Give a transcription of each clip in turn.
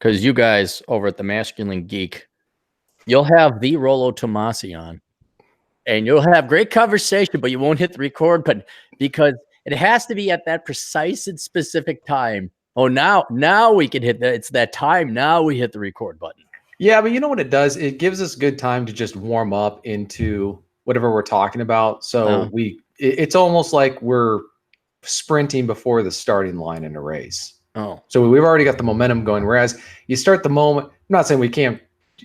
because you guys over at the Masculine Geek, you'll have the Rollo Tomasi on, and you'll have great conversation, but you won't hit the record button because it has to be at that precise and specific time. Oh, now we can hit that. It's that time. Now we hit the record button. Yeah, but you know what it does? It gives us good time to just warm up into whatever we're talking about. So it's almost like we're sprinting before the starting line in a race. Oh, so we've already got the momentum going. Whereas you start the moment, I'm not saying we can't,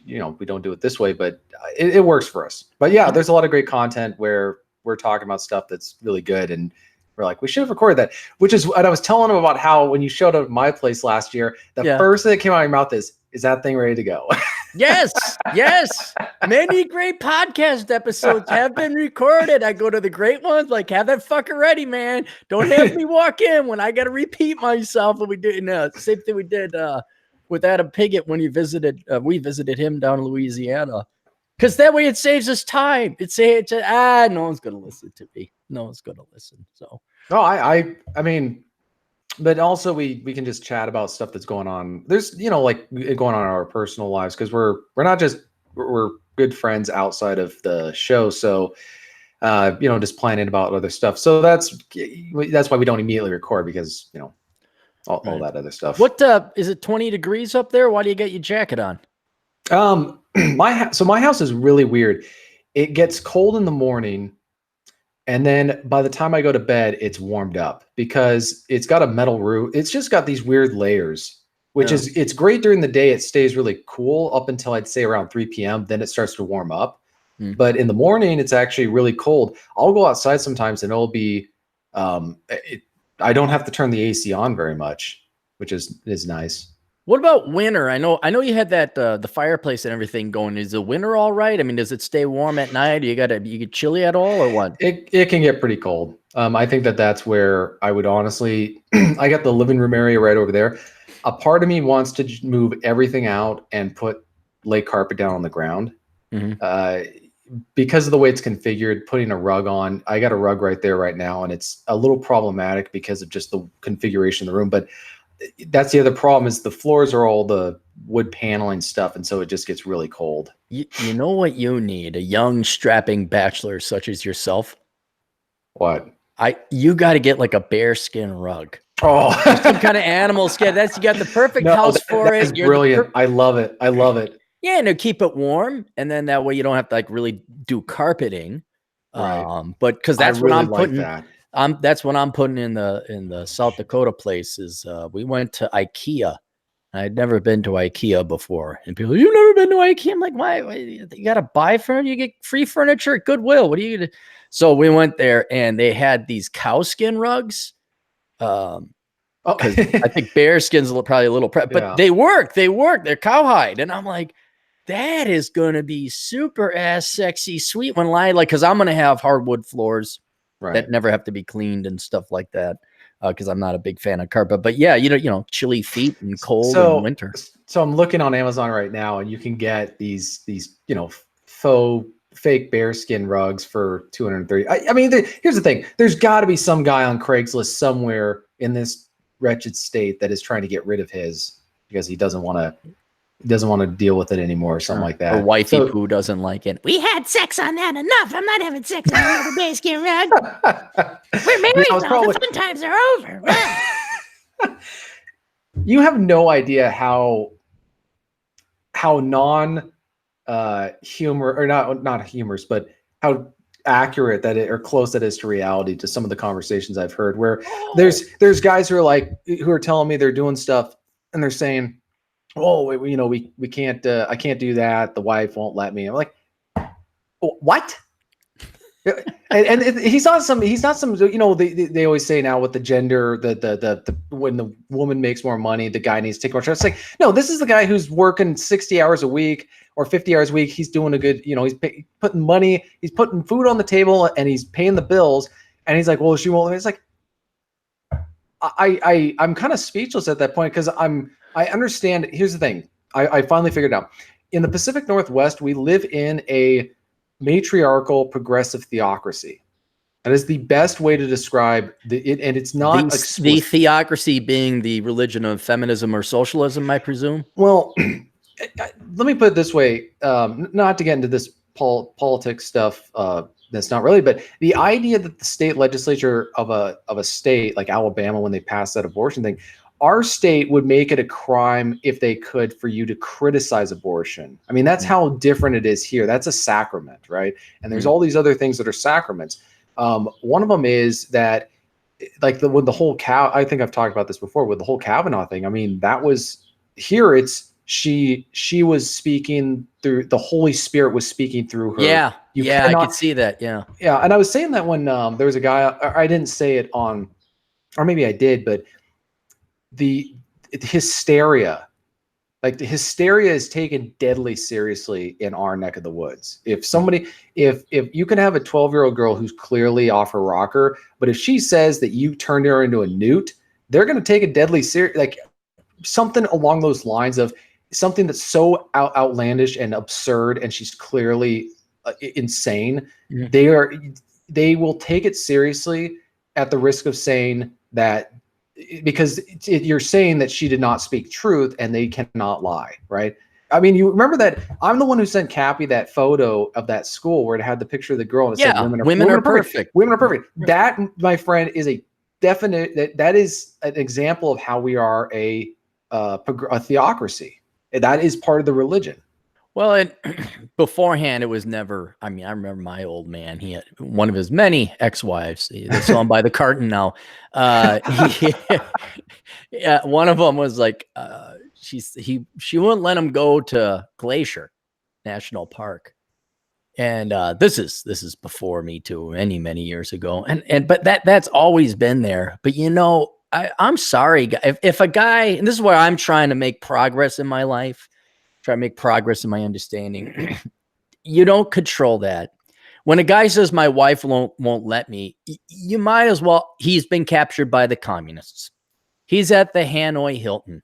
we don't do it this way, but it works for us. But yeah, there's a lot of great content where we're talking about stuff that's really good. And we're like, we should have recorded that, which is what I was telling him about how when you showed up at my place last year, the first thing that came out of your mouth is that thing ready to go? Yes. Many great podcast episodes have been recorded. I go to the great ones, like, have that fucker ready, man. Don't have me walk in when I got to repeat myself. And we did same thing we did with Adam Piggott when we visited him down in Louisiana. Because that way it saves us time. No one's going to listen to me. No one's going to listen. So, no, I mean, but also we can just chat about stuff that's going on. There's, like going on in our personal lives. Cause we're good friends outside of the show. So, just planning about other stuff. So that's why we don't immediately record because, all that other stuff. What, is it 20 degrees up there? Why do you get your jacket on? My house is really weird. It gets cold in the morning, and then by the time I go to bed, it's warmed up because it's got a metal roof. It's just got these weird layers, which it's great during the day. It stays really cool up until I'd say around 3 p.m. Then it starts to warm up. But in the morning, it's actually really cold. I'll go outside sometimes and it'll be, I don't have to turn the AC on very much, which is nice. What about winter? I know you had that the fireplace and everything going. Is the winter all right? I mean, does it stay warm at night? You get chilly at all or what? It can get pretty cold. I think that's where I would honestly I got the living room area right over there. A part of me wants to move everything out and lay carpet down on the ground. Because of the way it's configured, putting a rug on. I got a rug right there right now, and it's a little problematic because of just the configuration of the room. But that's the other problem is the floors are all the wood paneling stuff, and so it just gets really cold. You know what you need? A young, strapping bachelor such as yourself. What? You got to get like a bearskin rug. Oh, some kind of animal skin. You got the perfect house for it. It's brilliant. I love it. Yeah, and to keep it warm, and then that way you don't have to really do carpeting. Right. But because that's what I'm putting. That. That's what I'm putting in the South Dakota place. Is we went to IKEA. I'd never been to IKEA before, and people, you've never been to IKEA? I'm like, why? You got to buy furniture. You get free furniture at Goodwill. What are you gonna? So we went there, and they had these cow skin rugs. Because I think bear skin's probably a little, but they work. They're cowhide, and I'm like, that is gonna be super ass sexy, sweet when because I'm gonna have hardwood floors that never have to be cleaned and stuff like that. Because I'm not a big fan of carpet, but yeah, chilly feet and cold in winter. So I'm looking on Amazon right now, and you can get these fake bearskin rugs for $230. I mean, here's the thing: there's got to be some guy on Craigslist somewhere in this wretched state that is trying to get rid of his because he doesn't want to deal with it anymore or something like that. Or wifey who doesn't like it. We had sex on that enough. I'm not having sex on another bearskin rug. We're married now. The fun times are over. You have no idea how non humor or not humorous, but how accurate that or close that is to reality to some of the conversations I've heard where there's guys who are telling me they're doing stuff and they're saying, oh, we can't, I can't do that. The wife won't let me. I'm like, what? and he's not some, they always say now with the gender, the when the woman makes more money, the guy needs to take more charge. It's like, no, this is the guy who's working 60 hours a week or 50 hours a week. He's doing a good, he's putting money, he's putting food on the table and he's paying the bills. And he's like, well, she won't. It's like, I'm kind of speechless at that point because I understand. Here's the thing. I finally figured it out. In the Pacific Northwest, we live in a matriarchal progressive theocracy. That is the best way to describe it, and it's not the theocracy being the religion of feminism or socialism, I presume. Well, let me put it this way: not to get into this politics stuff. That's not really, but the idea that the state legislature of a state like Alabama, when they passed that abortion thing, our state would make it a crime if they could for you to criticize abortion. I mean, that's how different it is here. That's a sacrament, right? And there's all these other things that are sacraments. One of them is that, like with the whole I think I've talked about this before with the whole Kavanaugh thing. I mean, that was here. It's she was speaking through, the Holy Spirit was speaking through her. Yeah, I could see that. Yeah. And I was saying that when there was a guy, I didn't say it on, or maybe I did, but the hysteria, like the hysteria is taken deadly seriously in our neck of the woods. If somebody, if you can have a 12-year-old girl who's clearly off her rocker, but if she says that you turned her into a newt, they're going to take it deadly serious, like something along those lines of something that's so outlandish and absurd, and she's clearly insane. They will take it seriously at the risk of saying that, because you're saying that she did not speak truth, and they cannot lie, right? I mean, you remember that I'm the one who sent Cappy that photo of that school where it had the picture of the girl and it said women are perfect. Women are perfect. That, my friend, is a definite, that is an example of how we are a theocracy. That is part of the religion. Well, beforehand, it was never, I mean, I remember my old man, he had one of his many ex-wives. They saw him by the carton now. One of them was like, she wouldn't let him go to Glacier National Park. And this is before me too, many years ago. But that's always been there. But you know, I'm sorry, if a guy, and this is where I'm trying to make progress in my life, try to make progress in my understanding. You don't control that. When a guy says my wife won't let me, you might as well, he's been captured by the communists. He's at the Hanoi Hilton.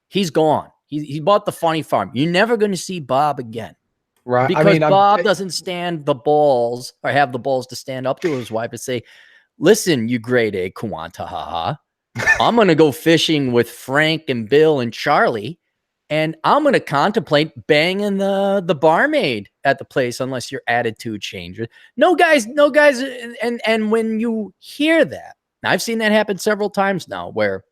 He's gone. He bought the funny farm. You're never going to see Bob again. Right. Because I mean, Bob doesn't stand the balls or have the balls to stand up to his wife and say, listen, you grade A Kuantahaha, I'm going to go fishing with Frank and Bill and Charlie. And I'm going to contemplate banging the barmaid at the place unless your attitude changes. No, guys. And when you hear that, I've seen that happen several times now where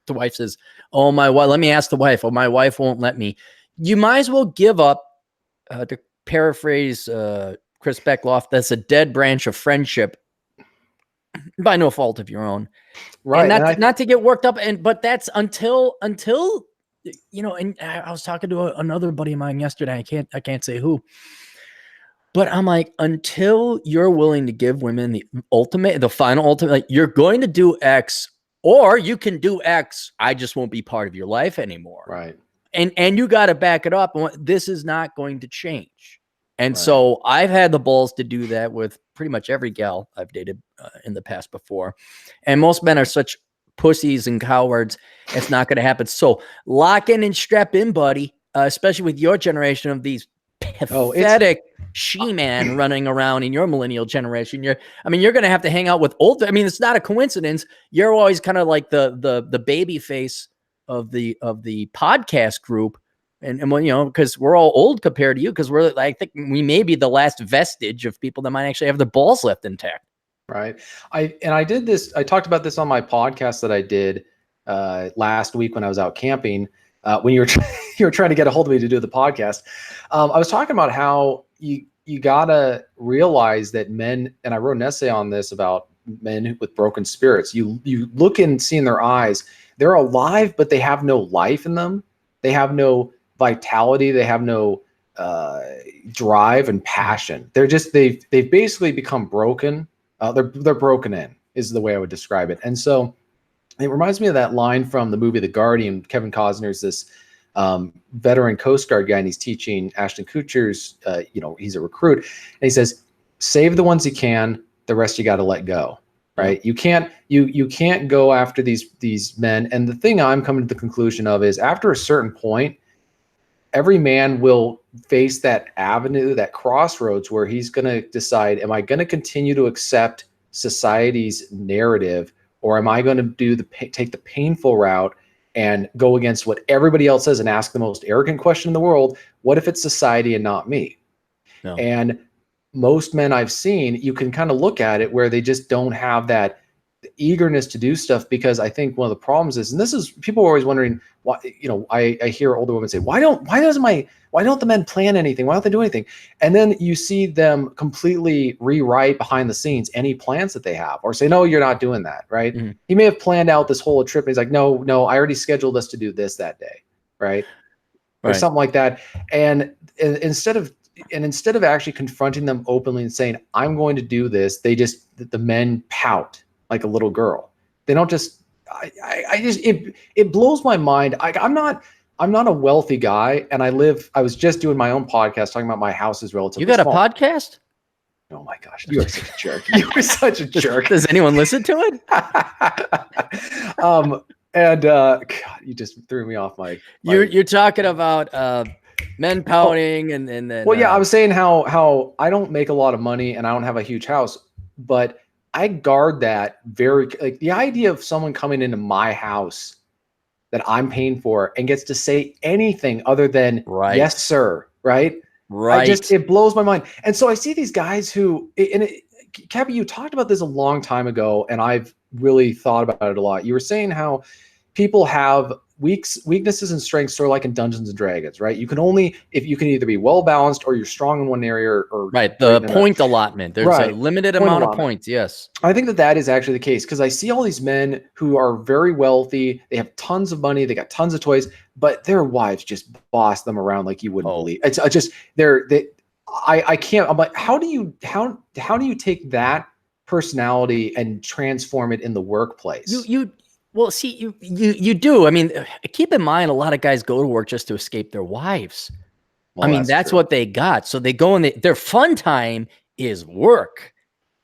the wife says, oh, my wife, let me ask the wife. Oh, my wife won't let me. You might as well give up, to paraphrase Chris Beckloff, that's a dead branch of friendship by no fault of your own. Right. And not to get worked up. But that's until you know, and I was talking to another buddy of mine yesterday. I can't say who, but I'm like, until you're willing to give women the final ultimate, like you're going to do X, or you can do X. I just won't be part of your life anymore. Right. And you got to back it up. This is not going to change. And so I've had the balls to do that with pretty much every gal I've dated in the past before. And most men are such pussies and cowards. It's not going to happen. So lock in and strap in, buddy, especially with your generation of these pathetic she-man running around in your millennial generation. You're going to have to hang out with old. I mean, it's not a coincidence. You're always kind of like the baby face of the podcast group. And when, you know, because we're all old compared to you, because I think we may be the last vestige of people that might actually have their balls left intact. Right. I talked about this on my podcast that I did last week when I was out camping, when you were trying to get a hold of me to do the podcast. I was talking about how you gotta realize that men, and I wrote an essay on this about men with broken spirits. You look and see in their eyes, they're alive, but they have no life in them. They have no vitality. They have no drive and passion. They've basically become broken. They're broken in is the way I would describe it. And so it reminds me of that line from the movie The Guardian. Kevin Costner's this veteran Coast Guard guy, and he's teaching Ashton Kutcher's, he's a recruit. And he says, save the ones you can, the rest you got to let go. Right. You can't go after these men. And the thing I'm coming to the conclusion of is after a certain point, every man will face that avenue, that crossroads where he's going to decide, am I going to continue to accept society's narrative, or am I going to take the painful route and go against what everybody else says and ask the most arrogant question in the world? What if it's society and not me? No. And most men I've seen, you can kind of look at it where they just don't have that eagerness to do stuff, because I think one of the problems is, and this is, people are always wondering why, I hear older women say, why don't the men plan anything? Why don't they do anything? And then you see them completely rewrite behind the scenes any plans that they have, or say, no, you're not doing that. Right. Mm-hmm. He may have planned out this whole trip. And he's like, no, I already scheduled us to do this that day. Right. Or something like that. And instead of actually confronting them openly and saying, I'm going to do this, the men pout like a little girl. They don't just, it blows my mind. I'm not a wealthy guy, and I was just doing my own podcast talking about my house is relatively You got small. a podcast? Oh my gosh, you are such a jerk. You are such a jerk. Does anyone listen to it? God, you just threw me off my You're talking about men pouting and then well, yeah, I was saying how I don't make a lot of money and I don't have a huge house, but I guard that very, like, the idea of someone coming into my house that I'm paying for and gets to say anything other than yes, sir. Right. It blows my mind. And so I see these guys who, Cappy, you talked about this a long time ago, and I've really thought about it a lot. You were saying how people have weaknesses and strengths, sort of like in Dungeons and Dragons, right? You can either be well balanced or you're strong in one area, or right. The point allotment. There's a limited amount of points. Yes. I think that is actually the case, because I see all these men who are very wealthy. They have tons of money. They got tons of toys, but their wives just boss them around like you wouldn't believe. It's just I can't. I'm like, how do you take that personality and transform it in the workplace? Well, see, you do. I mean, keep in mind, a lot of guys go to work just to escape their wives. Well, I mean, that's what they got. So they go and their fun time is work.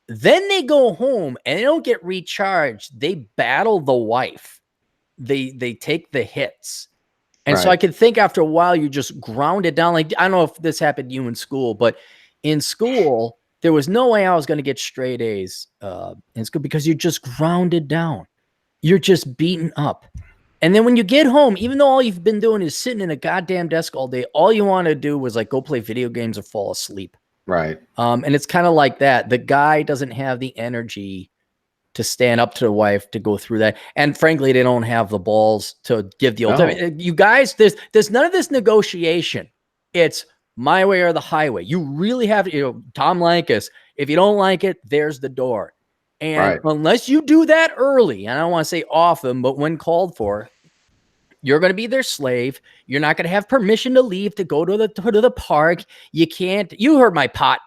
Then they go home and they don't get recharged. They battle the wife. They take the hits. And so I could think after a while, you just ground it down. Like, I don't know if this happened to you in school, but in school, there was no way I was going to get straight A's in school, because you just grounded down. You're just beaten up. And then when you get home, even though all you've been doing is sitting in a goddamn desk all day, all you want to do was like go play video games or fall asleep. Right. And it's kind of like that. The guy doesn't have the energy to stand up to the wife to go through that. And frankly, they don't have the balls to give the ultimate. You guys, there's none of this negotiation. It's my way or the highway. You really have to, Tom Lankus, if you don't like it, there's the door. And unless you do that early, and I don't want to say often, but when called for, you're going to be their slave. You're not going to have permission to leave to go to the park. You can't. You heard my pot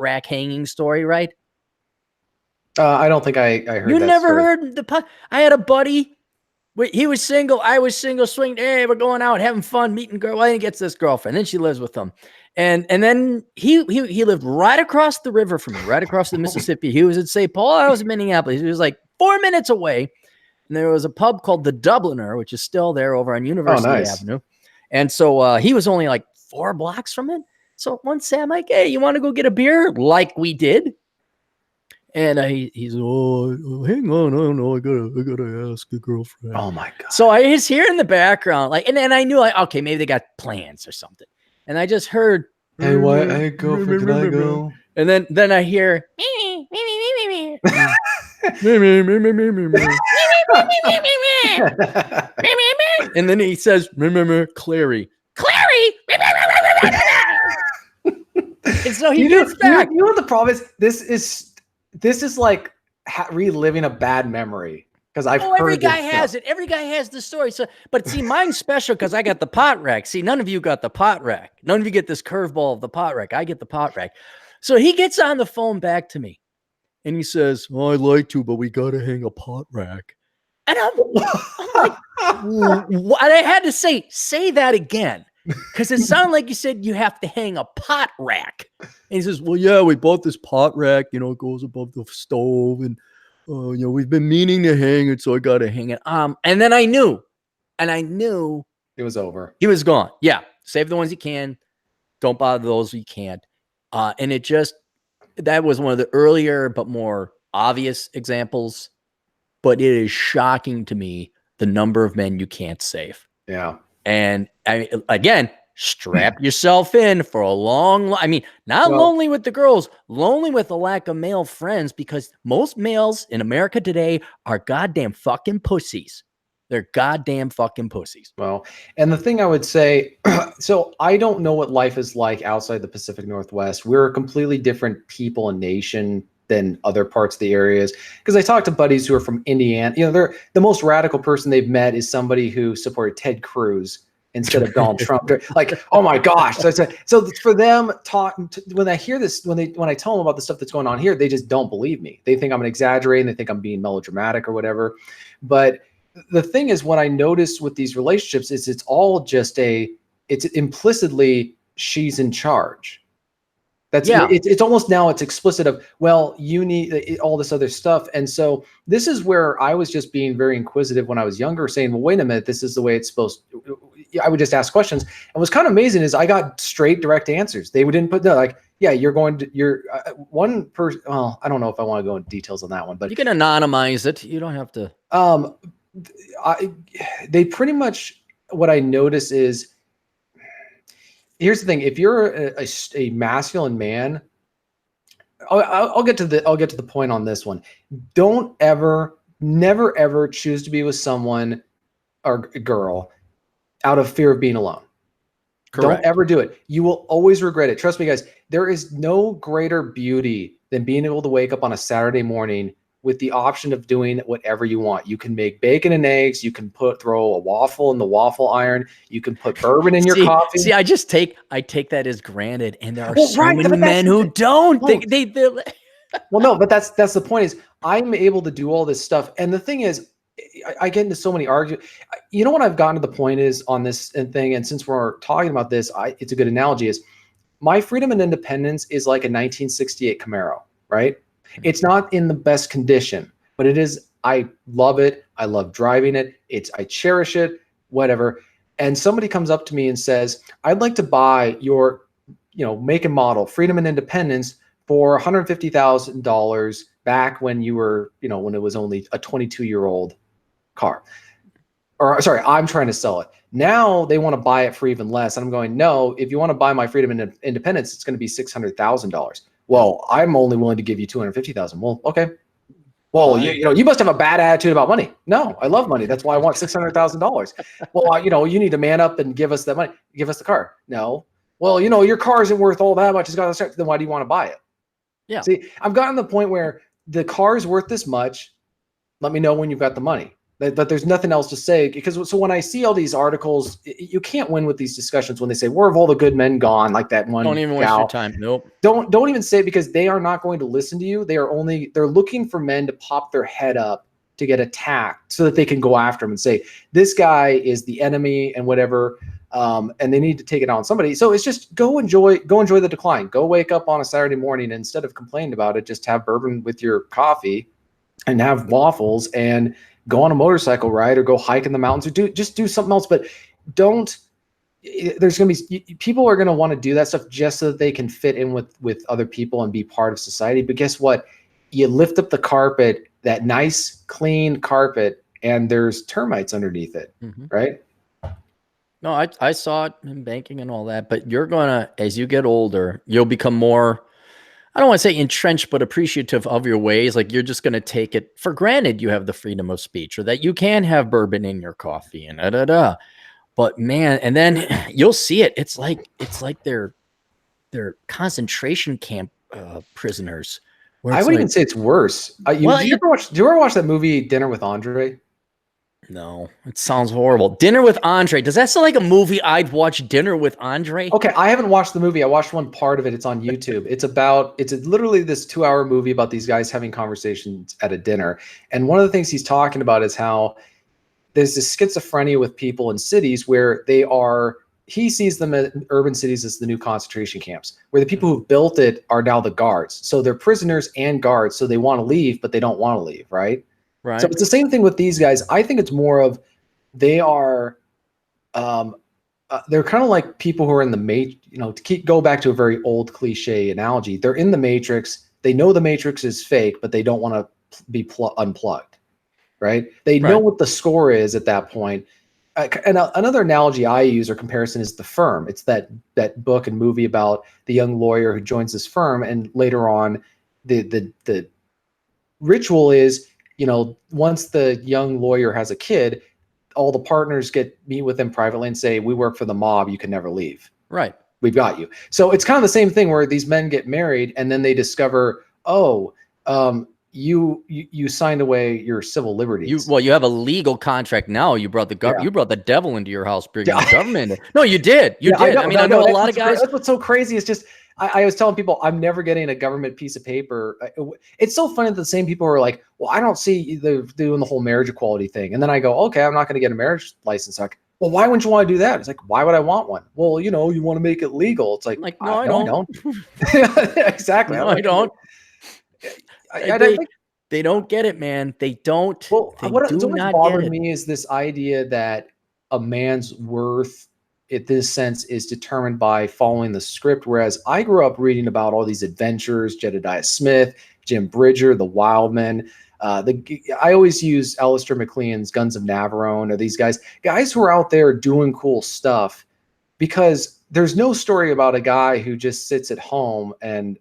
rack hanging story, right? I don't think I heard. You that never story. heard the pot. I had a buddy. He was single. I was single. Swing. Hey, we're going out having fun, meeting girl. Well, he gets this girlfriend. Then she lives with him. And then he lived right across the river from me, right across the Mississippi. He was in St. Paul. I was in Minneapolis. He was like 4 minutes away. And there was a pub called the Dubliner, which is still there over on University Avenue. And so he was only like 4 blocks from it. So one day I'm like, hey, you want to go get a beer? Like we did. And he's, hang on, I don't know, I gotta ask the girlfriend. Oh my God. So I just hear in the background, like, and I knew, like, okay, maybe they got plans or something. And I just heard, hey, what? Hey, girlfriend, can I go? And then I hear, and then he says, Clarey. And so he gets back. You know what the problem is? This is like reliving a bad memory, because I've heard every guy has it. Every guy has the story. So, but see, mine's special because I got the pot rack. See, none of you got the pot rack. None of you get this curveball of the pot rack. I get the pot rack. So he gets on the phone back to me, and he says, "Oh, I'd like to, but we got to hang a pot rack." And I'm like, what? I had to say that again, because it sounded like you said you have to hang a pot rack. And he says, well, yeah, we bought this pot rack, it goes above the stove, and we've been meaning to hang it, so I got to hang it. And then I knew it was over. He was gone. Yeah, save the ones you can, don't bother those you can't. And it just that was one of the earlier but more obvious examples. But it is shocking to me the number of men you can't save. Yeah. And again, strap yourself in for a long, not lonely with the girls, lonely with a lack of male friends, because most males in America today are goddamn fucking pussies. They're goddamn fucking pussies. Well, and the thing I would say, so I don't know what life is like outside the Pacific Northwest. We're a completely different people and nation than other parts of the areas. Because I talked to buddies who are from Indiana. They're the most radical person they've met is somebody who supported Ted Cruz instead of Donald Trump. They're like, oh my gosh. So for them, when I hear this, when I tell them about the stuff that's going on here, they just don't believe me. They think I'm exaggerating. They think I'm being melodramatic or whatever. But the thing is, what I notice with these relationships is it's all just it's implicitly she's in charge. It's almost now it's explicit of, well, you need all this other stuff. And so this is where I was just being very inquisitive when I was younger, saying, well, wait a minute, this is the way it's supposed to. I would just ask questions. And what's kind of amazing is I got straight, direct answers. They didn't put yeah, you're one person. Well, I don't know if I want to go into details on that one, but you can anonymize it. You don't have to. They pretty much, what I notice is, here's the thing: if you're a masculine man, I'll get to the point on this one. Never ever choose to be with someone or a girl out of fear of being alone. Correct. Don't ever do it. You will always regret it. Trust me, guys. There is no greater beauty than being able to wake up on a Saturday morning with the option of doing whatever you want. You can make bacon and eggs. You can throw a waffle in the waffle iron. You can put bourbon in your coffee. See, I take that as granted, and there are so many men who don't. Well, no, but that's the point. Is I'm able to do all this stuff, and the thing is, I get into so many arguments. You know what I've gotten to the point is on this thing, and since we're talking about this, it's a good analogy. Is my freedom and independence is like a 1968 Camaro, right? It's not in the best condition, but it is. I love it. I love driving it. I cherish it, whatever. And somebody comes up to me and says, I'd like to buy your, make and model Freedom and Independence for $150,000 back when you were, when it was only a 22-year-old car. Or sorry, I'm trying to sell it. Now they want to buy it for even less. And I'm going, no, if you want to buy my Freedom and Independence, it's going to be $600,000. Well, I'm only willing to give you $250,000. Well, okay. Well, you must have a bad attitude about money. No, I love money. That's why I want $600,000. Well, you need to man up and give us that money. Give us the car. No. Well, your car isn't worth all that much. It's got to start. Then why do you want to buy it? Yeah. See, I've gotten to the point where the car is worth this much. Let me know when you've got the money. But there's nothing else to say, because so when I see all these articles, you can't win with these discussions when they say, where have all the good men gone? Like that one. Don't even waste your time. Nope. Don't even say it, because they are not going to listen to you. They're looking for men to pop their head up to get attacked so that they can go after him and say, this guy is the enemy and whatever. And they need to take it out on somebody. So it's just go enjoy the decline. Go wake up on a Saturday morning, and instead of complaining about it, just have bourbon with your coffee and have waffles and go on a motorcycle ride or go hike in the mountains, or do something else. But there's going to be people are going to want to do that stuff just so that they can fit in with other people and be part of society. But guess what? You lift up the carpet, that nice, clean carpet, and there's termites underneath it, right? No, I saw it in banking and all that, but you're going to, as you get older, you'll become more, I don't want to say entrenched, but appreciative of your ways. Like you're just going to take it for granted you have the freedom of speech, or that you can have bourbon in your coffee and But man, and then you'll see it. It's like they're concentration camp prisoners. I would even say it's worse. Do you ever watch that movie Dinner with Andre? No, it sounds horrible. Dinner with Andre. Does that sound like a movie I'd watch? Dinner with Andre? Okay, I haven't watched the movie. I watched one part of it. It's on YouTube. It's literally this 2-hour movie about these guys having conversations at a dinner. And one of the things he's talking about is how there's this schizophrenia with people in cities where he sees them in urban cities as the new concentration camps, where the people who built it are now the guards. So they're prisoners and guards. So they want to leave, but they don't want to leave, right? Right. So it's the same thing with these guys. I think it's more of they are, they're kind of like people who are in the go back to a very old cliche analogy. They're in the Matrix. they know the matrix is fake, but they don't want to be unplugged, right? They know what the score is at that point. And another analogy I use or comparison is The Firm. It's that book and movie about the young lawyer who joins this firm, and later on, the ritual is, once the young lawyer has a kid, all the partners meet with him privately and say, "We work for the mob. You can never leave. Right. We've got you." So it's kind of the same thing where these men get married and then they discover, you signed away your civil liberties. You have a legal contract now. You brought you brought the devil into your house, bringing the government. No, you did. You did. I know a lot of guys. That's what's so crazy. It's just I was telling people I'm never getting a government piece of paper. It's so funny that the same people are like, "Well, I don't see they're doing the whole marriage equality thing," and then I go, "Okay, I'm not going to get a marriage license." Like, well, why wouldn't you want to do that? It's like, why would I want one? Well, you want to make it legal. It's like no, I don't. Exactly. No, I don't. They don't get it, man. They don't. Well, what's bothered me is this idea that a man's worth, in this sense, is determined by following the script. Whereas I grew up reading about all these adventures, Jedediah Smith, Jim Bridger, the Wildmen. I always use Alistair MacLean's Guns of Navarone, or these guys who are out there doing cool stuff, because there's no story about a guy who just sits at home and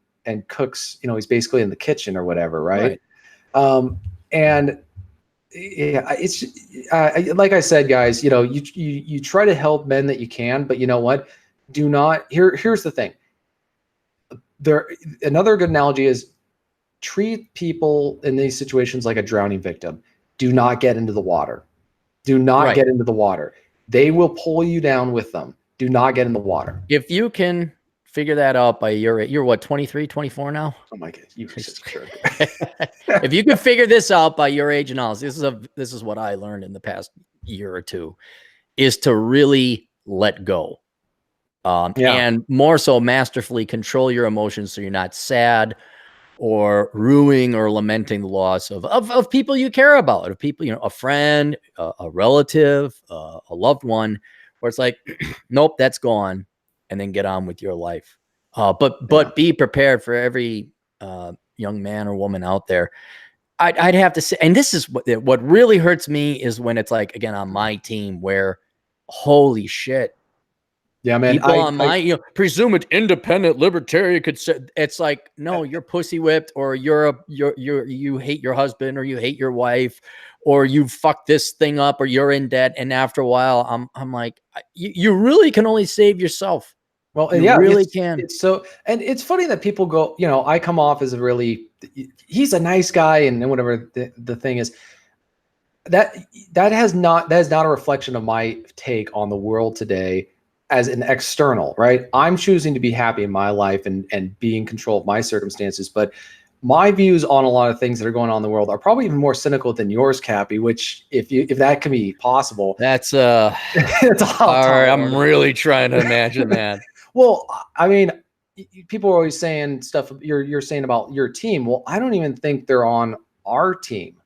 cooks, he's basically in the kitchen or whatever. Right. And yeah, it's like I said, guys, you try to help men that you can, but you know what? Do not here's the thing. Another good analogy is treat people in these situations like a drowning victim. Do not get into the water. Do not get into the water. They will pull you down with them. Do not get in the water. If you can figure that out by your age, you're what, 23, 24 now? Oh my God, you such a jerk. If you can figure this out by your age and all, this is what I learned in the past year or two, is to really let go. And more so masterfully control your emotions so you're not sad or ruining or lamenting the loss of people you care about, of people, a friend, a relative, a loved one, where it's like, nope, that's gone, and then get on with your life. But be prepared for every young man or woman out there. I'd have to say, and this is what really hurts me, is when it's like, again, on my team, where holy shit. Yeah, man. People on my, presumed independent libertarian could say, it's like, no, you're pussy whipped, or you hate your husband, or you hate your wife, or you fucked this thing up, or you're in debt. And after a while, I'm like, you really can only save yourself. Well, you really can. It's so, and it's funny that people go, I come off as he's a nice guy, and whatever the thing is. That is not a reflection of my take on the world today as an external, right? I'm choosing to be happy in my life and be in control of my circumstances. But my views on a lot of things that are going on in the world are probably even more cynical than yours, Cappy, which if that can be possible. That's all right. I'm really trying to imagine that. Well, I mean, people are always saying stuff you're saying about your team. Well, I don't even think they're on our team.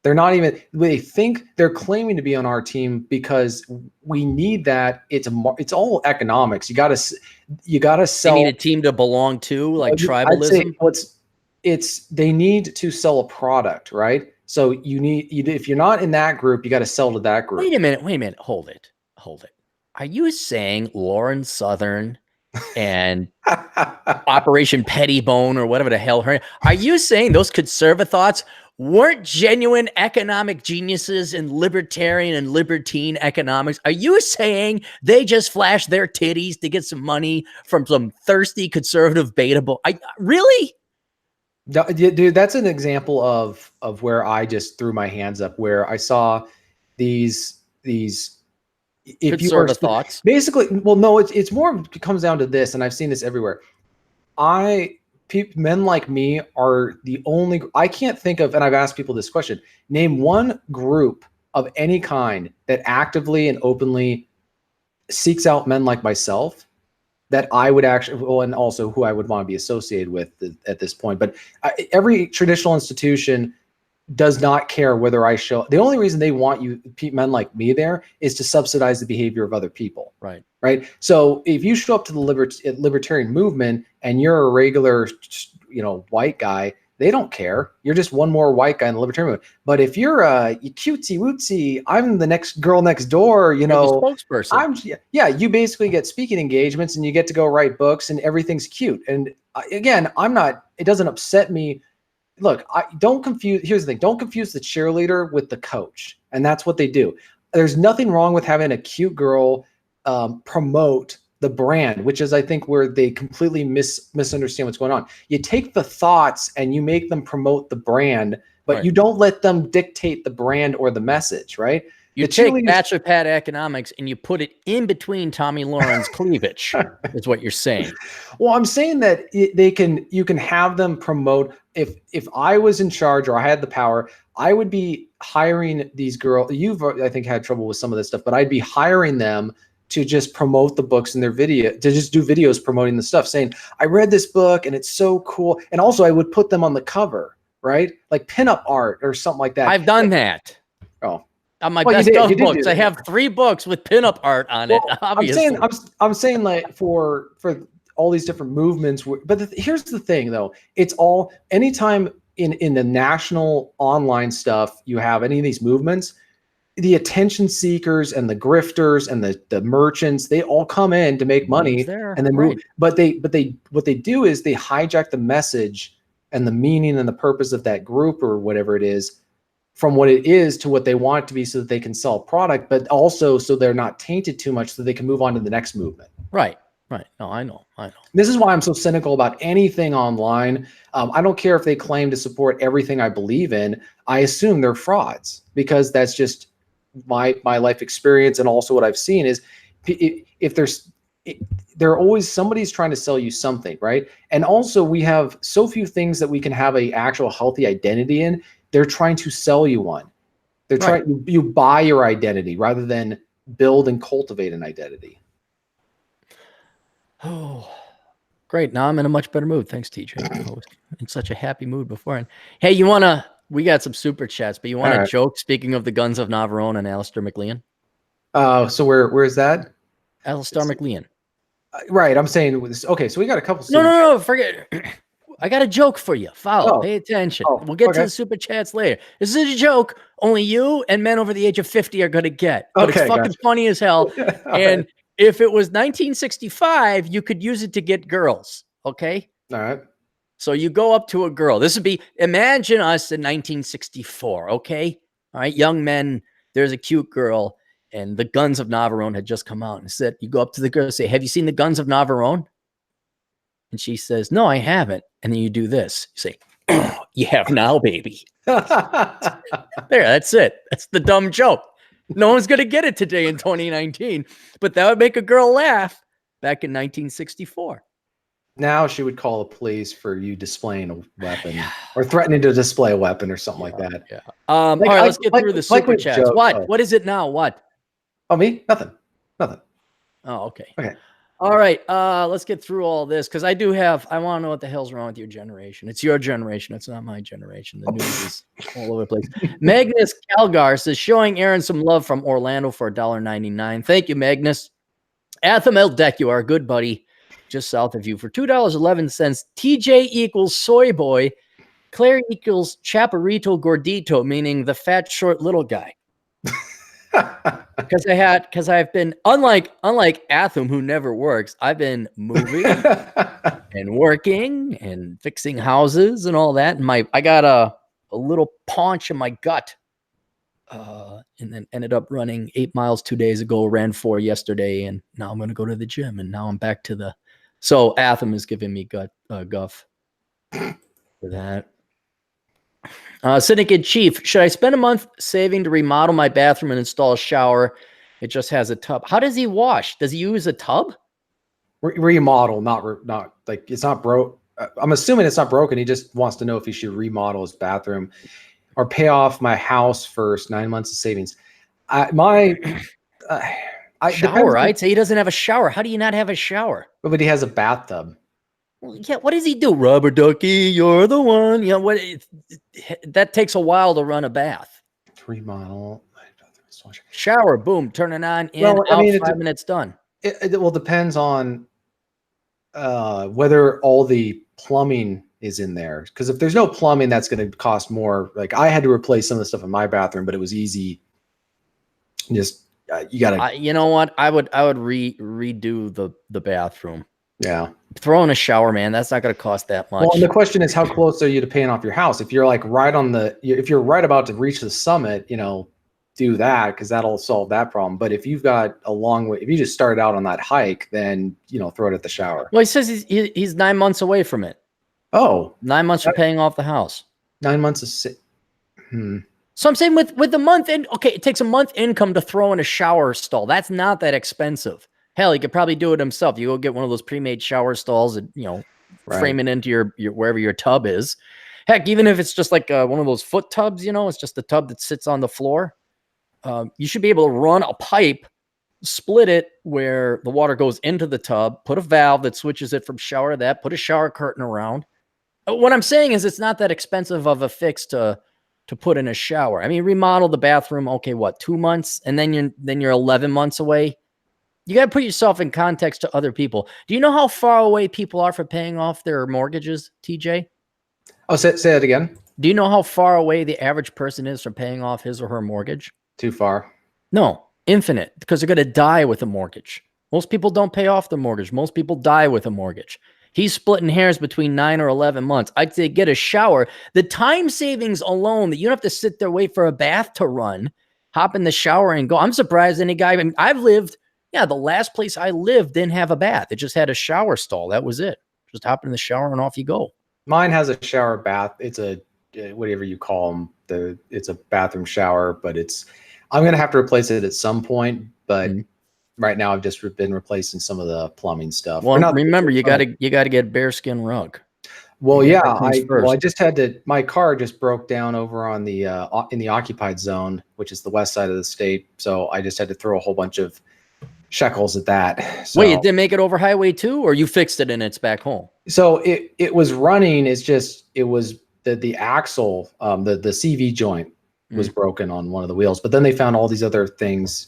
They're not even, they think they're claiming to be on our team because we need that. It's all economics. You gotta sell. They need a team to belong to, like tribalism. I'd say they need to sell a product, right? So if you're not in that group, you got to sell to that group. Wait a minute. Hold it. Are you saying Lauren Southern and Operation Pettibone, or whatever the hell are you saying those conservative thoughts weren't genuine economic geniuses in libertarian and libertine economics? Are you saying they just flashed their titties to get some money from some thirsty conservative beta bull? Really? Dude, that's an example of where I just threw my hands up, where I saw these conservative thoughts. Basically, well, no, it comes down to this, and I've seen this everywhere. Men like me are the only, I can't think of, and I've asked people this question, name one group of any kind that actively and openly seeks out men like myself that I would actually, well, and also who I would want to be associated with at this point. But every traditional institution does not care whether I show. The only reason they want men like me there is to subsidize the behavior of other people. Right. So if you show up to the libertarian movement and you're a regular white guy, they don't care. You're just one more white guy in the libertarian movement. But if you're you cutesy wootsy, I'm the next girl next door, You're the spokesperson. You basically get speaking engagements and you get to go write books and everything's cute. And again, it doesn't upset me. Look, here's the thing. Don't confuse the cheerleader with the coach. And that's what they do. There's nothing wrong with having a cute girl promote the brand, which is, I think, where they completely misunderstand what's going on. You take the thoughts and you make them promote the brand, but you don't let them dictate the brand or the message, right? You take Bachelor Pad economics and you put it in between Tommy Lauren's cleavage, is what you're saying. Well, I'm saying that you can have them promote. If I was in charge or I had the power, I would be hiring these girls. You've, I think, had trouble with some of this stuff, but I'd be hiring them to just promote the books in their video, to just do videos promoting the stuff, saying, I read this book and it's so cool. And also I would put them on the cover, right? Like pinup art or something like that. I've done that. Oh. On my best of books. I have 3 books with pinup art on it, obviously. I'm saying like for all these different movements, but here's the thing though. It's all, anytime in the national online stuff, you have any of these movements, the attention seekers and the grifters and the merchants, they all come in to make money and then move. But what they do is they hijack the message and the meaning and the purpose of that group or whatever it is from what it is to what they want it to be, so that they can sell a product, but also so they're not tainted too much so they can move on to the next movement. Right. No, I know. This is why I'm so cynical about anything online. I don't care if they claim to support everything I believe in. I assume they're frauds, because that's just my life experience, and also what I've seen is if there are always somebody's trying to sell you something, right? And also we have so few things that we can have a actual healthy identity in. They're trying to sell you one. They're trying, you buy your identity rather than build and cultivate an identity. Oh, great. Now I'm in a much better mood. Thanks, TJ. I was in such a happy mood before. And hey, we got some super chats, but you want to joke, speaking of the Guns of Navarone and Alistair McLean? So where is that? Alistair McLean. Right. I'm saying, okay, so we got a couple. No, forget it. I got a joke for you. Pay attention. We'll get to the super chats later. This is a joke only you and men over the age of 50 are going to get. But it's fucking funny as hell. And if it was 1965, you could use it to get girls. Okay? All right. So you go up to a girl. This would be, imagine us in 1964, okay? All right, young men, there's a cute girl, and the Guns of Navarone had just come out and said, you go up to the girl and say, have you seen the Guns of Navarone? And she says, no, I haven't. And then you do this. You say, oh, you have now, baby. There, that's it. That's the dumb joke. No one's going to get it today in 2019, but that would make a girl laugh back in 1964. Now she would call the police for you displaying a weapon or threatening to display a weapon or something like that. Yeah. All right, let's get through the super chats. What is it now? What? Oh, me? Nothing. Oh, okay. Okay. All right. Let's get through all this, because I want to know what the hell's wrong with your generation. It's your generation. It's not my generation. The news is all over the place. Magnus Calgar says, showing Aaron some love from Orlando for $1.99. Thank you, Magnus. Atham Deck, you are a good buddy. Just south of you for $2.11. TJ equals soy boy. Clarey equals chaparrito gordito, meaning the fat, short, little guy. Because I've been unlike Atham, who never works. I've been moving and working and fixing houses and all that. And I got a little paunch in my gut, and then ended up running 8 miles 2 days ago. Ran 4 yesterday, and now I'm going to go to the gym. And now I'm back to the. So Atham is giving me guff for that. Syndicate Chief, should I spend a month saving to remodel my bathroom and install a shower? It just has a tub. How does he wash? Does he use a tub? Remodel, not like it's not broke. I'm assuming it's not broken. He just wants to know if he should remodel his bathroom or pay off my house first. 9 months of savings. Shower, right? So he doesn't have a shower. How do you not have a shower? But he has a bathtub. Well, yeah. What does he do? Rubber ducky, you're the one. You know, that takes a while to run a bath. Remodel. Shower, boom, turn it on, in, out, 5 minutes, done. It depends on whether all the plumbing is in there. Because if there's no plumbing, that's going to cost more. Like I had to replace some of the stuff in my bathroom, but it was easy. Just you got to. You know what? I would redo the bathroom. Yeah. Throw in a shower, man. That's not going to cost that much. Well, and the question is, how close are you to paying off your house? If you're like right on if you're right about to reach the summit, do that because that'll solve that problem. But if you've got a long way, if you just started out on that hike, then throw it at the shower. Well, he says he's 9 months away from it. Oh, 9 months from paying off the house. 9 months is. So I'm saying with the month in, okay, it takes a month income to throw in a shower stall. That's not that expensive. Hell, he could probably do it himself. You go get one of those pre-made shower stalls and frame it into your wherever your tub is. Heck, even if it's just like one of those foot tubs, it's just a tub that sits on the floor. You should be able to run a pipe, split it where the water goes into the tub, put a valve that switches it from shower to that, put a shower curtain around. What I'm saying is it's not that expensive of a fix to put in a shower. I mean, remodel the bathroom. Okay, what, 2 months? And then you're 11 months away. You got to put yourself in context to other people. Do you know how far away people are for paying off their mortgages, TJ? Oh, say that again. Do you know how far away the average person is from paying off his or her mortgage? Too far. No, infinite, because they're going to die with a mortgage. Most people don't pay off the mortgage. Most people die with a mortgage. He's splitting hairs between 9 or 11 months. I'd say get a shower. The time savings alone that you don't have to sit there, wait for a bath to run, hop in the shower and go. I'm surprised any guy. I mean, I've lived, the last place I lived didn't have a bath. It just had a shower stall. That was it. Just hop in the shower and off you go. Mine has a shower bath. It's a, whatever you call them. It's a bathroom shower, but I'm going to have to replace it at some point, but right now I've just been replacing some of the plumbing stuff. Well, remember, you got to get a bearskin rug. Well, yeah, I just had to, my car just broke down over on the, in the occupied zone, which is the west side of the state. So I just had to throw a whole bunch of shekels at that. So, wait, it didn't make it over Highway 2 or you fixed it and it's back home? So it was running. It was the axle, the CV joint was broken on one of the wheels, but then they found all these other things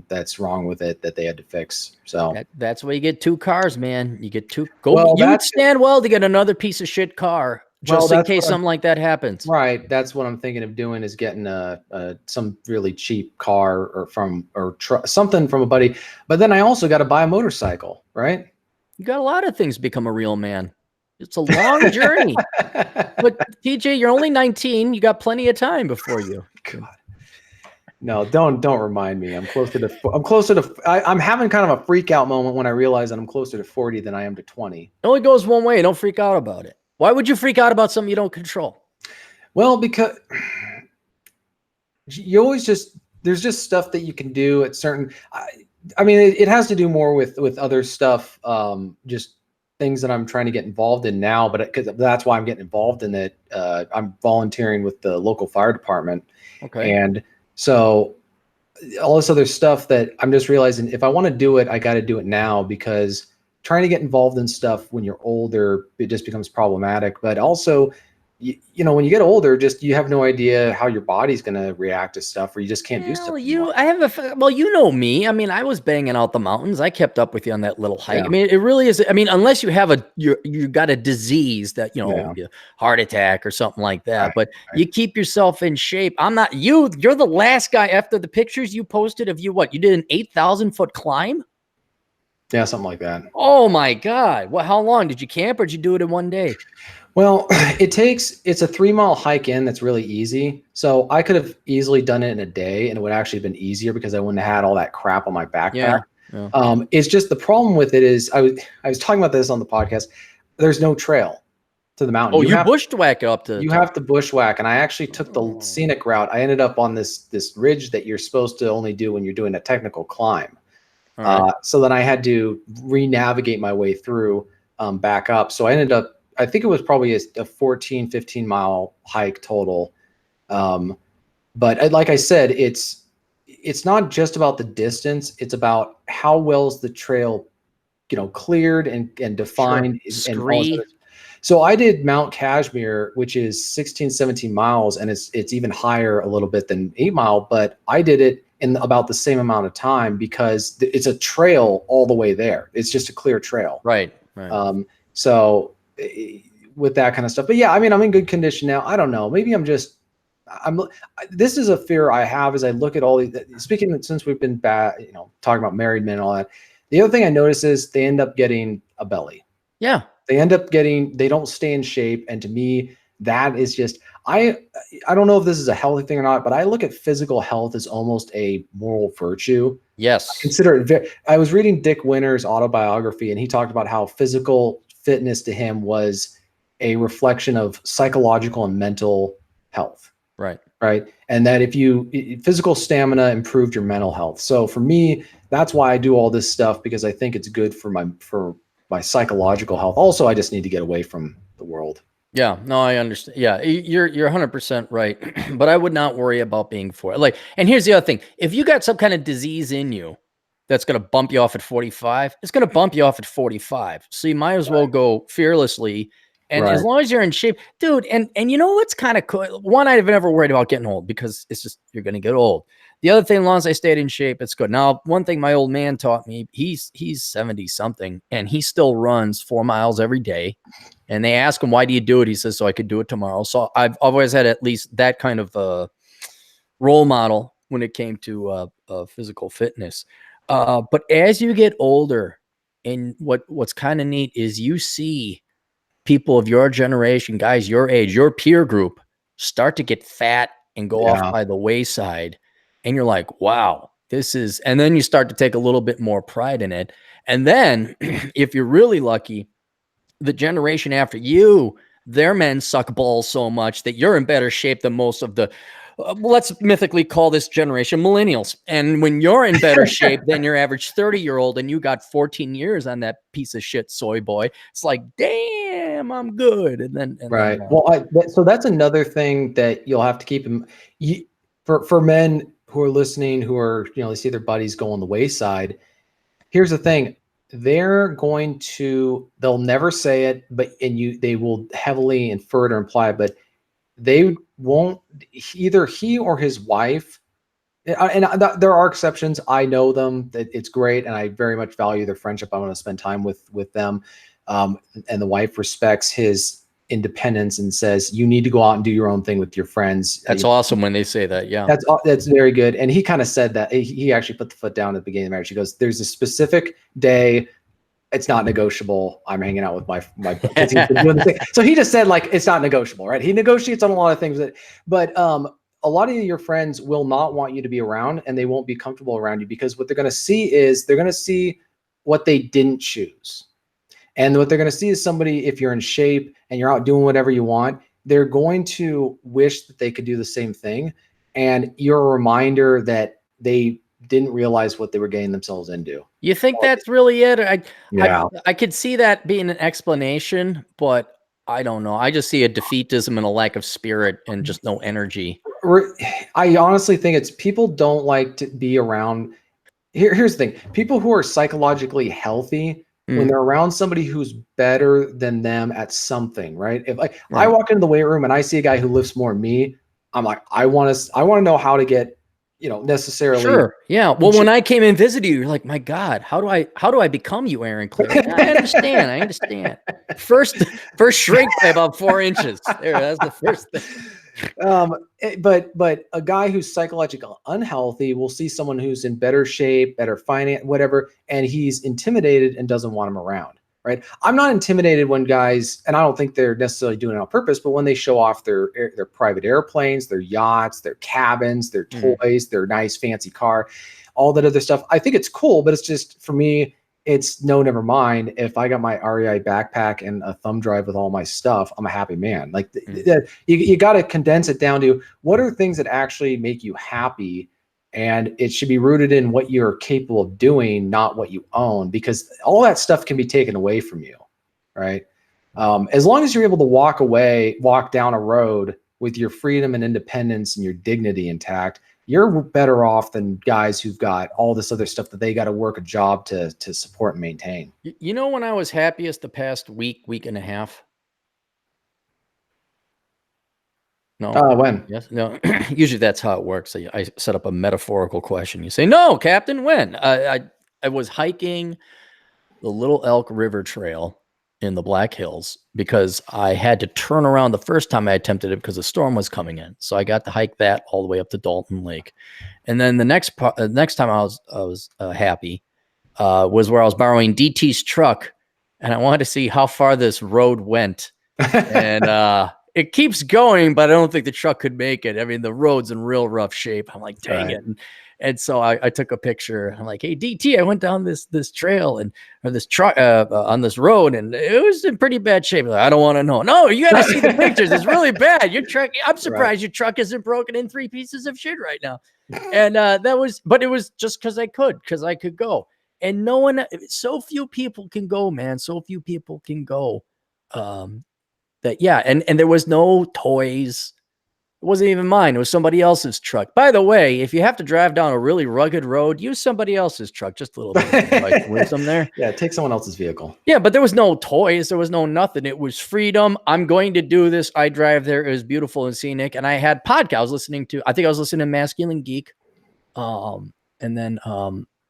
that's wrong with it that they had to fix. So that's why you get two cars, man. You get two. You would stand well to get another piece of shit car just in case something like that happens. Right. That's what I'm thinking of doing, is getting some really cheap car or something from a buddy. But then I also got to buy a motorcycle, right? You got a lot of things to become a real man. It's a long journey. But TJ, you're only 19. You got plenty of time before you. God. No, don't remind me. I'm having kind of a freak out moment when I realize that I'm closer to 40 than I am to 20. It only goes one way. Don't freak out about it. Why would you freak out about something you don't control? Well, because you always there's just stuff that you can do at certain, I mean, it has to do more with other stuff, just things that I'm trying to get involved in now, but because that's why I'm getting involved in it. I'm volunteering with the local fire department. Okay. And so all this other stuff that I'm just realizing, if I want to do it, I got to do it now, because trying to get involved in stuff when you're older, it just becomes problematic. But also, you know, when you get older, you have no idea how your body's going to react to stuff, or you just can't do stuff anymore. Well, you know me. I mean, I was banging out the mountains. I kept up with you on that little hike. Yeah. I mean, it really is. I mean, unless you have you got a disease that, heart attack or something like that, right, but you keep yourself in shape. I'm not you're the last guy after the pictures you posted of you. What, you did an 8,000 foot climb? Yeah, something like that. Oh my God. Well, how long did you camp, or did you do it in one day? Well, it's a 3-mile hike in that's really easy. So I could have easily done it in a day, and it would actually have been easier because I wouldn't have had all that crap on my backpack. Yeah. It's just the problem with it is I was talking about this on the podcast. There's no trail to the mountain. Oh, you bushwhack up to. You have to bushwhack, and I actually took the scenic route. I ended up on this ridge that you're supposed to only do when you're doing a technical climb. Right. So then I had to re-navigate my way through back up. So I ended up, I think it was probably a 14, 15 mile hike total. But like I said, it's not just about the distance. It's about how well's the trail, cleared and defined. Sure. So I did Mount Kashmir, which is 16, 17 miles, and it's even higher a little bit than 8 Mile, but I did it in about the same amount of time because it's a trail all the way there. It's just a clear trail. Right. So with that kind of stuff. But yeah, I mean, I'm in good condition now. I don't know. Maybe this is a fear I have as I look at all these, speaking since we've been talking about married men and all that. The other thing I notice is they end up getting a belly. Yeah. They don't stay in shape. And to me, that is just, I don't know if this is a healthy thing or not, but I look at physical health as almost a moral virtue. Yes. I consider it I was reading Dick Winter's autobiography, and he talked about how physical fitness to him was a reflection of psychological and mental health. Right. And that physical stamina improved your mental health. So for me, that's why I do all this stuff, because I think it's good for my psychological health. Also, I just need to get away from the world. Yeah, no, I understand. Yeah, you're 100% right. But I would not worry about being and here's the other thing. If you got some kind of disease in you that's going to bump you off at 45, it's going to bump you off at 45. So you might as well go fearlessly. And as long as you're in shape, dude, and you know what's kind of cool? One, I've never worried about getting old, because it's just, you're going to get old. The other thing, as long as I stayed in shape, it's good. Now, one thing my old man taught me, he's 70 something, and he still runs 4 miles every day. And they ask him, why do you do it? He says, so I could do it tomorrow. So I've always had at least that kind of role model when it came to physical fitness. But as you get older, and what's kind of neat is you see people of your generation, guys your age, your peer group, start to get fat and go off by the wayside. And you're like, wow, and then you start to take a little bit more pride in it. And then if you're really lucky, the generation after you, their men suck balls so much that you're in better shape than most of the, let's mythically call this generation millennials. And when you're in better shape than your average 30-year-old, and you got 14 years on that piece of shit soy boy, it's like, damn, I'm good. And then, so that's another thing that you'll have to keep in for men who are listening, who are, they see their buddies go on the wayside. Here's the thing. They'll never say it, they will heavily infer it or imply it, but they won't, either he or his wife, and there are exceptions. I know them, that it's great, and I very much value their friendship. I want to spend time with them. And the wife respects his independence and says, you need to go out and do your own thing with your friends. That's awesome when they say that. Yeah. That's very good. And he kind of said that. He actually put the foot down at the beginning of the marriage. He goes, there's a specific day, it's not negotiable. I'm hanging out with my kids. He's been doing the thing. So he just said, it's not negotiable, right? He negotiates on a lot of things, but a lot of your friends will not want you to be around, and they won't be comfortable around you, because what they're going to see is what they didn't choose. And what they're going to see is somebody, if you're in shape and you're out doing whatever you want, they're going to wish that they could do the same thing. And you're a reminder that they didn't realize what they were getting themselves into. You think that's really it? I could see that being an explanation, but I don't know. I just see a defeatism and a lack of spirit and just no energy. I honestly think it's people don't like to be around. Here's the thing. People who are psychologically healthy, when they're around somebody who's better than them at something, right? If I walk into the weight room and I see a guy who lifts more than me, I'm like, I want to know how to get, necessarily. Sure. Yeah. Well, when I came and visited you, you're like, my God, how do I become you, Aaron Clarey? I understand. First shrink by about 4 inches. That's the first thing. But a guy who's psychologically unhealthy will see someone who's in better shape, better finance, whatever, and he's intimidated and doesn't want him around. Right. I'm not intimidated when guys, and I don't think they're necessarily doing it on purpose, but when they show off their private airplanes, their yachts, their cabins, their toys, their nice fancy car, all that other stuff, I think it's cool. But it's just, for me, it's never mind. If I got my REI backpack and a thumb drive with all my stuff, I'm a happy man. You got to condense it down to what are things that actually make you happy. And it should be rooted in what you're capable of doing, not what you own, because all that stuff can be taken away from you, right? As long as you're able to walk down a road with your freedom and independence and your dignity intact, you're better off than guys who've got all this other stuff that they got to work a job to support and maintain. You know when I was happiest the past week and a half? No. When? Yes. No. Usually that's how it works. I set up a metaphorical question. You say, "No, Captain, when?" I was hiking the Little Elk River Trail in the Black Hills because I had to turn around the first time I attempted it because the storm was coming in. So I got to hike that all the way up to Dalton Lake. And then the next time I was happy was where I was borrowing DT's truck, and I wanted to see how far this road went. And it keeps going, but I don't think the truck could make it. I mean, the road's in real rough shape. I'm like, dang it. And so I took a picture. I'm like, hey, DT, I went down this trail or this truck on this road, and it was in pretty bad shape. Like, I don't want to know. No, you got to see the pictures. It's really bad. Your truck. I'm surprised your truck isn't broken in 3 pieces of shit right now. And but it was just because I could go. And no one, so few people can go, man. So few people can go. And there was no toys. It wasn't even mine. It was somebody else's truck. By the way, if you have to drive down a really rugged road, use somebody else's truck. Just a little bit of like wisdom there. Yeah, take someone else's vehicle. Yeah, but there was no toys. There was no nothing. It was freedom. I'm going to do this. I drive there. It was beautiful and scenic. And I had podcasts. I was listening to Masculine Geek. And then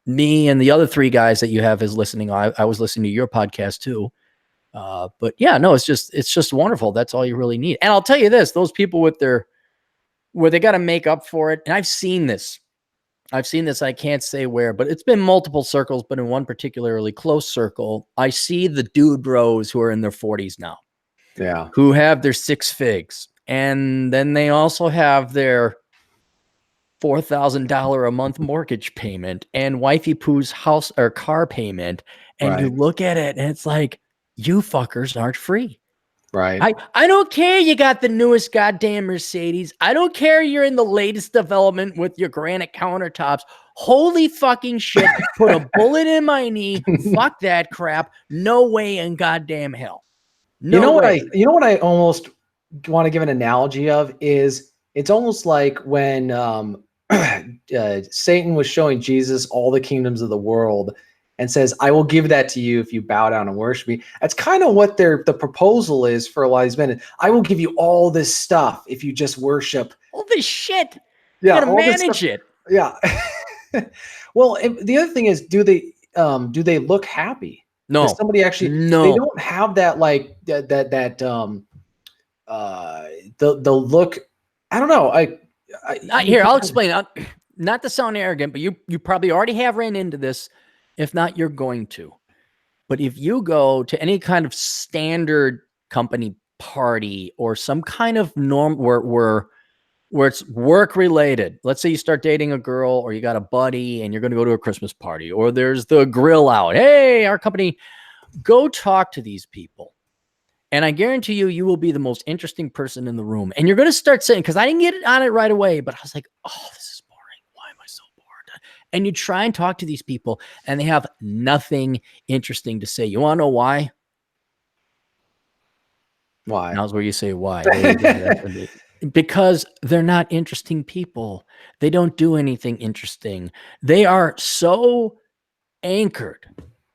me and the other 3 guys that you have is listening. I was listening to your podcast too. But yeah, no, it's just wonderful. That's all you really need. And I'll tell you this, those people where they got to make up for it. And I've seen this. I can't say where, but it's been multiple circles, but in one particularly close circle, I see the dude bros who are in their 40s now. Yeah. Who have their 6 figs. And then they also have their $4,000 a month mortgage payment and wifey poo's house or car payment. And you look at it and it's like, you fuckers aren't free. Right. I don't care you got the newest goddamn Mercedes. I don't care you're in the latest development with your granite countertops. Holy fucking shit. Put a bullet in my knee. Fuck that crap. No way in goddamn hell. No way. You know what I almost want to give an analogy of is it's almost like when Satan was showing Jesus all the kingdoms of the world and says, I will give that to you if you bow down and worship me. That's kind of what the proposal is for a lot of these men. I will give you all this stuff if you just worship. All this shit. Yeah, you gotta manage it. Yeah. Well, the other thing is, do they look happy? No. Does somebody actually? No. They don't have that like the look. I don't know. Here, I'll explain. Not to sound arrogant, but you probably already have ran into this. If not, you're going to. But if you go to any kind of standard company party or some kind of norm where it's work related, let's say you start dating a girl or you got a buddy and you're going to go to a Christmas party or there's the grill out. Hey, our company, go talk to these people. And I guarantee you will be the most interesting person in the room. And you're going to start saying, because I didn't get on it right away, but I was like, oh, this is boring. Why am I so bored? And you try and talk to these people and they have nothing interesting to say. You want to know why? Why? Now's where you say why. Because they're not interesting people. They don't do anything interesting. They are so anchored,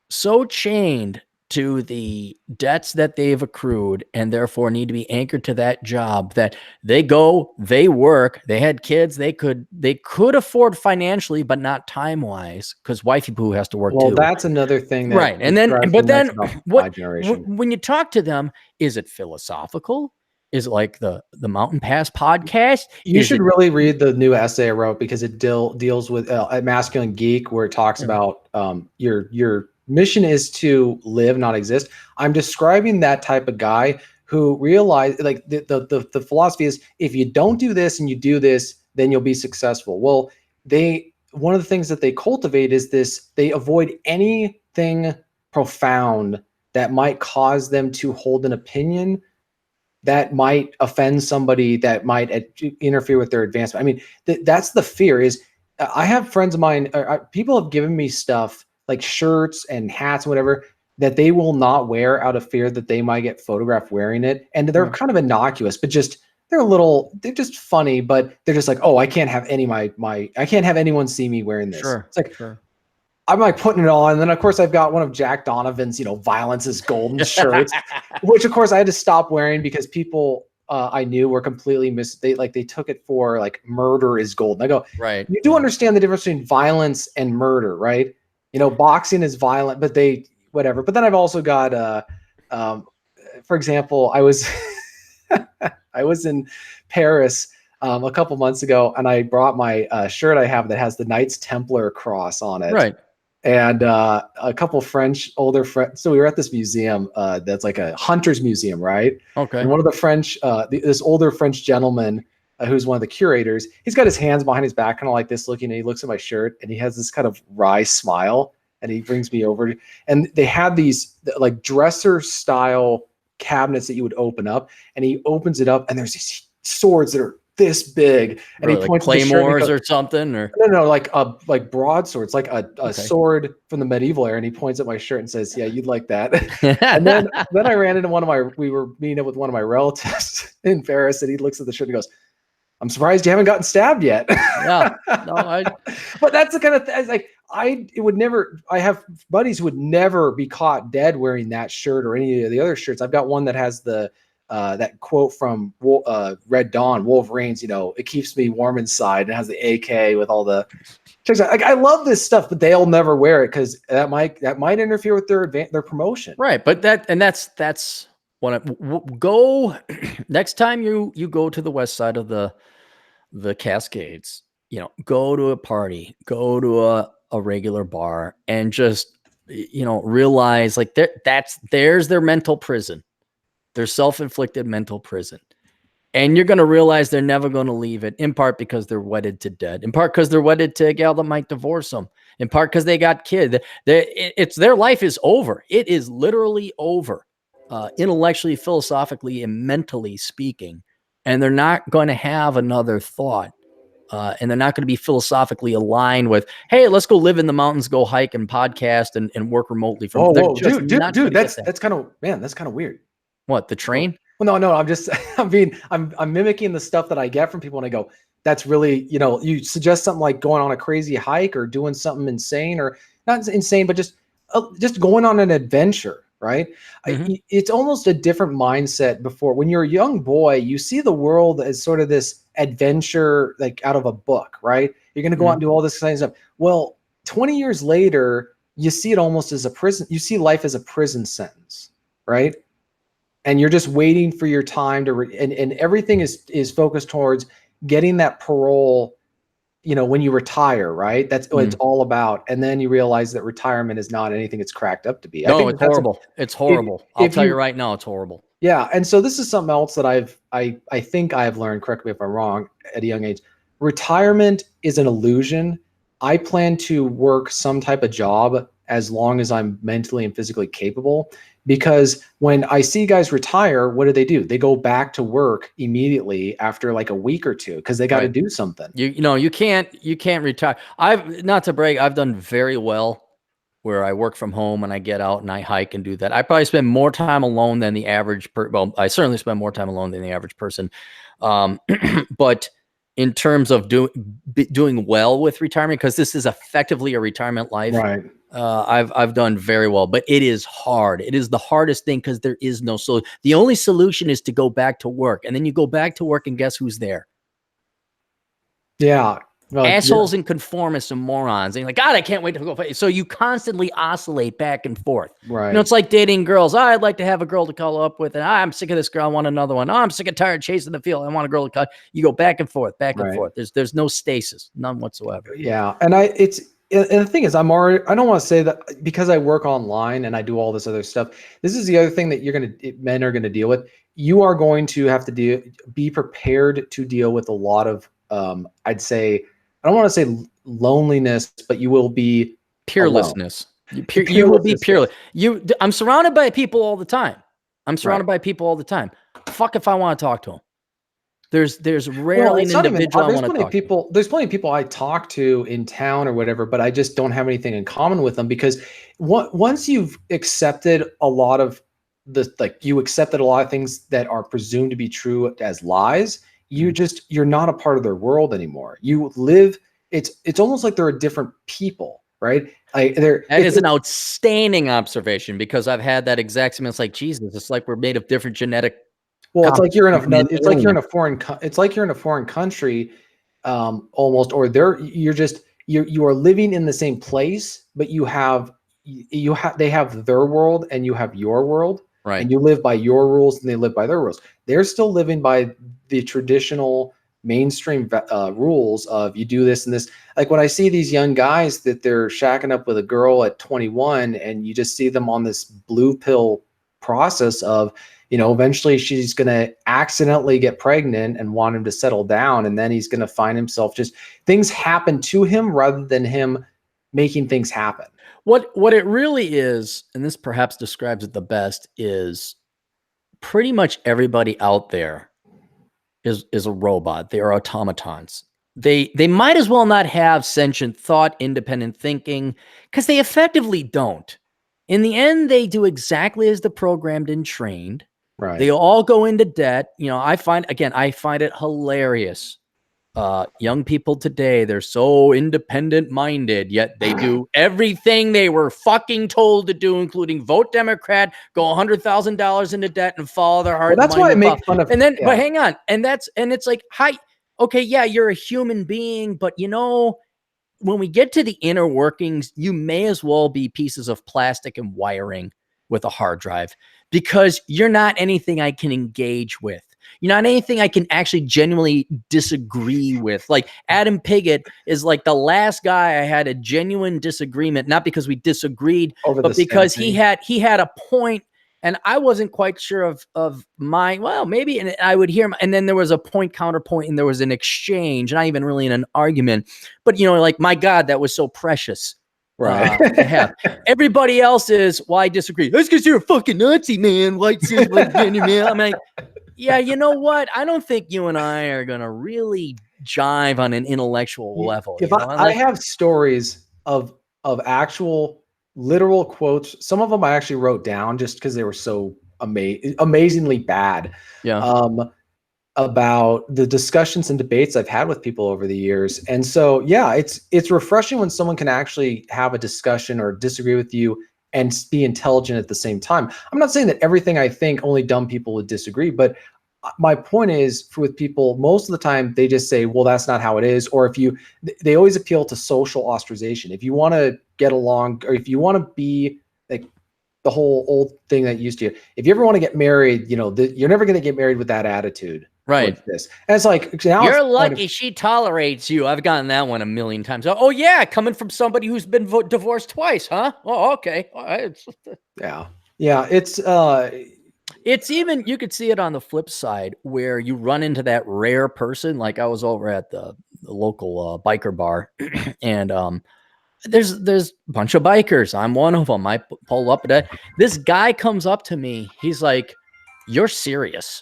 so chained to the debts that they've accrued and therefore need to be anchored to that job that they go, they work, they had kids, they could afford financially, but not time-wise because wifey poo has to work too. Well, that's another thing. Right. And then, but then when you talk to them, is it philosophical? Is it like the Mountain Pass podcast? You should really read the new essay I wrote because it deals with a Masculine Geek where it talks about your mission is to live, not exist. I'm describing that type of guy who realized like the philosophy is if you don't do this and you do this, then you'll be successful. Well, one of the things that they cultivate is this, they avoid anything profound that might cause them to hold an opinion that might offend somebody, that might interfere with their advancement. I mean, that's the fear is I have friends of mine, people have given me stuff like shirts and hats and whatever that they will not wear out of fear that they might get photographed wearing it. And they're kind of innocuous, but they're just funny, but they're just like, oh, I can't have I can't have anyone see me wearing this. Sure. It's like, I'm like putting it on. And then of course I've got one of Jack Donovan's, Violence is Golden shirts, which of course I had to stop wearing because people I knew were completely they took it for like murder is golden. I go, right. You do understand the difference between violence and murder, right? Boxing is violent, but whatever. But then I've also got For example, I was I was in Paris a couple months ago, and I brought my shirt I have that has the Knights Templar cross on it. Right. And a couple older friends. So we were at this museum that's like a hunter's museum, right? Okay. And one of the French, this older French gentleman who's one of the curators, he's got his hands behind his back, kind of like this looking, and he looks at my shirt and he has this kind of wry smile, and he brings me over. And they had these like dresser style cabinets that you would open up, and he opens it up and there's these swords that are this big, and Really, he points like to the shirt and he claymores goes, or something, or no, like broadswords, like a sword from the medieval era. And he points at my shirt and says, "Yeah, you'd like that." And then I ran into we were meeting up with one of my relatives in Paris, and he looks at the shirt and goes, "I'm surprised you haven't gotten stabbed yet." Yeah, no, but that's the kind of thing. Like it would never. I have buddies who would never be caught dead wearing that shirt or any of the other shirts. I've got one that has that quote from Red Dawn, Wolverine's, it keeps me warm inside, and it has the AK with all the checks. Like, I love this stuff, but they'll never wear it because that might interfere with their promotion. Right. But that's go next time you go to the west side of the Cascades, go to a party, go to a regular bar, and just, realize like there's their mental prison. Their self-inflicted mental prison. And you're going to realize they're never going to leave it, in part because they're wedded to debt, in part because they're wedded to a gal that might divorce them, in part because they got kids. Their life is over. It is literally over, intellectually, philosophically, and mentally speaking. And they're not going to have another thought. And they're not going to be philosophically aligned with, hey, let's go live in the mountains, go hike and podcast and work remotely from. Dude, that's kind of weird. What, the train? Well, no, I'm mimicking the stuff that I get from people, and I go, that's really, you suggest something like going on a crazy hike or doing something insane, or not insane, but just going on an adventure, right? Mm-hmm. It's almost a different mindset. Before, when you're a young boy, you see the world as sort of this adventure, like out of a book, right? You're going to go out and do all this kind of stuff. Well, 20 years later, you see it almost as a prison. You see life as a prison sentence, right? And you're just waiting for your time to, and everything is focused towards getting that parole, when you retire, right? That's what it's all about. And then you realize that retirement is not anything it's cracked up to be. No, it's horrible. It's horrible. I'll tell you right now, it's horrible. Yeah. And so this is something else that I think I've learned, correct me if I'm wrong, at a young age. Retirement is an illusion. I plan to work some type of job as long as I'm mentally and physically capable. Because when I see guys retire, what do? They go back to work immediately after like a week or two because they got to do something. You can't retire. Not to brag, I've done very well where I work from home and I get out and I hike and do that. I probably spend more time alone than the average I certainly spend more time alone than the average person. But in terms of doing well with retirement, because this is effectively a retirement life, right? I've done very well, but it is hard. It is the hardest thing because there is no solution. The only solution is to go back to work, and then you go back to work, and guess who's there? Yeah, assholes and conformists and morons. And you're like, God, I can't wait to go play. So you constantly oscillate back and forth. Right. It's like dating girls. I'd like to have a girl to cuddle up with, and I'm sick of this girl. I want another one. I'm sick and tired chasing the field. I want a girl to cuddle. You go back and forth, back and forth. There's no stasis, none whatsoever. Yeah, and the thing is, I don't want to say that because I work online and I do all this other stuff. This is the other thing that men are going to deal with. You are going to have to be prepared to deal with a lot of, I'd say, I don't want to say loneliness, but you will be peerlessness. You will be peerless. I'm surrounded by people all the time. Fuck if I want to talk to them. There's rarely an individual I want to talk to. There's plenty of people I talk to in town or whatever, but I just don't have anything in common with them because once you've accepted a lot of you accepted a lot of things that are presumed to be true as lies, you're not a part of their world anymore. You live, it's almost like they're a different people, right? That is an outstanding observation because I've had that exact same. It's like, Jesus, it's like we're made of different genetic. Well, it's like you're in a foreign country, almost, or you are living in the same place, but they have their world and you have your world. Right. and you live by your rules and they live by their rules. They're still living by the traditional mainstream rules of you do this and this. Like when I see these young guys that they're shacking up with a girl at 21 and you just see them on this blue pill process of, eventually she's going to accidentally get pregnant and want him to settle down. And then he's going to find himself just things happen to him rather than him making things happen. What it really is, and this perhaps describes it the best, is pretty much everybody out there is a robot. They are automatons. They might as well not have sentient thought, independent thinking, because they effectively don't. In the end, they do exactly as the programmed and trained. Right. They all go into debt. I find it hilarious. Young people today, they're so independent minded, yet they do everything they were fucking told to do, including vote Democrat, go $100,000 into debt and follow their heart. Well, that's why I make fun of. And then, but hang on. And it's like, hi, okay, yeah, you're a human being, but when we get to the inner workings, you may as well be pieces of plastic and wiring with a hard drive, because you're not anything I can engage with. You're not anything I can actually genuinely disagree with. Like Adam Piggott is like the last guy I had a genuine disagreement, not because we disagreed, but because he had a point and I wasn't quite sure of my, well, maybe, and I would hear him. And then there was a point counterpoint and there was an exchange, not even really in an argument, but like, my God, that was so precious. Right. To have. Everybody else is, well, I disagree. That's because you're a fucking Nazi, man. White says, I'm like, yeah, you know what? I don't think you and I are going to really jive on an intellectual level. If I have stories of actual literal quotes, some of them I actually wrote down just because they were so amazingly bad. Yeah. About the discussions and debates I've had with people over the years. And so, yeah, it's refreshing when someone can actually have a discussion or disagree with you and be intelligent at the same time. I'm not saying that everything I think only dumb people would disagree, but my point is with people, most of the time they just say, well, that's not how it is. Or they always appeal to social ostracization. If you want to get along, or if you want to be like the whole old thing that used to, if you ever want to get married, you're never going to get married with that attitude. Right. This. And it's like, you're lucky she tolerates you. I've gotten that one a million times. Oh yeah. Coming from somebody who's been divorced twice, huh? Oh, okay. All right. Yeah. Yeah. It's even, you could see it on the flip side where you run into that rare person. Like I was over at the local biker bar and, there's a bunch of bikers. I'm one of them. I pull up at this guy comes up to me. He's like, "You're serious?"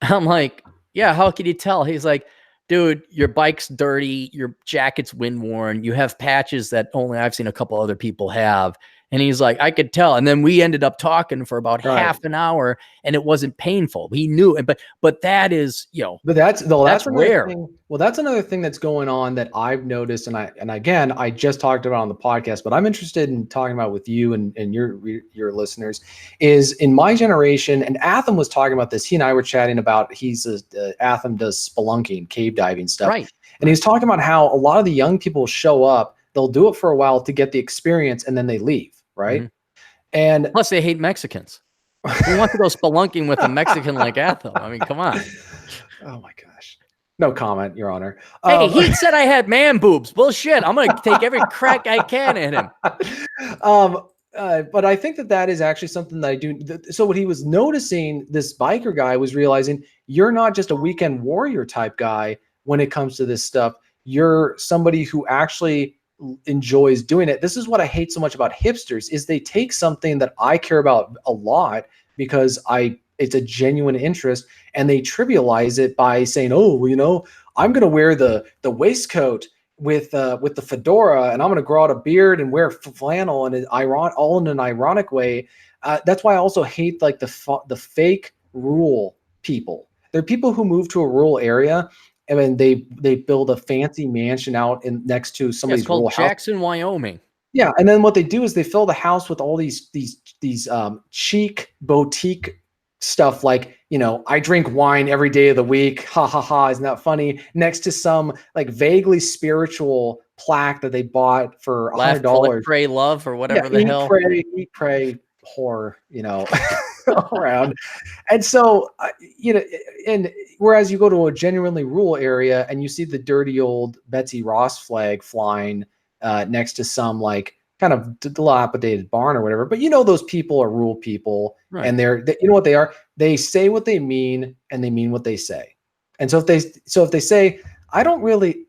I'm like, "Yeah, how can you tell?" He's like, "Dude, your bike's dirty. Your jacket's wind worn. You have patches that only I've seen a couple other people have." And he's like, "I could tell." And then we ended up talking for about half an hour and it wasn't painful. He knew it, but that is, but that's rare. Well, that's another thing that's going on that I've noticed. And again, I just talked about on the podcast, but I'm interested in talking about with you and your listeners is in my generation. And Atham was talking about this. He and I were chatting about, Atham does spelunking, cave diving stuff. Right. And he's talking about how a lot of the young people show up, they'll do it for a while to get the experience and then they leave. Right. Mm-hmm. And plus they hate Mexicans. Who wants to go spelunking with a Mexican like Atham? I mean, come on. Oh my gosh. No comment, Your Honor. Hey, he said I had man boobs. Bullshit. I'm going to take every crack I can at him. But I think that is actually something that I do. So what he was noticing, this biker guy was realizing you're not just a weekend warrior type guy when it comes to this stuff. You're somebody who actually enjoys doing it. This is what I hate so much about hipsters is they take something that I care about a lot because it's a genuine interest and they trivialize it by saying, oh, I'm going to wear the waistcoat with the fedora and I'm going to grow out a beard and wear flannel and all in an ironic way. That's why I also hate like the fake rural people. There are people who move to a rural area and then they build a fancy mansion out next to somebody's rural house. It's called Jackson, Wyoming. Yeah, and then what they do is they fill the house with all these chic boutique stuff like, I drink wine every day of the week. Ha ha ha! Isn't that funny? Next to some like vaguely spiritual plaque that they bought for $100. Pray, love, or whatever the hell. Eat, pray, whore. around. And so, and whereas you go to a genuinely rural area and you see the dirty old Betsy Ross flag flying next to some like kind of dilapidated barn or whatever, but those people are rural people, right? And you know what they are? They say what they mean and they mean what they say. And so if they say, I don't really,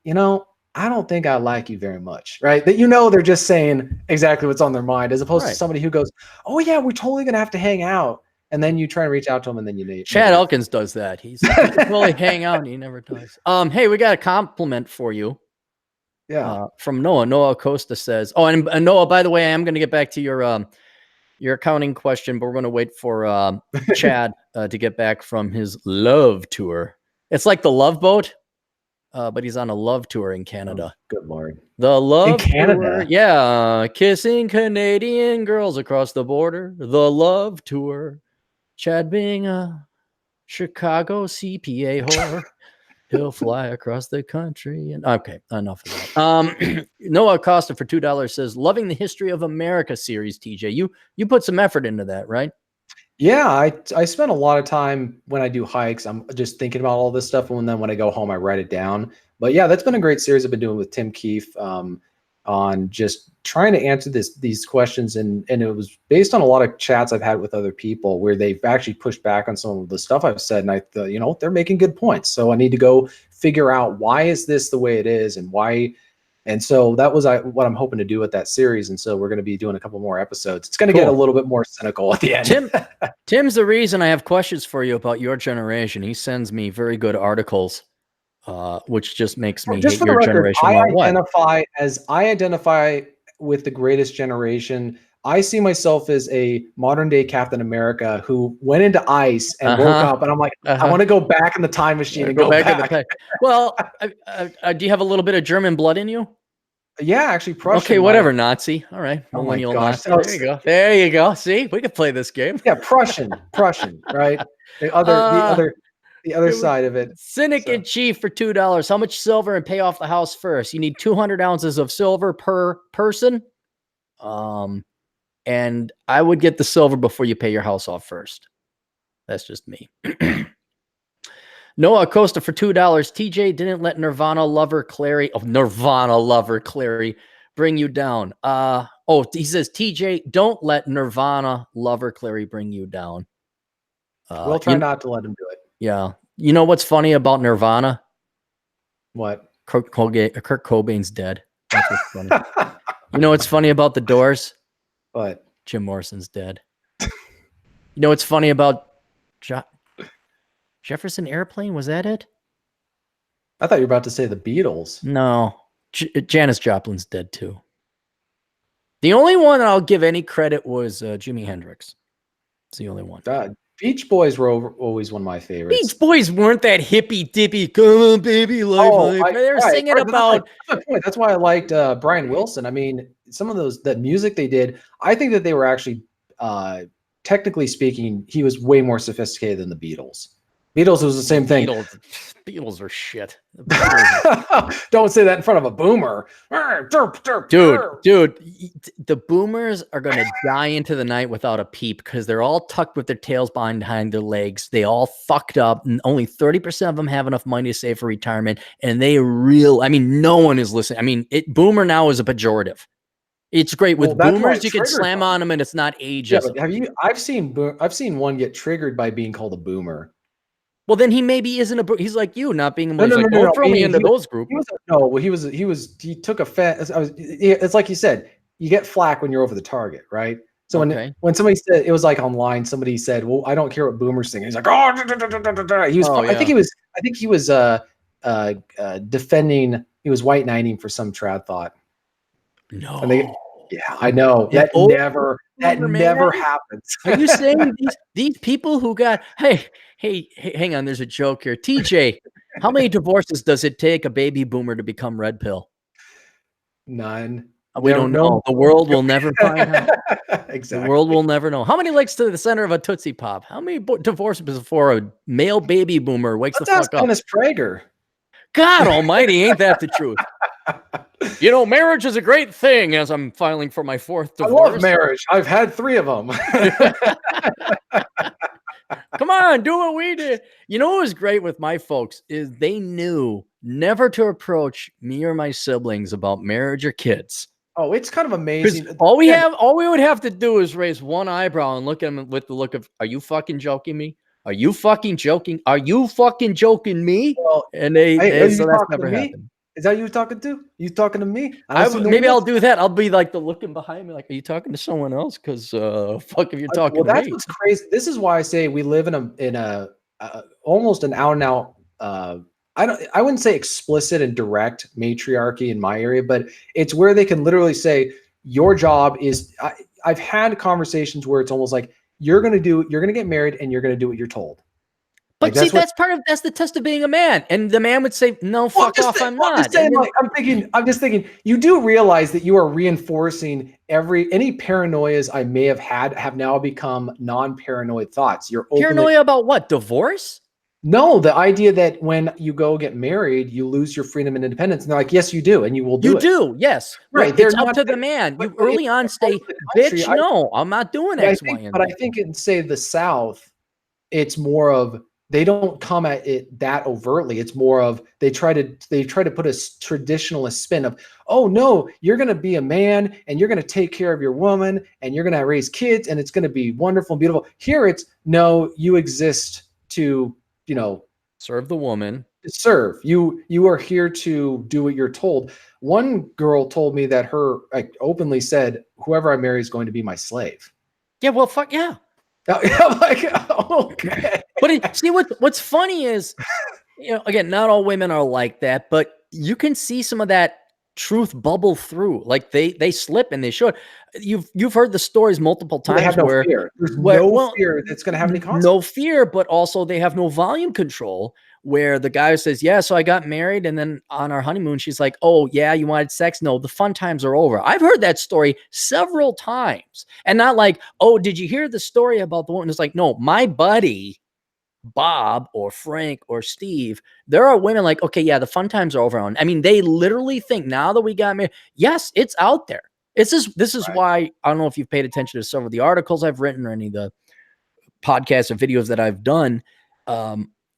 I don't think I like you very much, right? That they're just saying exactly what's on their mind, as opposed to somebody who goes, oh yeah, we're totally gonna have to hang out. And then you try and reach out to him, and then Chad Elkins does that. He's totally hang out, and he never does. Hey, we got a compliment for you. Yeah. From Noah. Noah Acosta says, oh, and Noah, by the way, I am going to get back to your accounting question, but we're going to wait for Chad to get back from his love tour. It's like the Love Boat, but he's on a love tour in Canada. Oh, good Lord. The Love in Canada. Tour. Yeah. Kissing Canadian girls across the border. The Love Tour. Chad being a Chicago CPA whore. He'll fly across the country. And okay, enough of that. Noah Acosta for $2 says, loving the History of America series, TJ. You put some effort into that, right? Yeah, I spend a lot of time when I do hikes. I'm just thinking about all this stuff, and then when I go home, I write it down. But yeah, that's been a great series I've been doing with Tim Keefe on just trying to answer these questions, and it was based on a lot of chats I've had with other people where they've actually pushed back on some of the stuff I've said, and I thought, they're making good points. So I need to go figure out, why is this the way it is, and why. And so that was what I'm hoping to do with that series. And so we're going to be doing a couple more episodes. It's going to get a little bit more cynical at the end. Tim's the reason I have questions for you about your generation. He sends me very good articles, which just makes me hate your generation. I identify with the greatest generation. I see myself as a modern day Captain America who went into ice and woke up, and I'm like, I want to go back in the time machine and go back. In the time. Well, do you have a little bit of German blood in you? Yeah, actually, Prussian. Okay, whatever, Nazi. All right, millennial Nazi. There you go. There you go. See, we could play this game. Yeah, Prussian, right? The other side of it. Cynic in Chief for $2. How much silver and pay off the house first? You need 200 ounces of silver per person. And I would get the silver before you pay your house off first. That's just me. Noah Acosta for $2. TJ didn't let Nirvana lover Clarey bring you down. He says, TJ, don't let Nirvana lover Clarey bring you down. We'll try not to let him do it. Yeah. You know what's funny about Nirvana? What? Kurt Cobain's dead. That's what's funny. You know what's funny about the Doors? What? Jim Morrison's dead. You know what's funny about Jefferson Airplane? Was that it? I thought you were about to say the Beatles. No. Janis Joplin's dead too. The only one that I'll give any credit was Jimi Hendrix. It's the only one. Beach Boys were always one of my favorites. Beach Boys weren't that hippy dippy, come on, baby, life. They were singing about. That's why I liked Brian Wilson. I mean, some of that music they did, I think that they were actually, technically speaking, he was way more sophisticated than the Beatles. Beatles was the same thing. Beatles are shit. Don't say that in front of a boomer. Dude, the boomers are going to die into the night without a peep because they're all tucked with their tails behind their legs. They all fucked up, and only 30% of them have enough money to save for retirement. And no one is listening. I mean, boomer now is a pejorative. It's great with boomers. You can slam on them, and it's not ageist. Yeah, I've seen one get triggered by being called a boomer. Well, then he maybe isn't he's like you, not being don't throw me into those groups. He took offense. It's like you said, you get flack when you're over the target, right? So when somebody said, it was like online, somebody said, well, I don't care what boomers think. He's like, I think he was defending, he was white knighting for some trad thought. No. I know. That never happens. Are you saying these people who got Hey, hang on. There's a joke here. TJ, how many divorces does it take a baby boomer to become red pill? None. We don't know. The world will never find out. Exactly. The world will never know. How many legs to the center of a Tootsie Pop? How many divorces before a male baby boomer wakes the fuck up? Dennis Prager. God almighty, ain't that the truth? Marriage is a great thing as I'm filing for my 4th divorce. I love marriage. I've had 3 of them. on, do what we did. You know what was great with my folks is they knew never to approach me or my siblings about marriage or kids. Oh, it's kind of amazing. All we would have to do is raise one eyebrow and look at them with the look of, are you fucking joking me? Are you fucking joking? Are you fucking joking me? Well, And so that's never happened. Is that you talking to? You talking to me? Maybe I'll do that. I'll be like looking behind me, like, are you talking to someone else? Because fuck, if you're talking to that's me. what's crazy. This is why I say we live in a almost an out and out. I wouldn't say explicit and direct matriarchy in my area, but it's where they can literally say your job is. I've had conversations where it's almost like you're going to get married and you're going to do what you're told. But like that's the test of being a man. And the man would say, no, fuck off, I'm not. I'm just thinking, you do realize that you are reinforcing any paranoias I may have had have now become non-paranoid thoughts. You're paranoia about what? Divorce? No, the idea that when you go get married, you lose your freedom and independence. And they're like, yes, you do. And you will do it. You do, yes. Right. It's up to the man. You early on say, bitch, no, I'm not doing X, Y, and Z. But I think in, say, the South, it's more of, they don't come at it that overtly. It's more of they try to put a traditionalist spin of, oh no, you're going to be a man and you're going to take care of your woman and you're going to raise kids and it's going to be wonderful and beautiful. Here it's, no, you exist to, serve the woman. Serve you. You are here to do what you're told. One girl told me that openly said, whoever I marry is going to be my slave. Yeah, well, fuck yeah. I'm like, okay. But see, what's funny is, again, not all women are like that, but you can see some of that truth bubble through. Like they slip and they should. You've heard the stories multiple times. They have no fear. There's no fear that's going to have any consequence. No fear, but also they have no volume control. Where the guy says, yeah, so I got married, and then on our honeymoon, she's like, oh yeah, you wanted sex? No, the fun times are over. I've heard that story several times, and not like, oh, did you hear the story about the woman? It's like, no, my buddy Bob or Frank or Steve, there are women like, okay, yeah, the fun times are over. I mean, they literally think now that we got married, yes, it's out there. This is right. Why I don't know if you've paid attention to some of the articles I've written or any of the podcasts or videos that I've done.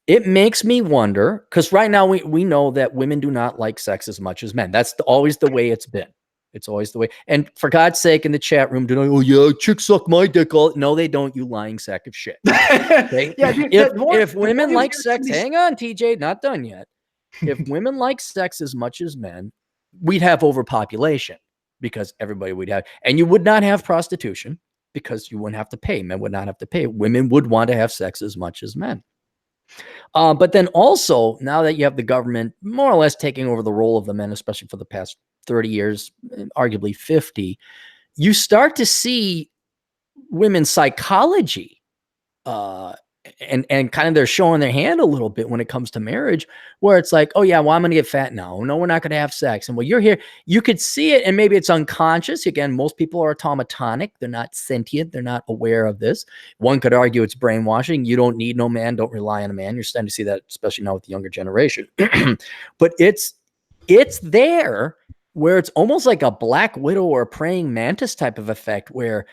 It makes me wonder, because right now we know that women do not like sex as much as men. That's always the way it's been. It's always the way. And for God's sake, in the chat room, oh yeah, chicks suck my dick. No, they don't, you lying sack of shit. Okay? Yeah, if women like sex, hang on, TJ, not done yet. If women like sex as much as men, we'd have overpopulation because everybody would have, and you would not have prostitution because you wouldn't have to pay. Men would not have to pay. Women would want to have sex as much as men. But then also, now that you have the government more or less taking over the role of the men, especially for the past 30 years, arguably 50, you start to see women's psychology and kind of they're showing their hand a little bit when it comes to marriage, where it's like, oh yeah, well, I'm going to get fat now. No, we're not going to have sex. And well, you're here, you could see it, and maybe it's unconscious. Again, most people are automatonic. They're not sentient. They're not aware of this. One could argue it's brainwashing. You don't need no man. Don't rely on a man. You're starting to see that, especially now with the younger generation. But it's there where it's almost like a black widow or a praying mantis type of effect where,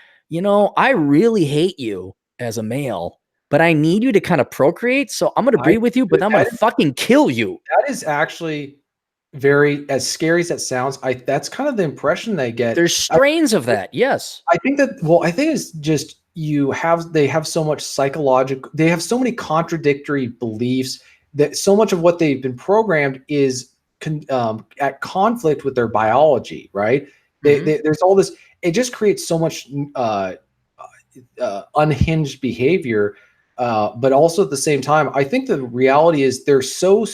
I really hate you as a male, but I need you to kind of procreate. So I'm going to breed with you, but I'm going to fucking kill you. That is actually very, as scary as that sounds. That's kind of the impression they get. There's strains of that. Yes. I think it's just, they have so much psychological, they have so many contradictory beliefs that so much of what they've been programmed is at conflict with their biology, right? There's all this, it just creates so much unhinged behavior. But also at the same time, I think the reality is they're so,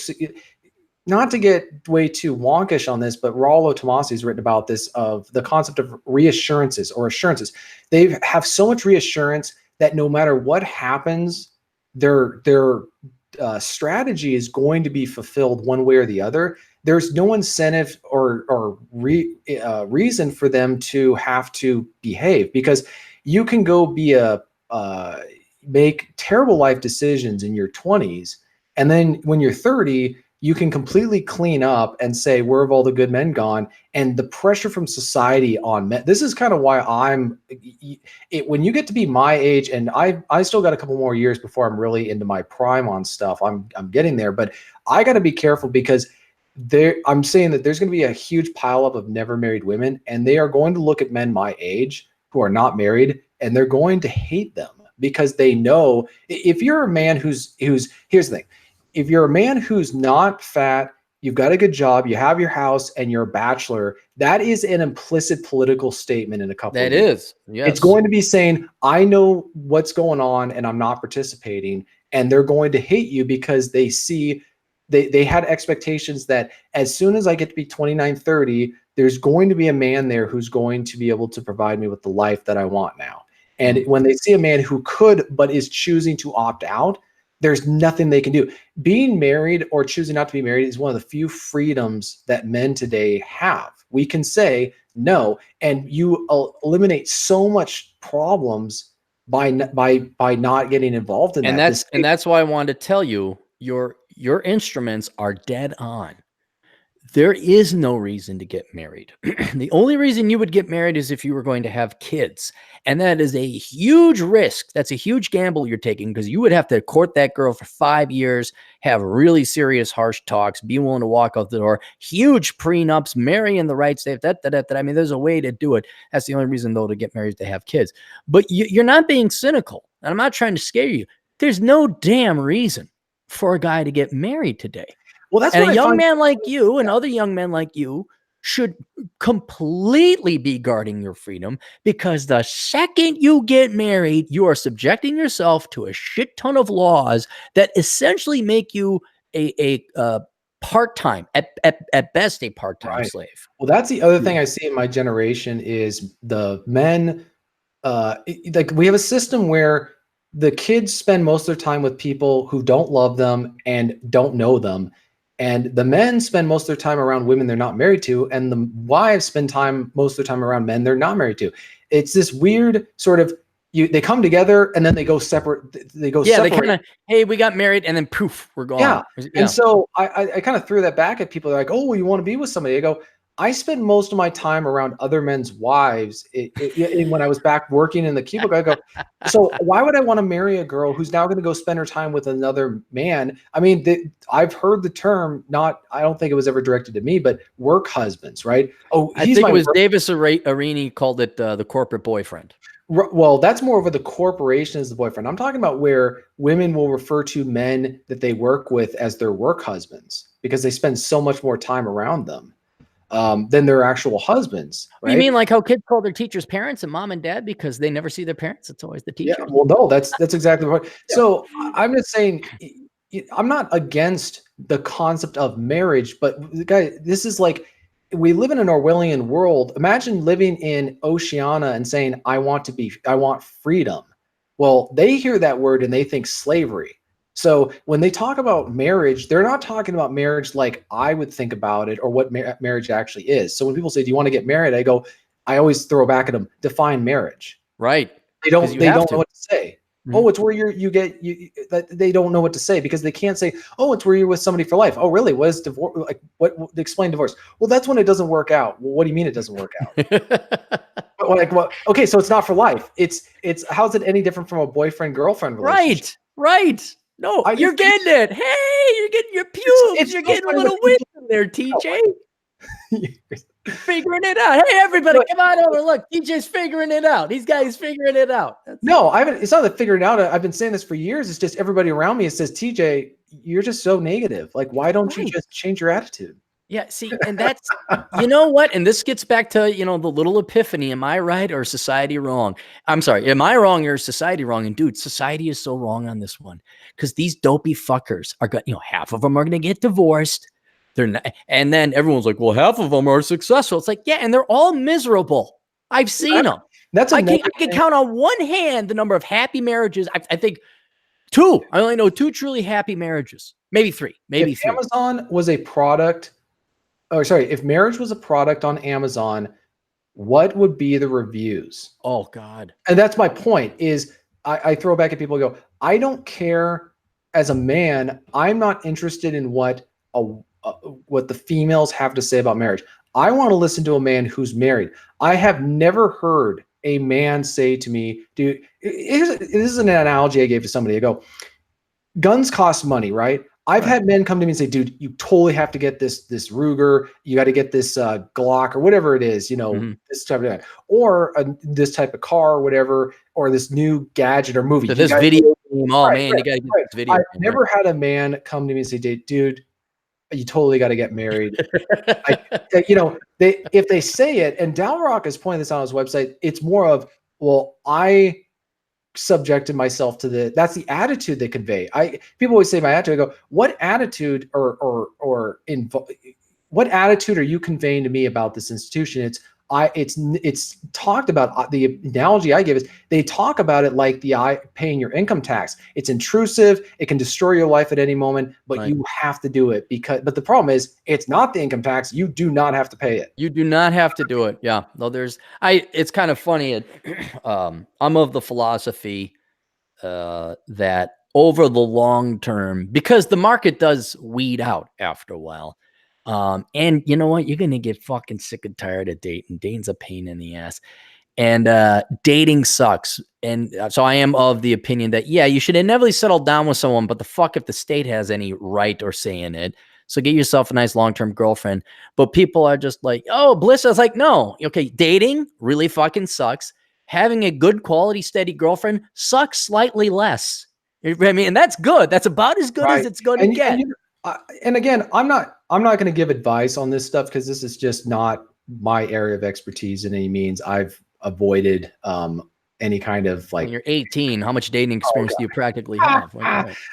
not to get way too wonkish on this, but Rollo Tomasi has written about this, of the concept of reassurances or assurances. They have so much reassurance that no matter what happens, their strategy is going to be fulfilled one way or the other. There's no incentive or reason for them to have to behave, because you can go be make terrible life decisions in your 20s, and then when you're 30, you can completely clean up and say, where have all the good men gone? And the pressure from society on men, this is kind of why when you get to be my age, and I still got a couple more years before I'm really into my prime on stuff. I'm getting there, but I got to be careful because I'm saying that there's going to be a huge pileup of never married women, and they are going to look at men my age who are not married, and they're going to hate them because they know if you're a man who's here's the thing. If you're a man who's not fat, you've got a good job, you have your house, and you're a bachelor, that is an implicit political statement in a couple of years. Yes. It's going to be saying, I know what's going on and I'm not participating. And they're going to hate you because they see they had expectations that as soon as I get to be 29, 30, there's going to be a man there who's going to be able to provide me with the life that I want now. And when they see a man who could but is choosing to opt out, there's nothing they can do. Being married or choosing not to be married is one of the few freedoms that men today have. We can say no, and you eliminate so much problems by not getting involved in that. And that's why I wanted to tell you your instruments are dead on. There is no reason to get married. The only reason you would get married is if you were going to have kids. And that is a huge risk. That's a huge gamble you're taking because you would have to court that girl for 5 years, have really serious, harsh talks, be willing to walk out the door, huge prenups, marry in the right state. I mean, there's a way to do it. That's the only reason, though, to get married is to have kids. But you're not being cynical. And I'm not trying to scare you. There's no damn reason for a guy to get married today. Well, that's and a young man like you and other young men like you should completely be guarding your freedom because the second you get married, you are subjecting yourself to a shit ton of laws that essentially make you a part-time, at best, a part-time slave. Well, that's the other thing I see in my generation is the men, like we have a system where the kids spend most of their time with people who don't love them and don't know them. And the men spend most of their time around women they're not married to, and the wives spend most of their time around men they're not married to. It's this weird sort of they come together and then they go separate. They kind of, hey, we got married, and then poof, we're gone. Yeah. And so I kind of threw that back at people. They're like, oh, well, you want to be with somebody? I go, I spend most of my time around other men's wives. When I was back working in the cubicle, I go, so why would I want to marry a girl who's now going to go spend her time with another man? I mean, I've heard the term, I don't think it was ever directed to me, but work husbands, right? Oh, I think it was Davis Arini called it the corporate boyfriend. Well, that's more over the corporation as the boyfriend. I'm talking about where women will refer to men that they work with as their work husbands because they spend so much more time around them. Than their actual husbands. Right? You mean like how kids call their teachers parents and mom and dad because they never see their parents? It's always the teacher. Yeah, well, no, that's exactly the point. Yeah. So I'm just saying, I'm not against the concept of marriage, but guys, this is like we live in an Orwellian world. Imagine living in Oceania and saying, I want freedom. Well, they hear that word and they think slavery. So when they talk about marriage, they're not talking about marriage like I would think about it or what marriage actually is. So when people say, do you want to get married? I always throw back at them, define marriage. Right. They don't know what to say. Mm-hmm. Oh, it's where they don't know what to say because they can't say, oh, it's where you're with somebody for life. Oh, really? What is divorce? Like what explain divorce? Well, that's when it doesn't work out. Well, what do you mean it doesn't work out? Okay, so it's not for life. It's how's it any different from a boyfriend-girlfriend relationship? Right. No, you're getting it. Hey, you're getting your pubes. You're getting a little wind in there, TJ. Figuring it out. Hey, everybody, come on over. Look, TJ's figuring it out. These guys figuring it out. I haven't. It's not that figuring it out. I've been saying this for years. It's just everybody around me says, TJ, you're just so negative. Like, why don't you just change your attitude? Yeah, see, and that's, you know what? And this gets back to, the little epiphany. Am I right or is society wrong? I'm sorry. Am I wrong or is society wrong? And dude, society is so wrong on this one because these dopey fuckers are going, half of them are going to get divorced. They're not, and then everyone's like, well, half of them are successful. It's like, yeah, and they're all miserable. I've seen them. I can count on one hand the number of happy marriages. I think 2. I only know 2 truly happy marriages. Maybe 3. Maybe 3. Amazon was a product. Oh, sorry. If marriage was a product on Amazon, what would be the reviews? Oh, God. And that's my point is I throw back at people and go, I don't care as a man. I'm not interested in what what the females have to say about marriage. I want to listen to a man who's married. I have never heard a man say to me, dude, this is an analogy I gave to somebody. I go, guns cost money, right? I've had men come to me and say, dude, you totally have to get this Ruger. You got to get this Glock or whatever it is, this type of thing, or this type of car or whatever, or this new gadget or movie. So this video game, you got to get this video. I've never had a man come to me and say, dude, you totally got to get married. If they say it, and Dalrock is pointing this out on his website, it's more of, well, I subjected myself to that's the attitude they convey. People always say my attitude. I go, what attitude what attitude are you conveying to me about this institution? It's talked about. The analogy I give is they talk about it like paying your income tax. It's intrusive. It can destroy your life at any moment, but you have to do it but the problem is it's not the income tax. You do not have to pay it. You do not have to do it. Yeah. No, it's kind of funny. I'm of the philosophy that over the long term, because the market does weed out after a while. And you know what? You're going to get fucking sick and tired of dating. Dating's a pain in the ass. And dating sucks. And so I am of the opinion that, yeah, you should inevitably settle down with someone, but the fuck if the state has any right or say in it. So get yourself a nice long-term girlfriend. But people are just like, oh, bliss. I was like, no. Okay, dating really fucking sucks. Having a good quality, steady girlfriend sucks slightly less. I mean, and that's good. That's about as good as it's going to get. And again, I'm not going to give advice on this stuff because this is just not my area of expertise in any means. I've avoided any kind of like. When you're 18, how much dating experience do you practically have?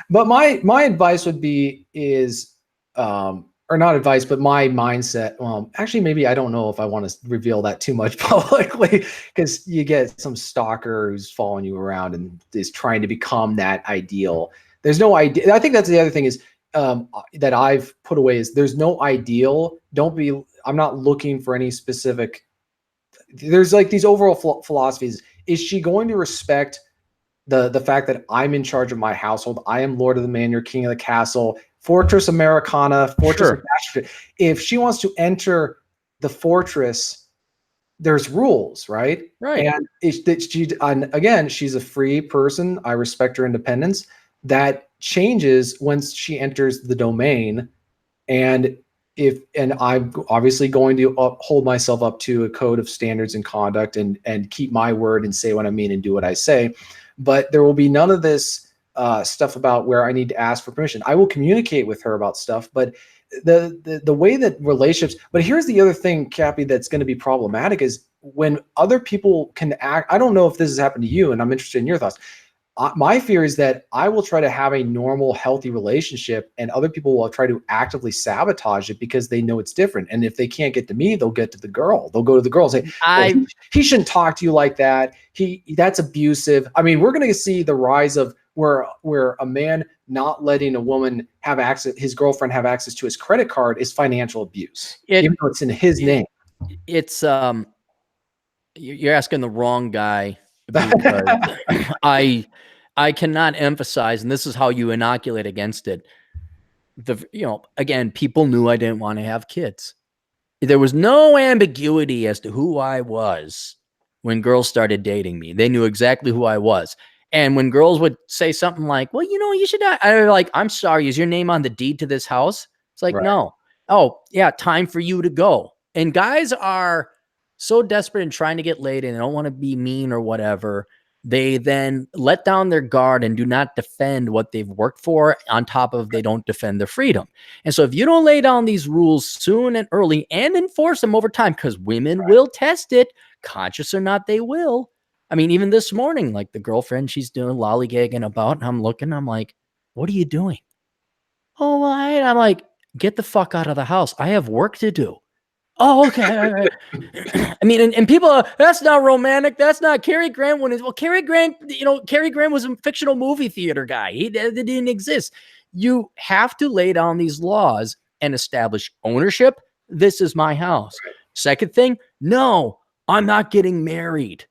But my advice would be or not advice, but my mindset. Well, actually, maybe I don't know if I want to reveal that too much publicly because you get some stalker who's following you around and is trying to become that ideal. There's no idea. I think that's the other thing is. That I've put away is there's no ideal. I'm not looking for any specific. There's like these overall philosophies. Is she going to respect the fact that I'm in charge of my household? I am Lord of the Manor, King of the Castle, Fortress Americana, Fortress of Bastard. If she wants to enter the fortress, there's rules, right? Right. And again, she's a free person. I respect her independence. That changes once she enters the domain, and I'm obviously going to hold myself up to a code of standards and conduct and keep my word and say what I mean and do what I say, but there will be none of this stuff about where I need to ask for permission. I will communicate with her about stuff, but the way that relationships. But here's the other thing, Cappy, that's going to be problematic is when other people can act. I don't know if this has happened to you, and I'm interested in your thoughts. My fear is that I will try to have a normal, healthy relationship and other people will try to actively sabotage it because they know it's different. And if they can't get to me, they'll get to the girl. They'll go to the girl and say, he shouldn't talk to you like that. That's abusive. I mean, we're going to see the rise of where a man not letting a woman have access, his girlfriend have access to his credit card is financial abuse. Even though it's in his name. It's, you're asking the wrong guy. Because I cannot emphasize, and this is how you inoculate against it. Again, people knew I didn't want to have kids. There was no ambiguity as to who I was when girls started dating me. They knew exactly who I was. And when girls would say something like, well, you should not, I'm like, I'm sorry, is your name on the deed to this house? It's like, no. Oh, yeah, time for you to go. And guys are so desperate in trying to get laid and they don't want to be mean or whatever. They then let down their guard and do not defend what they've worked for, on top of they don't defend their freedom. And so if you don't lay down these rules soon and early and enforce them over time, because women will test it, conscious or not, they will. I mean, even this morning, like the girlfriend she's doing lollygagging about, and I'm like, what are you doing? Oh, I'm like, get the fuck out of the house. I have work to do. Oh, okay. All right. I mean, and people are, that's not romantic. That's not Cary Grant. Cary Grant, Cary Grant was a fictional movie theater guy. He didn't exist. You have to lay down these laws and establish ownership. This is my house. Second thing, no, I'm not getting married.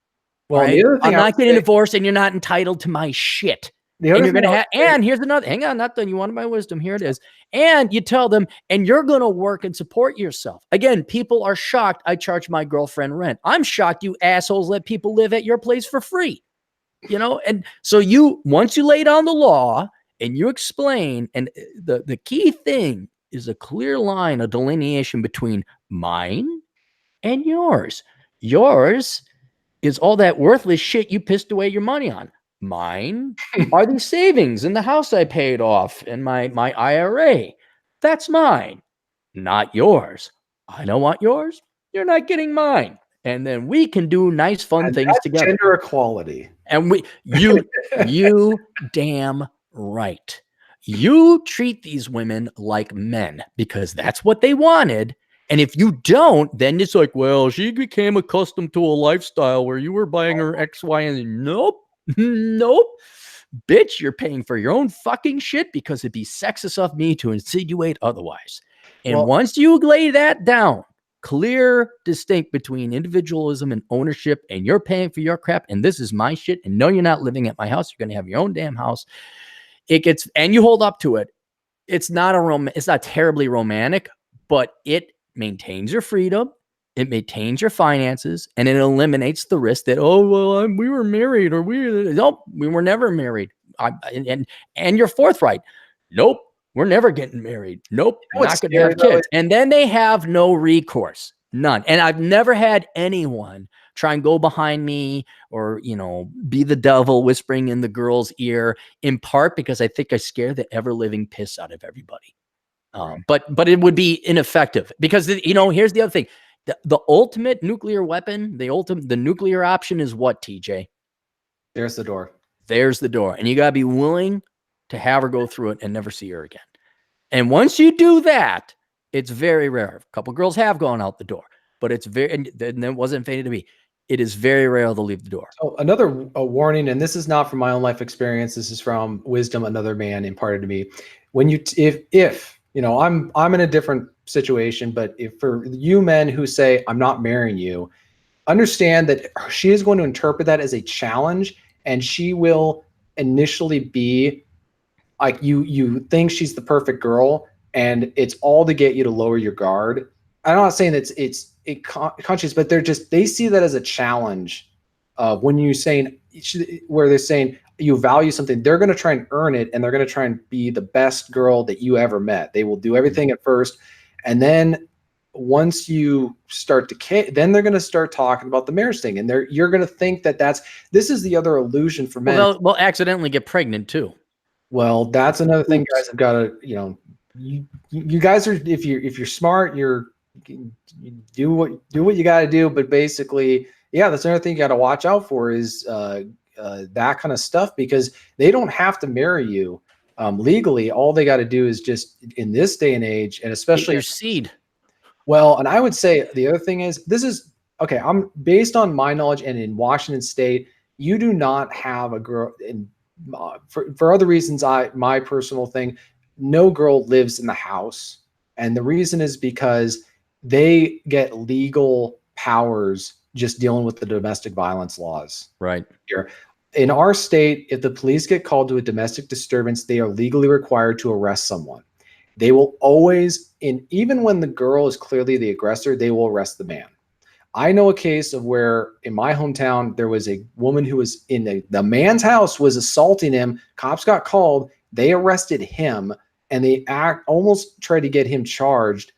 Well, right? I'm not getting divorced and you're not entitled to my shit. And you're going to have, and here's another, hang on, not done. You wanted my wisdom. Here it is. And you tell them, and you're going to work and support yourself. Again, people are shocked I charge my girlfriend rent. I'm shocked you assholes let people live at your place for free. You know, and so once you lay down the law and you explain, and the key thing is a clear line of delineation between mine and yours. Yours is all that worthless shit you pissed away your money on. Mine are these savings in the house I paid off and my IRA. That's mine, not yours. I don't want yours. You're not getting mine. And then we can do nice, fun things together. Gender equality. And you damn right. You treat these women like men because that's what they wanted. And if you don't, then it's like, well, she became accustomed to a lifestyle where you were buying her X, Y, and nope. Bitch, you're paying for your own fucking shit because it'd be sexist of me to insinuate otherwise. And once you lay that down, clear, distinct between individualism and ownership, and you're paying for your crap, and this is my shit, and no, you're not living at my house. You're going to have your own damn house. And you hold up to it. It's not it's not terribly romantic, but it maintains your freedom. It maintains your finances, and it eliminates the risk that, we were married, or nope, we were never married. And you're forthright. Nope, we're never getting married. Nope, not going to have kids. And then they have no recourse, none. And I've never had anyone try and go behind me or, be the devil whispering in the girl's ear, in part because I think I scare the ever living piss out of everybody. But it would be ineffective because, here's the other thing. The ultimate nuclear weapon, the nuclear option is what, TJ? There's the door. There's the door. And you got to be willing to have her go through it and never see her again. And once you do that, it's very rare. A couple girls have gone out the door, but and it wasn't fated to be. It is very rare they'll leave the door. So another warning, and this is not from my own life experience. This is from wisdom another man imparted to me. When if I'm in a different situation, but if for you men who say I'm not marrying you, understand that she is going to interpret that as a challenge, and she will initially be like, you think she's the perfect girl, and it's all to get you to lower your guard. I'm not saying it's conscious, but they see that as a challenge. When you're saying, where they're saying you value something, they're going to try and earn it, and they're going to try and be the best girl that you ever met. They will do everything at first, and then once you start to, then they're going to start talking about the marriage thing, and you're going to think this is the other illusion for men. Well, they'll accidentally get pregnant too. Well, that's another thing, guys. Have got to, you guys are, if you're smart, you do what you got to do. But basically, yeah, that's another thing you got to watch out for is that kind of stuff, because they don't have to marry you legally. All they got to do is just, in this day and age, and especially your seed. Well, and I would say the other thing is, this is okay. I'm based on my knowledge, and in Washington State, you do not have a girl. For other reasons, my personal thing, no girl lives in the house, and the reason is because they get legal powers just dealing with the domestic violence laws. Right here in our state, if the police get called to a domestic disturbance, they are legally required to arrest someone. They will always, even when the girl is clearly the aggressor, they will arrest the man. I know a case of where in my hometown, there was a woman who was in the man's house, was assaulting him. Cops got called. They arrested him, and they almost tried to get him charged.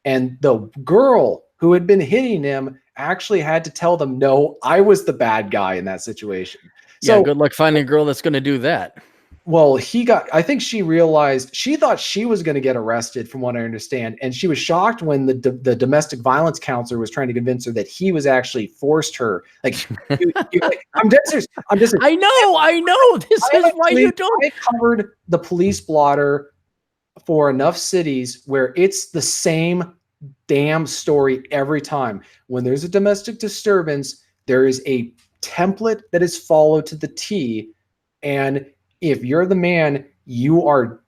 And the girl who had been hitting him actually had to tell them, no, I was the bad guy in that situation. Yeah, so good luck finding a girl that's going to do that. Well, I think she realized, she thought she was going to get arrested, from what I understand. And she was shocked when the domestic violence counselor was trying to convince her that he was actually forced her. Like, I'm dead serious. I know. This is why you don't. I covered the police blotter for enough cities where it's the same damn story every time. When there's a domestic disturbance, there is a template that is followed to the T. And if you're the man, you are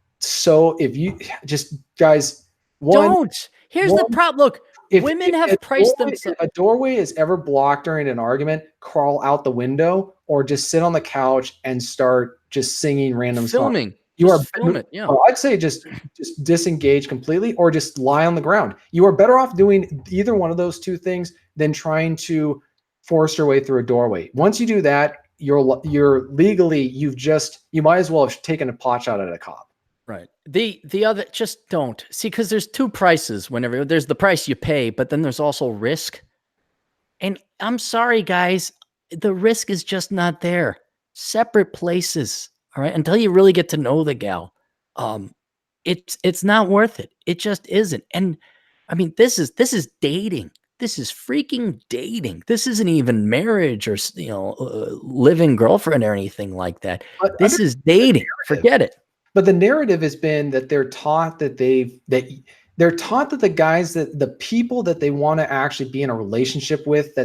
if you just, guys, don't. Here's the problem. Look, women have priced themselves. If a doorway is ever blocked during an argument, crawl out the window or just sit on the couch and start just singing random Filming. songs. You just are film it. Yeah. I'd say just disengage completely or just lie on the ground. You are better off doing either one of those two things than trying to force your way through a doorway. Once you do that, you're legally, you might as well have taken a pot shot at a cop. Right. The other, just don't see, because there's two prices. Whenever there's the price you pay, but then there's also risk. And I'm sorry, guys, the risk is just not there. Separate places. All right. Until you really get to know the gal, it's not worth it. It just isn't. And I mean, this is dating. This is freaking dating. This isn't even marriage or living girlfriend or anything like that. But this is dating. Forget it. But the narrative has been that they're taught that they're taught that the people that they want to actually be in a relationship with,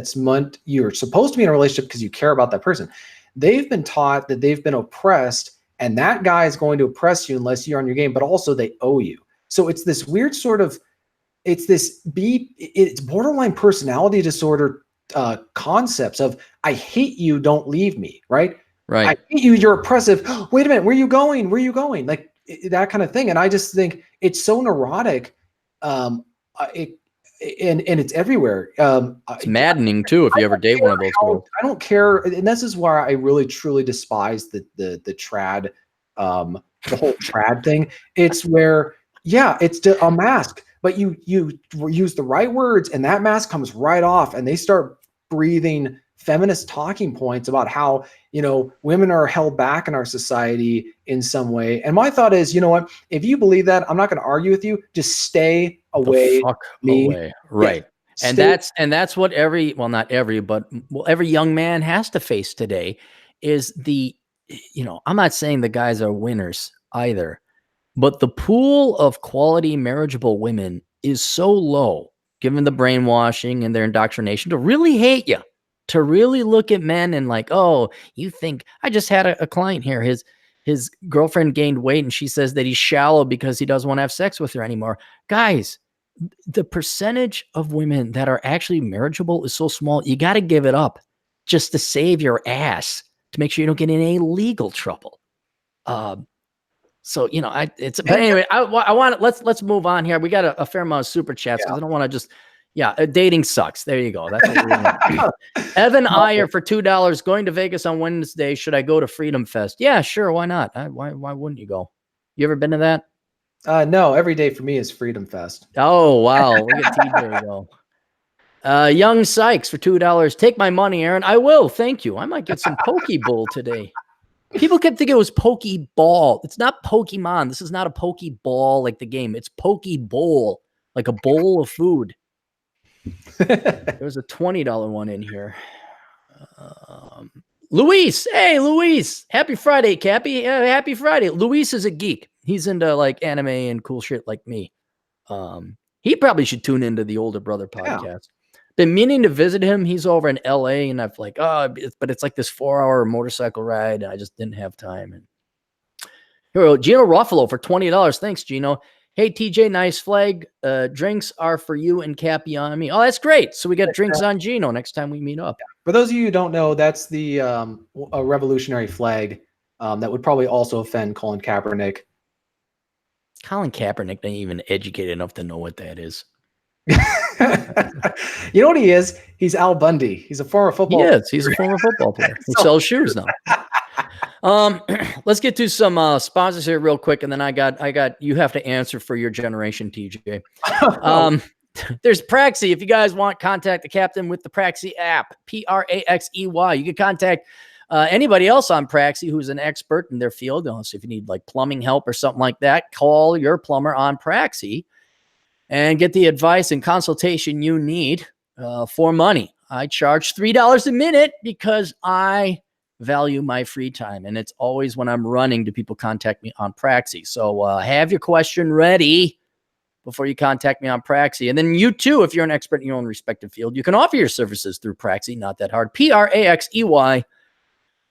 you're supposed to be in a relationship because you care about that person. They've been taught that they've been oppressed, and that guy is going to oppress you unless you're on your game, but also they owe you. So it's this weird sort of, it's borderline personality disorder concepts of, I hate you, don't leave me, right? Right. I hate you, you're oppressive. Wait a minute, where are you going? Where are you going? Like that kind of thing. And I just think it's so neurotic. And it's everywhere. It's maddening too if you ever date one of those girls. I don't care. And this is why I really truly despise the trad, the whole trad thing. It's where, it's a mask, but you use the right words and that mask comes right off and they start breathing feminist talking points about how, women are held back in our society in some way. And my thought is, you know what, if you believe that, I'm not going to argue with you. Just stay away. Away. Right. Yeah, and that's what every young man has to face today is I'm not saying the guys are winners either, but the pool of quality marriageable women is so low, given the brainwashing and their indoctrination to really hate you. To really look at men and like, oh, you think I just had a client here. His girlfriend gained weight and she says that he's shallow because he doesn't want to have sex with her anymore. Guys, the percentage of women that are actually marriageable is so small. You got to give it up just to save your ass to make sure you don't get in any legal trouble. But anyway, I want let's move on here. We got a fair amount of super chats because I don't want to just. Yeah, dating sucks. There you go. That's what we're doing. Evan Iyer for $2 going to Vegas on Wednesday. Should I go to Freedom Fest? Yeah, sure. Why not? Why wouldn't you go? You ever been to that? No, every day for me is Freedom Fest. Oh, wow. Look at TJ go. Young Sykes for $2. Take my money, Aaron. I will. Thank you. I might get some Pokeball today. People kept thinking it was Pokeball. It's not Pokemon. This is not a Pokeball like the game. It's Pokeball, like a bowl of food. There's a $20 one in here. Luis. Hey, Luis. Happy Friday, Cappy. Happy Friday. Luis is a geek. He's into like anime and cool shit like me. He probably should tune into the Older Brother podcast. Yeah. Been meaning to visit him. He's over in LA and I've like, but it's like this 4-hour motorcycle ride. And I just didn't have time. And here we go. Gino Ruffalo for $20. Thanks, Gino. Hey, TJ, nice flag. Drinks are for you and Cappy on me. Oh, that's great. So we got drinks on Gino next time we meet up. For those of you who don't know, that's the a revolutionary flag that would probably also offend Colin Kaepernick. Colin Kaepernick ain't even educated enough to know what that is. You know what he is? He's Al Bundy. He's a former football player. He's a former football player. He sells shoes now. Let's get to some sponsors here real quick, and then I got you have to answer for your generation, TJ. There's Praxi. If you guys want, contact the captain with the Praxi app, Praxey. You can contact anybody else on Praxi who's an expert in their field. So if you need like plumbing help or something like that, call your plumber on Praxi and get the advice and consultation you need for money. I charge $3 a minute because I value my free time. And it's always when I'm running do people contact me on Praxi. So have your question ready before you contact me on Praxi. And then you too, if you're an expert in your own respective field, you can offer your services through Praxi. Not that hard. Praxey.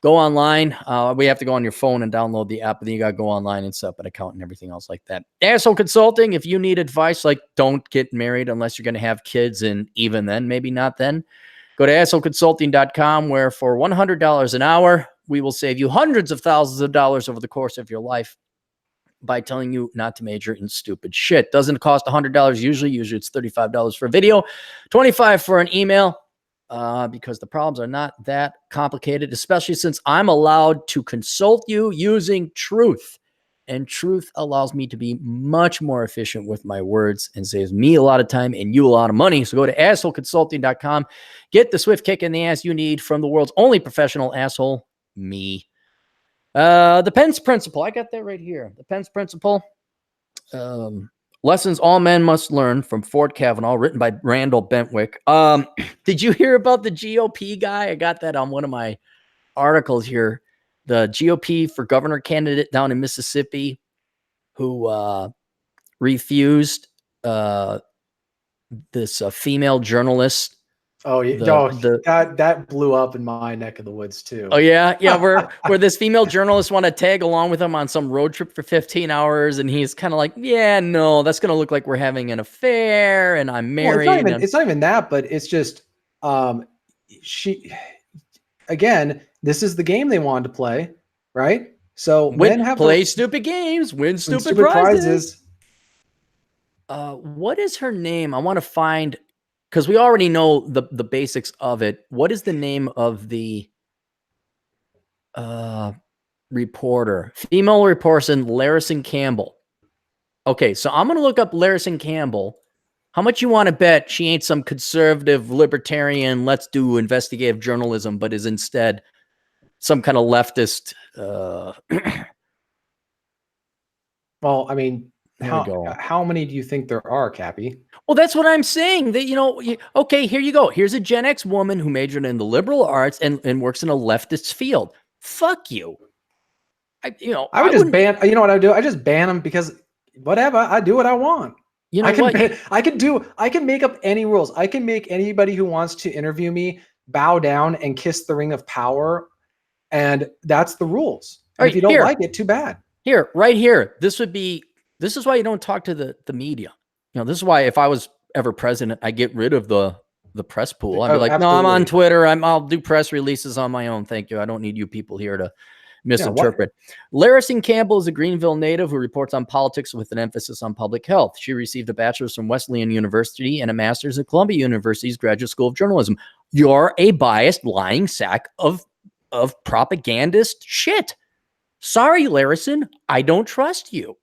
Go online. We have to go on your phone and download the app, but then you got to go online and set up an account and everything else like that. Asshole Consulting, if you need advice, like don't get married unless you're going to have kids, and even then, maybe not then, go to assholeconsulting.com, where for $100 an hour, we will save you hundreds of thousands of dollars over the course of your life by telling you not to major in stupid shit. Doesn't cost $100 usually. Usually it's $35 for a video, $25 for an email. Because the problems are not that complicated, especially since I'm allowed to consult you using truth. And truth allows me to be much more efficient with my words and saves me a lot of time and you a lot of money. So go to assholeconsulting.com. Get the swift kick in the ass you need from the world's only professional asshole, me. The Pence Principle. I got that right here. The Pence Principle. Lessons all men must learn from Fort Kavanaugh, written by Randall Bentwick. Did you hear about the GOP guy? I got that on one of my articles here. The GOP for governor candidate down in Mississippi who refused this female journalist. Oh, yeah. That blew up in my neck of the woods too. Oh yeah. Yeah. Where this female journalist want to tag along with him on some road trip for 15 hours. And he's kind of like, yeah, no, that's going to look like we're having an affair and I'm married. Well, it's not even that, but it's just, again, this is the game they wanted to play, right? So play stupid games, win stupid prizes. What is her name? I want to find, because we already know the basics of it. What is the name of the reporter? Female reporter, Larison Campbell. Okay, so I'm going to look up Larison Campbell. How much you want to bet she ain't some conservative, libertarian, let's do investigative journalism, but is instead some kind of leftist? Well, I mean, how many do you think there are, Cappy? Well, that's what I'm saying. That, okay, here you go. Here's a Gen X woman who majored in the liberal arts and works in a leftist field. Fuck you. I would just ban. You know what I would do? I just ban them because whatever. I do what I want. You know I can make up any rules. I can make anybody who wants to interview me bow down and kiss the ring of power, and that's the rules. If you don't like it, too bad. Here, right here. This is why you don't talk to the media. This is why if I was ever president, I get rid of the press pool. I'd be like, absolutely. No, I'm on Twitter. I'll do press releases on my own. Thank you. I don't need you people here to misinterpret. Larison Campbell is a Greenville native who reports on politics with an emphasis on public health. She received a bachelor's from Wesleyan University and a master's at Columbia University's Graduate School of Journalism. You're a biased, lying sack of propagandist shit. Sorry, Larison. I don't trust you.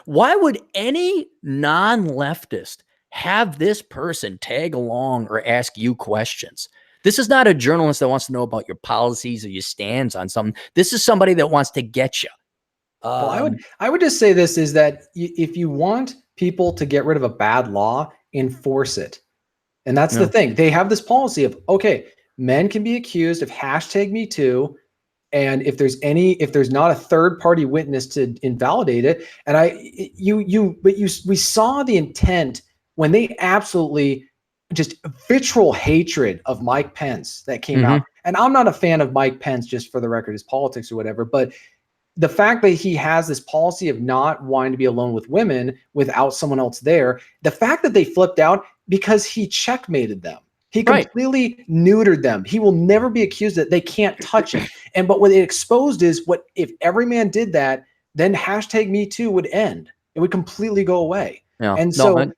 Why would any non-leftist have this person tag along or ask you questions? This is not a journalist that wants to know about your policies or your stands on something. This is somebody that wants to get you. Well, I would just say this is that if you want people to get rid of a bad law, enforce it. And that's the thing. They have this policy of, okay, men can be accused of #MeToo. And if there's not a third party witness to invalidate it, and we saw the intent when they absolutely just vitriol hatred of Mike Pence that came out. And I'm not a fan of Mike Pence, just for the record, his politics or whatever, but the fact that he has this policy of not wanting to be alone with women without someone else there, the fact that they flipped out because he checkmated them. He completely neutered them. He will never be accused that they can't touch him. But what it exposed is what if every man did that, then #MeToo would end. It would completely go away. Yeah. And so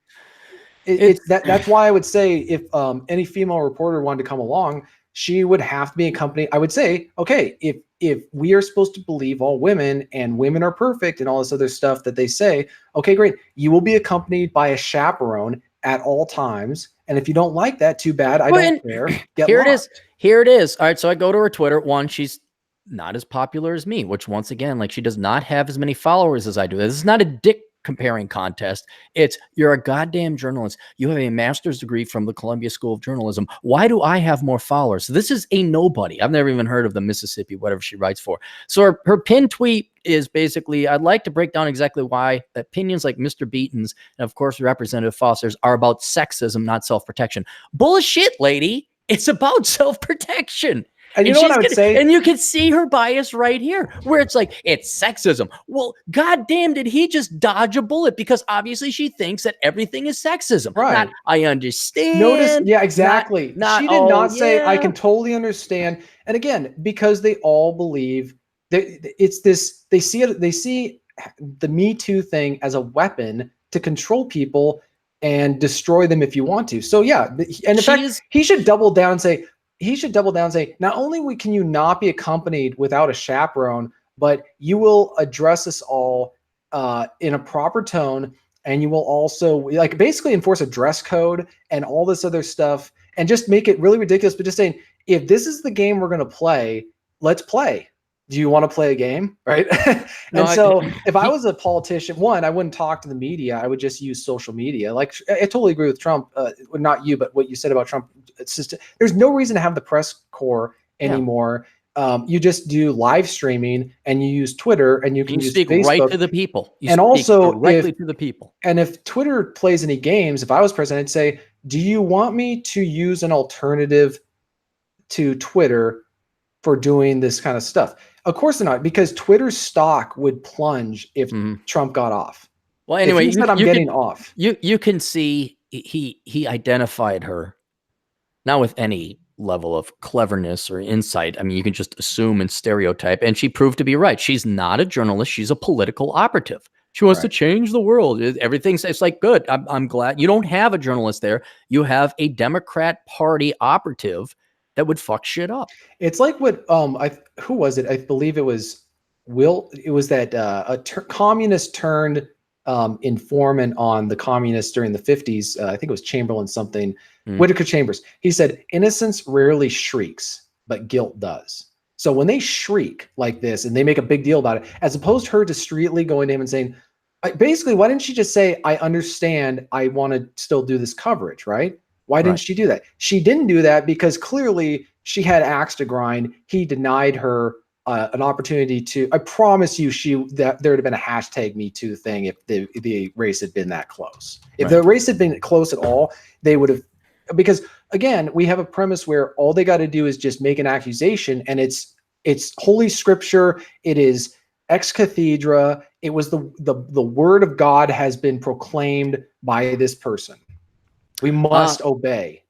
that's why I would say if any female reporter wanted to come along, she would have to be accompanied. I would say, okay, if we are supposed to believe all women and women are perfect and all this other stuff that they say, okay, great. You will be accompanied by a chaperone at all times. And if you don't like that, too bad. I don't care. Here it is. All right. So I go to her Twitter. One, she's not as popular as me, which once again, like she does not have as many followers as I do. This is not a dick comparing contest. It's you're a goddamn journalist. You have a master's degree from the Columbia School of Journalism. Why do I have more followers? So this is a nobody. I've never even heard of the Mississippi, whatever she writes for. So her pinned tweet is basically, I'd like to break down exactly why opinions like Mr. Beaton's and of course Representative Foster's are about sexism, not self-protection. Bullshit, lady. It's about self-protection. And you know what I would say? And you can see her bias right here, where it's like, it's sexism. Well, goddamn, did he just dodge a bullet? Because obviously she thinks that everything is sexism. Right. Not, I understand. Notice, yeah, exactly. Not She did oh, not say, I yeah. can totally understand. And again, because they all believe that it's this, they see the Me Too thing as a weapon to control people and destroy them if you want to. So yeah, and in fact, he should double down and say, not only can you not be accompanied without a chaperone, but you will address us all in a proper tone, and you will also like basically enforce a dress code and all this other stuff, and just make it really ridiculous. But just saying, if this is the game we're going to play, let's play. Do you want to play a game? Right. If I was a politician, one, I wouldn't talk to the media. I would just use social media. Like, I totally agree with Trump. Not you, but what you said about Trump. It's just, there's no reason to have the press corps anymore. You just do live streaming, and you use Twitter, and you can use speak Facebook. Right to the people. And also directly to the people. And if Twitter plays any games, if I was president, I'd say, do you want me to use an alternative to Twitter for doing this kind of stuff? Of course not, because Twitter's stock would plunge if Trump got off. Well, anyway, he said, I'm getting off. You can see he identified her, not with any level of cleverness or insight. I mean, you can just assume and stereotype, and she proved to be right. She's not a journalist. She's a political operative. She wants to change the world. It's like, good. I'm glad you don't have a journalist there. You have a Democrat Party operative that would fuck shit up. It's like what who was it? I believe it was Will. It was that communist turned informant on the communists during the 50s. I think it was Chamberlain something. Whitaker Chambers. He said, innocence rarely shrieks, but guilt does. So when they shriek like this and they make a big deal about it, as opposed to her discreetly going to him and saying, basically, why didn't she just say, I understand, I want to still do this coverage, right? Why didn't she do that? She didn't do that because clearly she had axe to grind. He denied her an opportunity to. I promise you, that there would have been a hashtag Me Too thing if the race had been that close. If the race had been close at all, they would have. Because again, we have a premise where all they got to do is just make an accusation, and it's Holy Scripture. It is ex cathedra. It was the word of God has been proclaimed by this person. We must obey.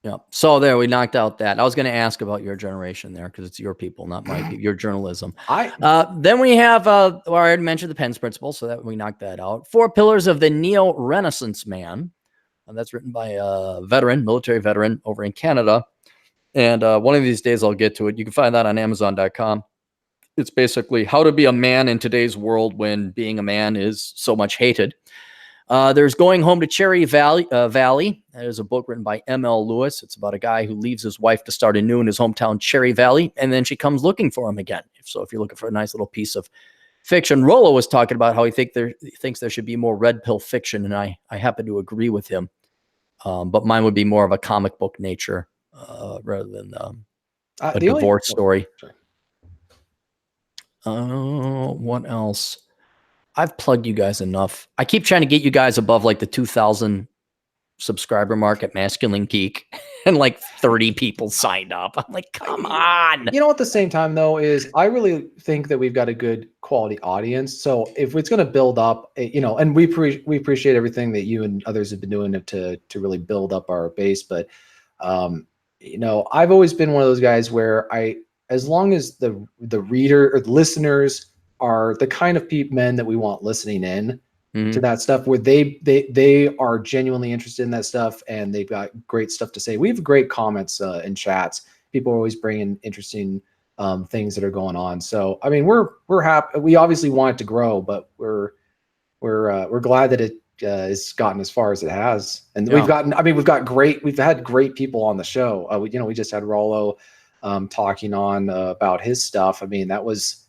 Yeah. So there, we knocked out that. I was going to ask about your generation there because it's your people, not my your journalism. Then we have, I already mentioned the Penn's Principle, so that we knocked that out. 4 Pillars of the Neo-Renaissance Man. That's written by a military veteran over in Canada. And one of these days I'll get to it. You can find that on Amazon.com. It's basically how to be a man in today's world when being a man is so much hated. There's Going Home to Cherry Valley. That is a book written by M.L. Lewis. It's about a guy who leaves his wife to start anew in his hometown, Cherry Valley, and then she comes looking for him again. So if you're looking for a nice little piece of fiction, Rollo was talking about how he thinks there should be more red pill fiction, and I happen to agree with him. But mine would be more of a comic book nature rather than a divorce story. What else? I've plugged you guys enough. I keep trying to get you guys above like the 2,000 subscriber mark at Masculine Geek, and like 30 people signed up. I'm like, come on. You know, at the same time though, is I really think that we've got a good quality audience. So if it's going to build up, and we appreciate everything that you and others have been doing to really build up our base. But I've always been one of those guys where as long as the reader or the listeners are the kind of men that we want listening in to that stuff, where they are genuinely interested in that stuff and they've got great stuff to say. We have great comments in chats. People are always bringing interesting things that are going on. So I mean, we're happy. We obviously want it to grow, but we're glad that it has gotten as far as it has. And we've had great people on the show. We just had Rollo talking on about his stuff. I mean, that was.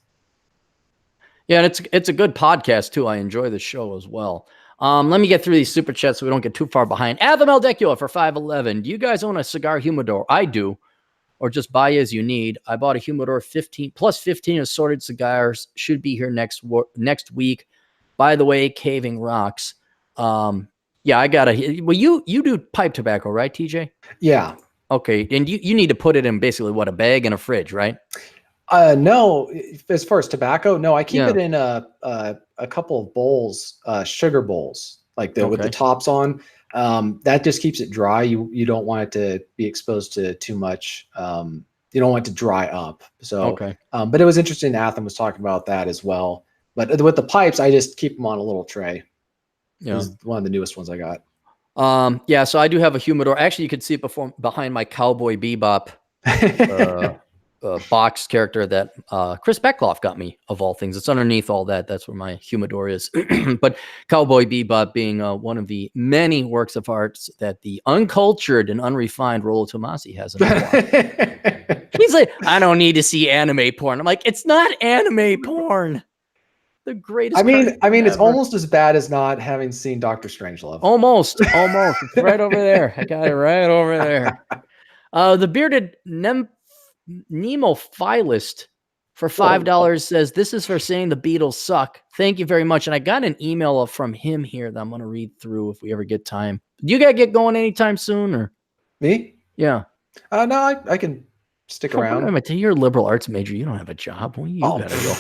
Yeah, and it's a good podcast too. I enjoy the show as well. Let me get through these super chats so we don't get too far behind. Adam Eldecula for 511. Do you guys own a cigar humidor? I do, or just buy as you need. I bought a humidor 15 assorted cigars. Should be here next week. By the way, Caving rocks. Yeah, I got a. Well, you do pipe tobacco, right, TJ? Yeah. Okay, and you need to put it in basically what, a bag and a fridge, right? No, as far as tobacco, no, I keep it in a couple of bowls, sugar bowls, like with the tops on. That just keeps it dry. You don't want it to be exposed to too much. You don't want it to dry up. So, but it was interesting. Atham was talking about that as well. But with the pipes, I just keep them on a little tray. Yeah, it was one of the newest ones I got. Yeah, so I do have a humidor. Actually, you could see it behind my Cowboy Bebop box character that Chris Beckloff got me, of all things. It's underneath all that. That's where my humidor is. But Cowboy Bebop being one of the many works of arts that the uncultured and unrefined Rollo Tomasi has in his He's like, I don't need to see anime porn. I'm like, it's not anime porn. The greatest. I mean, it's almost as bad as not having seen Doctor Strangelove. Almost. It's right over there. I got it right over there. The bearded Nemophilist for $5 says, this is for saying the Beatles suck. Thank you very much. And I got an email from him here that I'm going to read through if we ever get time. You got to get going anytime soon, or me? Yeah. No, I can stick around. You're a liberal arts major. You don't have a job. Well, you gotta go.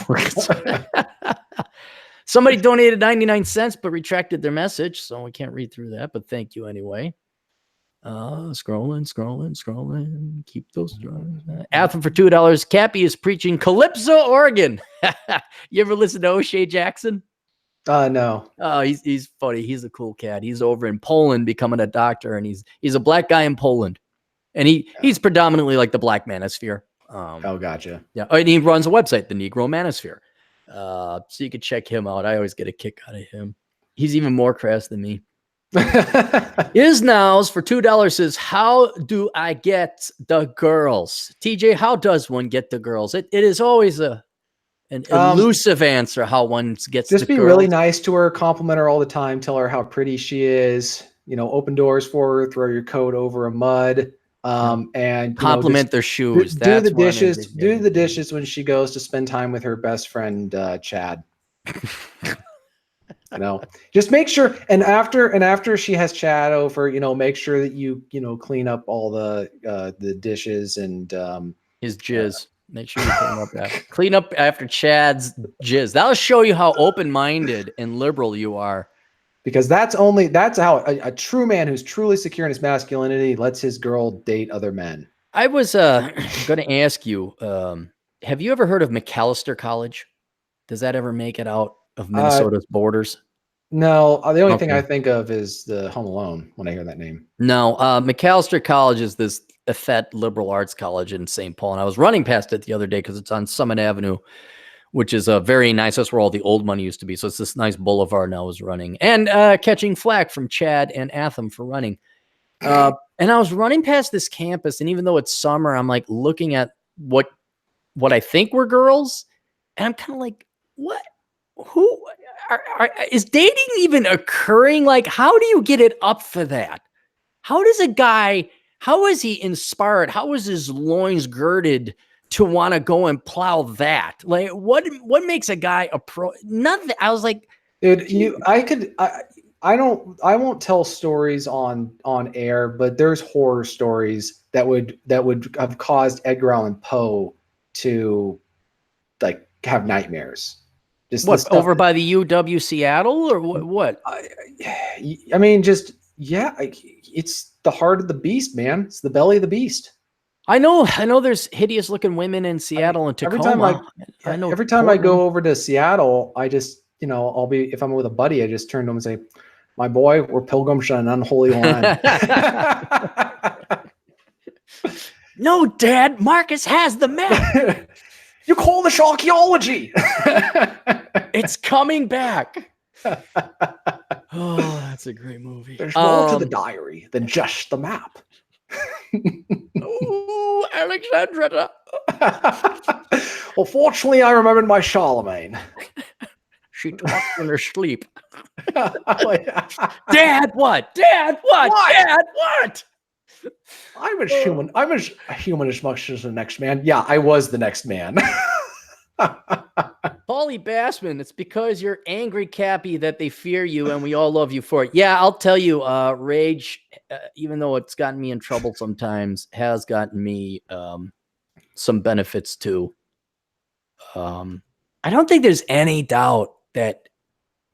Somebody donated 99 cents but retracted their message, so we can't read through that, but thank you anyway. Scrolling. Keep those drawings. Atham for $2. Cappy is preaching Calypso, Oregon. You ever listen to O'Shea Jackson? No. Oh, he's funny. He's a cool cat. He's over in Poland becoming a doctor, and he's a black guy in Poland. And he's predominantly like the Black Manosphere. Gotcha. Yeah, and he runs a website, the Negro Manosphere. So you can check him out. I always get a kick out of him. He's even more crass than me. Is Nows for $2 says, how do I get the girls? TJ, how does one get the girls? It is always an elusive answer how one gets just the be girls. really nice to her, compliment her all the time, tell her how pretty she is, open doors for her, throw your coat over a mud. And compliment their shoes. Do the dishes. Do the dishes when she goes to spend time with her best friend Chad. Just make sure. And after she has Chad over, make sure that you clean up all the dishes and his jizz. Make sure you clean up after Chad's jizz. That'll show you how open-minded and liberal you are. Because that's how a true man who's truly secure in his masculinity lets his girl date other men. I was going to ask you, have you ever heard of McAllister College? Does that ever make it out of Minnesota's borders? No, the only thing I think of is the Home Alone when I hear that name. No, McAllister College is this effete liberal arts college in St. Paul, and I was running past it the other day because it's on Summit Avenue, which is a very nice. That's where all the old money used to be. So it's this nice boulevard now is running, and catching flack from Chad and Atham for running. And I was running past this campus, and even though it's summer, I'm like looking at what I think were girls, and I'm kind of like, what? Who is dating even occurring? Like, how do you get it up for that? How does a guy? How is he inspired? How is his loins girded to want to go and plow that? Like, what makes a guy a pro? Nothing. I was like, dude, I won't tell stories on air, but there's horror stories that would have caused Edgar Allan Poe to like have nightmares. Just what, over by the UW Seattle or what? I mean, just it's the heart of the beast, man. It's the belly of the beast. I know there's hideous looking women in Seattle and Tacoma. Every time I go over to Seattle, I just, I'll be, if I'm with a buddy, I just turn to him and say, my boy, we're pilgrims on an unholy land. No, Dad, Marcus has the map. You call this archaeology. It's coming back. Oh, that's a great movie. There's more to the diary than just the map. Ooh, Alexandra. Well, fortunately, I remembered my Charlemagne. She talks in her sleep. Dad, what? Dad, what? Dad, what? I'm as human. I'm as human as much as the next man. Yeah, I was the next man. Paul Paulie Bassman, it's because you're angry, Cappy, that they fear you, and we all love you for it. Yeah, I'll tell you, rage, even though it's gotten me in trouble sometimes, has gotten me some benefits too. I don't think there's any doubt that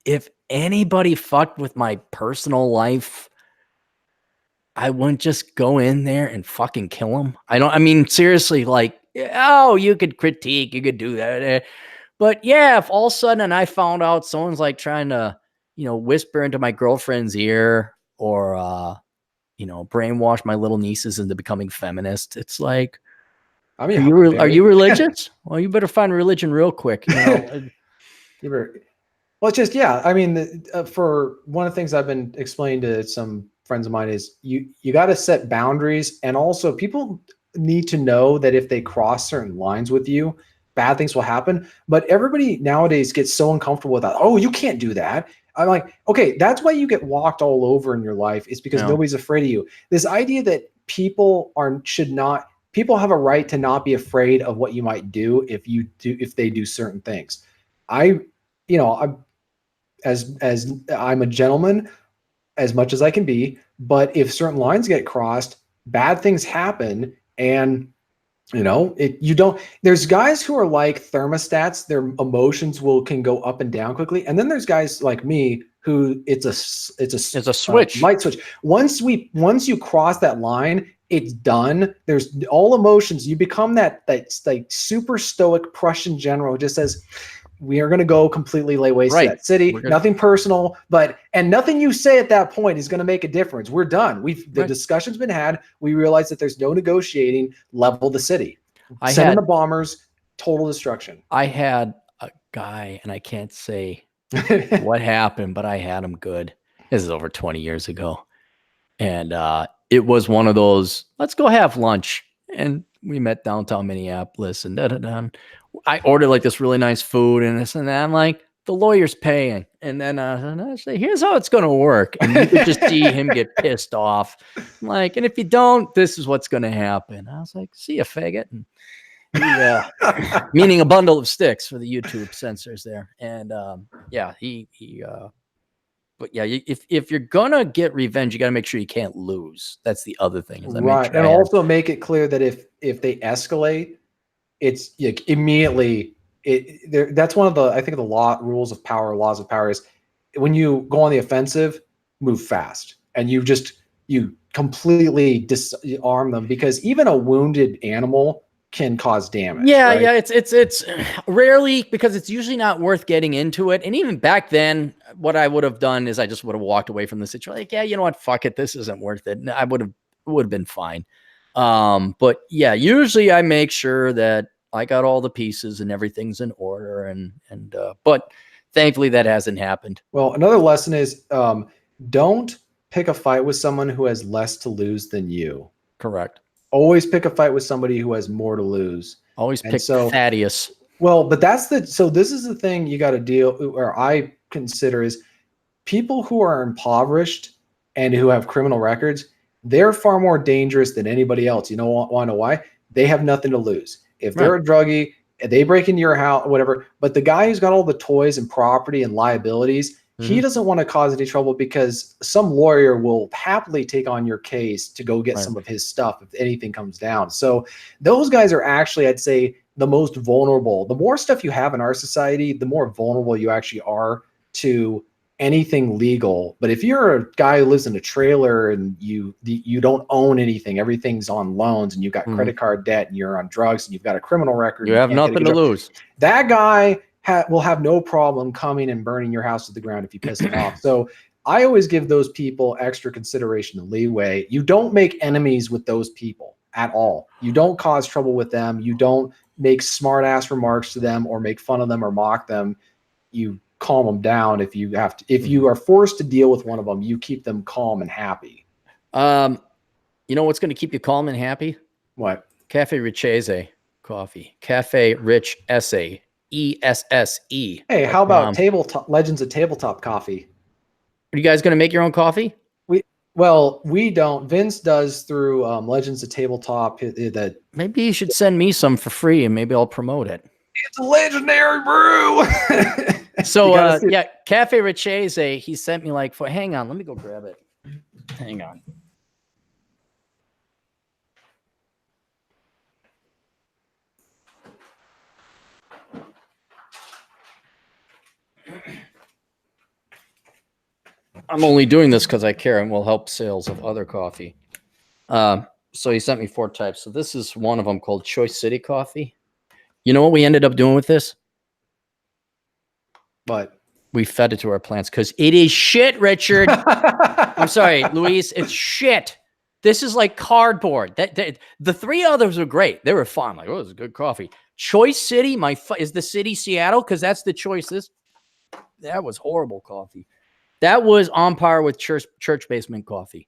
if anybody fucked with my personal life, I wouldn't just go in there and fucking kill them. I mean, seriously, like, oh, you could critique, you could do that. But yeah, if all of a sudden I found out someone's like trying to, whisper into my girlfriend's ear or, brainwash my little nieces into becoming feminist, it's like, I mean, are you religious? Well, you better find religion real quick. Well, it's just, yeah. I mean, for one of the things I've been explaining to some friends of mine is you got to set boundaries. And also people need to know that if they cross certain lines with you, bad things will happen. But everybody nowadays gets so uncomfortable with that. Oh, you can't do that. I'm like, okay, that's why you get walked all over in your life. It's because nobody's afraid of you. This idea that people have a right to not be afraid of what you might do if they do certain things. As I'm a gentleman as much as I can be, but if certain lines get crossed, bad things happen. And there's guys who are like thermostats, their emotions can go up and down quickly. And then there's guys like me who it's a switch, light switch. Once you cross that line, it's done. There's all emotions. You become that like super stoic Prussian general who just says, we are going to go completely lay waste to that city. Nothing personal, and nothing you say at that point is going to make a difference. We're done. The discussion's been had. We realize that there's no negotiating. Level the city. Send in the bombers. Total destruction. I had a guy, and I can't say what happened, but I had him good. This is over 20 years ago. And it was one of those, let's go have lunch. And we met downtown Minneapolis and I ordered like this really nice food and this and that. I'm like, the lawyer's paying. And then I say, here's how it's going to work. And you could just see him get pissed off. I'm like, and if you don't, this is what's going to happen. I was like, see you, faggot. And meaning a bundle of sticks for the YouTube censors there. And but yeah, if you're gonna get revenge, you got to make sure you can't lose. That's the other thing. Right, and also make it clear that if they escalate, it's like immediately. That's one of the laws of power is when you go on the offensive, move fast, and you completely disarm them, because even a wounded animal can cause damage. Yeah, right? Yeah, it's rarely, because it's usually not worth getting into it. And even back then, what I would have done is I just would have walked away from the situation. Like, yeah, you know what? Fuck it. This isn't worth it. I would have been fine. But yeah, usually I make sure that I got all the pieces and everything's in order. But thankfully that hasn't happened. Well, another lesson is don't pick a fight with someone who has less to lose than you. Correct. Always pick a fight with somebody who has more to lose. Always pick Thaddeus. Well, but so this is the thing you got to or I consider, is people who are impoverished and who have criminal records, they're far more dangerous than anybody else. You know, want to know why? They have nothing to lose. If they're a druggie, they break into your house, whatever. But the guy who's got all the toys and property and liabilities, he doesn't want to cause any trouble, because some lawyer will happily take on your case to go get some of his stuff if anything comes down. So those guys are actually, I'd say, the most vulnerable. The more stuff you have in our society, the more vulnerable you actually are to anything legal. But if you're a guy who lives in a trailer and you don't own anything, everything's on loans, and you've got credit card debt, and you're on drugs, and you've got a criminal record, you have nothing to lose. That guy will have no problem coming and burning your house to the ground if you piss him off. So I always give those people extra consideration and leeway. You don't make enemies with those people at all. You don't cause trouble with them. You don't make smart ass remarks to them or make fun of them or mock them. You calm them down if you have to. If you are forced to deal with one of them, you keep them calm and happy. You know what's going to keep you calm and happy? What? Cafe Richese coffee. Cafe Rich Esse. ESSE. Hey, how about Legends of Tabletop Coffee? Are you guys going to make your own coffee? We don't. Vince does through Legends of Tabletop. Maybe you should send me some for free, and maybe I'll promote it. It's a legendary brew. So yeah, Cafe Richese, he sent me like hang on, let me go grab it. Hang on. I'm only doing this because I care and will help sales of other coffee. So he sent me 4 types. So this is one of them called Choice City Coffee. You know what we ended up doing with this? But we fed it to our plants because it is shit, Richard. I'm sorry, Luis. It's shit. This is like cardboard. The 3 others were great. They were fun. Like, oh, this is good coffee. Choice City, is the city Seattle because that's the choices. That was horrible coffee. That was on par with church basement coffee.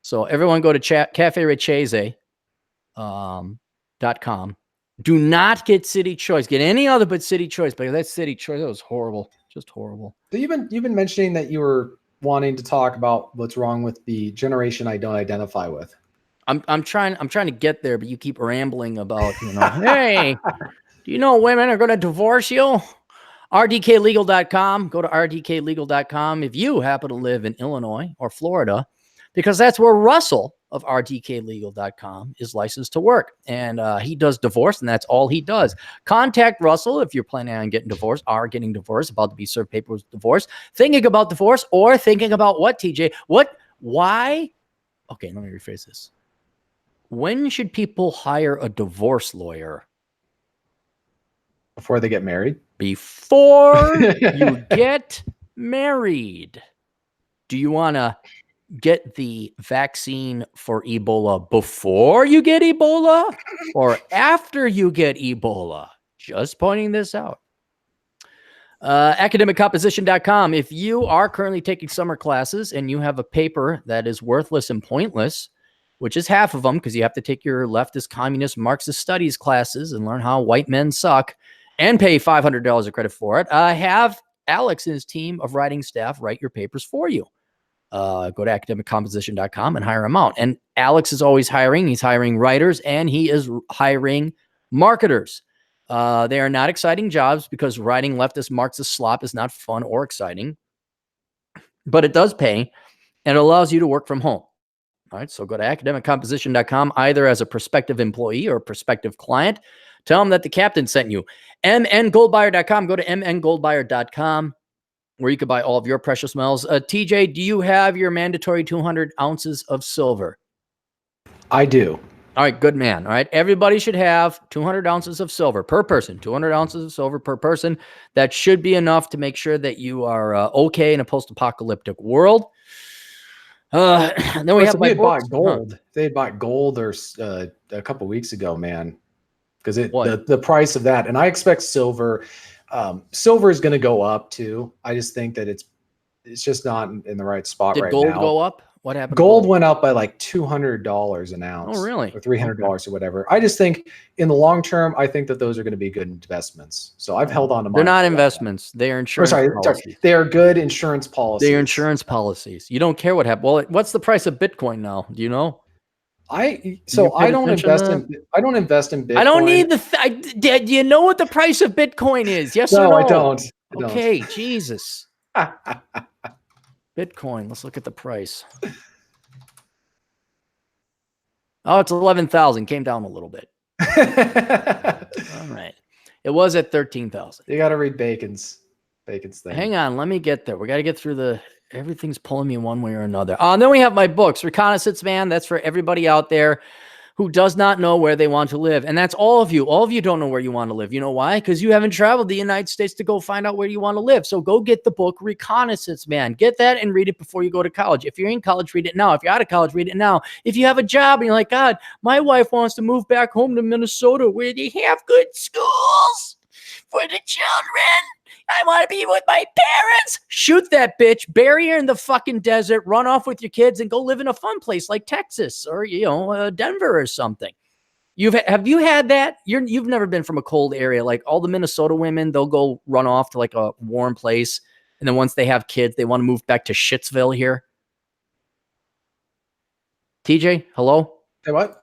So everyone go to caferichese.com. Do not get City Choice. Get any other but City Choice, because that City Choice, that was horrible. Just horrible. So you've been mentioning that you were wanting to talk about what's wrong with the generation I don't identify with. I'm trying to get there, but you keep rambling about, hey, do you know women are going to divorce you? rdklegal.com. Go to rdklegal.com if you happen to live in Illinois or Florida, because that's where Russell of rdklegal.com is licensed to work. And he does divorce, and that's all he does. Contact Russell if you're planning on getting divorced, are getting divorced, about to be served papers divorce, thinking about divorce, or thinking about what, TJ? Why? Okay, let me rephrase this. When should people hire a divorce lawyer? Before they get married? Before you get married. Do you want to get the vaccine for Ebola before you get Ebola or after you get Ebola? Just pointing this out. Academiccomposition.com. If you are currently taking summer classes and you have a paper that is worthless and pointless, which is half of them because you have to take your leftist, communist, Marxist studies classes and learn how white men suck and pay $500 of credit for it, have Alex and his team of writing staff write your papers for you. Go to academiccomposition.com and hire him out. And Alex is always hiring. He's hiring writers and he is hiring marketers. They are not exciting jobs because writing leftist Marxist slop is not fun or exciting, but it does pay and it allows you to work from home. All right. So go to academiccomposition.com either as a prospective employee or a prospective client. Tell them that the captain sent you. mngoldbuyer.com. Go to mngoldbuyer.com. where you could buy all of your precious metals. TJ, do you have your mandatory 200 ounces of silver? I do. All right, good man. All right, everybody should have 200 ounces of silver per person. 200 ounces of silver per person. That should be enough to make sure that you are okay in a post-apocalyptic world. Then we have they had bought gold. They had bought gold a couple weeks ago, man, because the price of that, and I expect silver. Silver is going to go up too. I just think that it's just not in the right spot right now. Did gold go up? What happened? Gold went up by like $200 an ounce. Oh, really? Or $300 or whatever. I just think in the long term, I think that those are going to be good investments. So I've held on to mine. They're not investments. They are insurance policies. They are good insurance policies. They are insurance policies. You don't care what happened. Well, what's the price of Bitcoin now? Do you know? I don't invest in Bitcoin. I don't need do you know what the price of Bitcoin is? Yes or no? I don't. Okay, Jesus. Bitcoin. Let's look at the price. Oh, it's 11,000. Came down a little bit. All right. It was at 13,000. You got to read Bacon's thing. Hang on. Let me get there. We got to get through everything's pulling me one way or another. And then we have my books, Reconnaissance Man. That's for everybody out there who does not know where they want to live. And that's all of you. All of you don't know where you want to live. You know why? Because you haven't traveled the United States to go find out where you want to live. So go get the book, Reconnaissance Man. Get that and read it before you go to college. If you're in college, read it now. If you're out of college, read it now. If you have a job and you're like, God, my wife wants to move back home to Minnesota where they have good schools for the children. I want to be with my parents. Shoot that bitch. Bury her in the fucking desert. Run off with your kids and go live in a fun place like Texas or, Denver or something. Have you had that? You've never been from a cold area. Like all the Minnesota women, they'll go run off to like a warm place. And then once they have kids, they want to move back to Shitsville here. TJ, hello? Hey, what?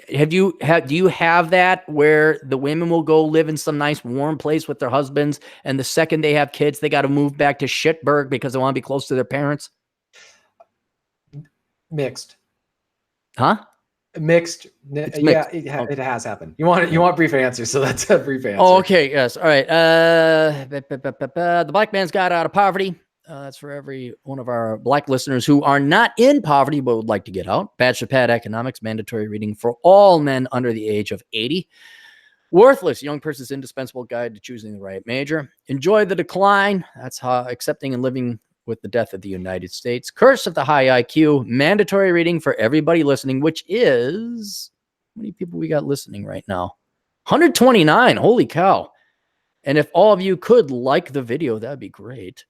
Do you have that where the women will go live in some nice warm place with their husbands, and the second they have kids, they got to move back to Shitburg because they want to be close to their parents? Mixed. Huh? Mixed. It's Yeah, mixed. it has happened. You want brief answers, so that's a brief answer. Oh, okay. Yes. All right. The black man's got out of poverty. That's for every one of our black listeners who are not in poverty but would like to get out. Bachelor Pad Economics, mandatory reading for all men under the age of 80. Worthless, young person's indispensable guide to choosing the right major. Enjoy the decline. That's how accepting and living with the death of the United States. Curse of the high IQ, mandatory reading for everybody listening, which is, how many people we got listening right now? 129. Holy cow. And if all of you could like the video, that'd be great.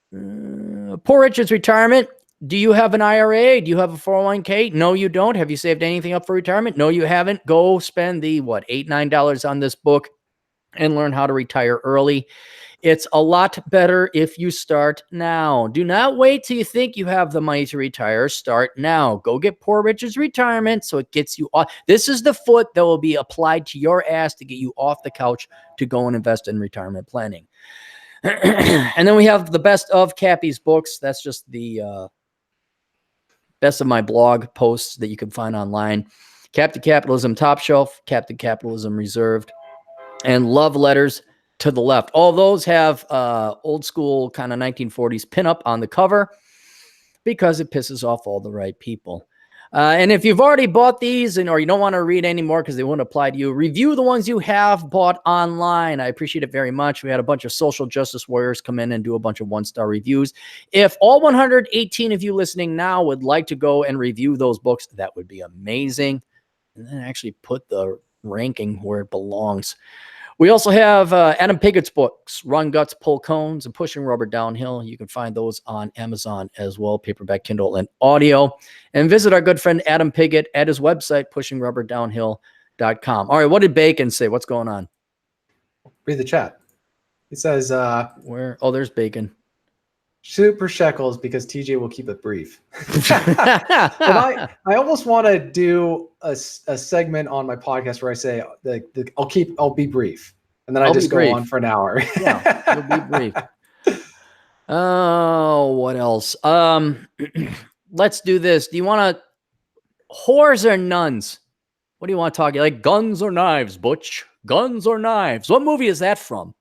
Poor Richard's retirement. Do you have an IRA? Do you have a 401k? No, you don't. Have you saved anything up for retirement? No, you haven't. Go spend the $8, $9 on this book and learn how to retire early. It's a lot better if you start now. Do not wait till you think you have the money to retire. Start now. Go get Poor Richard's retirement so it gets you off. This is the foot that will be applied to your ass to get you off the couch to go and invest in retirement planning. And then we have the best of Cappy's books. That's just the best of my blog posts that you can find online. Captain Capitalism Top Shelf, Captain Capitalism Reserved, and Love Letters to the Left. All those have old school kind of 1940s pinup on the cover because it pisses off all the right people. And if you've already bought these or you don't want to read anymore because they won't apply to you, review the ones you have bought online. I appreciate it very much. We had a bunch of social justice warriors come in and do a bunch of one-star reviews. If all 118 of you listening now would like to go and review those books, that would be amazing. And then actually put the ranking where it belongs. We also have Adam Piggott's books, Run Guts, Pull Cones, and Pushing Rubber Downhill. You can find those on Amazon as well, paperback, Kindle, and audio. And visit our good friend Adam Piggott at his website, pushingrubberdownhill.com. All right, what did Bacon say? What's going on? Read the chat. He says, where? Oh, there's Bacon. Super shekels because TJ will keep it brief. I almost want to do a segment on my podcast where I say I'll be brief, and then I just go on for an hour. Yeah, you'll be brief. Oh, what else? Let's do this. Do you want to whores or nuns? What do you want to talk? Like guns or knives, Butch? Guns or knives? What movie is that from?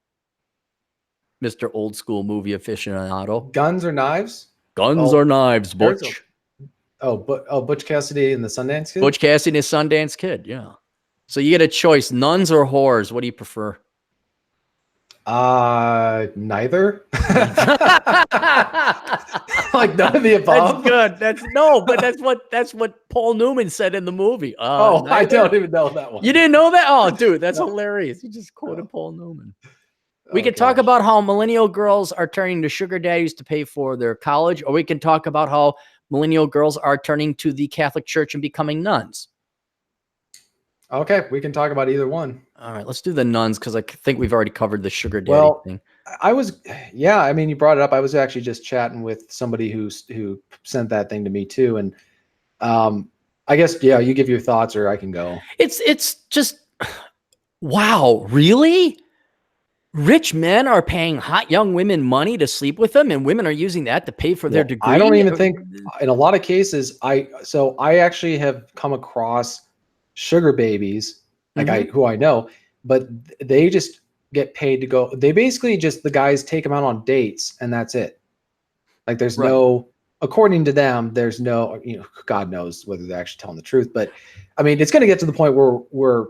Mr. Old School Movie Aficionado. Guns or Knives? Guns or Knives, Butch. Butch Cassidy and the Sundance Kid? Butch Cassidy and the Sundance Kid, yeah. So you get a choice, nuns or whores. What do you prefer? Neither. Like none of the above. That's good. That's what Paul Newman said in the movie. I don't even know that one. You didn't know that? Oh, dude, that's hilarious. You just quoted Paul Newman. We can talk about how millennial girls are turning to sugar daddies to pay for their college, or we can talk about how millennial girls are turning to the Catholic Church and becoming nuns. Okay, we can talk about either one. All right, let's do the nuns because I think we've already covered the sugar daddy thing. I mean, you brought it up. I was actually just chatting with somebody who sent that thing to me too, and I guess you give your thoughts, or I can go. It's just wow, really? Rich men are paying hot young women money to sleep with them, and women are using that to pay for their degree. I don't even think, in a lot of cases, I actually have come across sugar babies, who I know, but they just get paid to go. They basically just, the guys take them out on dates, and that's it. Like there's no, according to them, there's no, God knows whether they're actually telling the truth, but I mean, it's going to get to the point where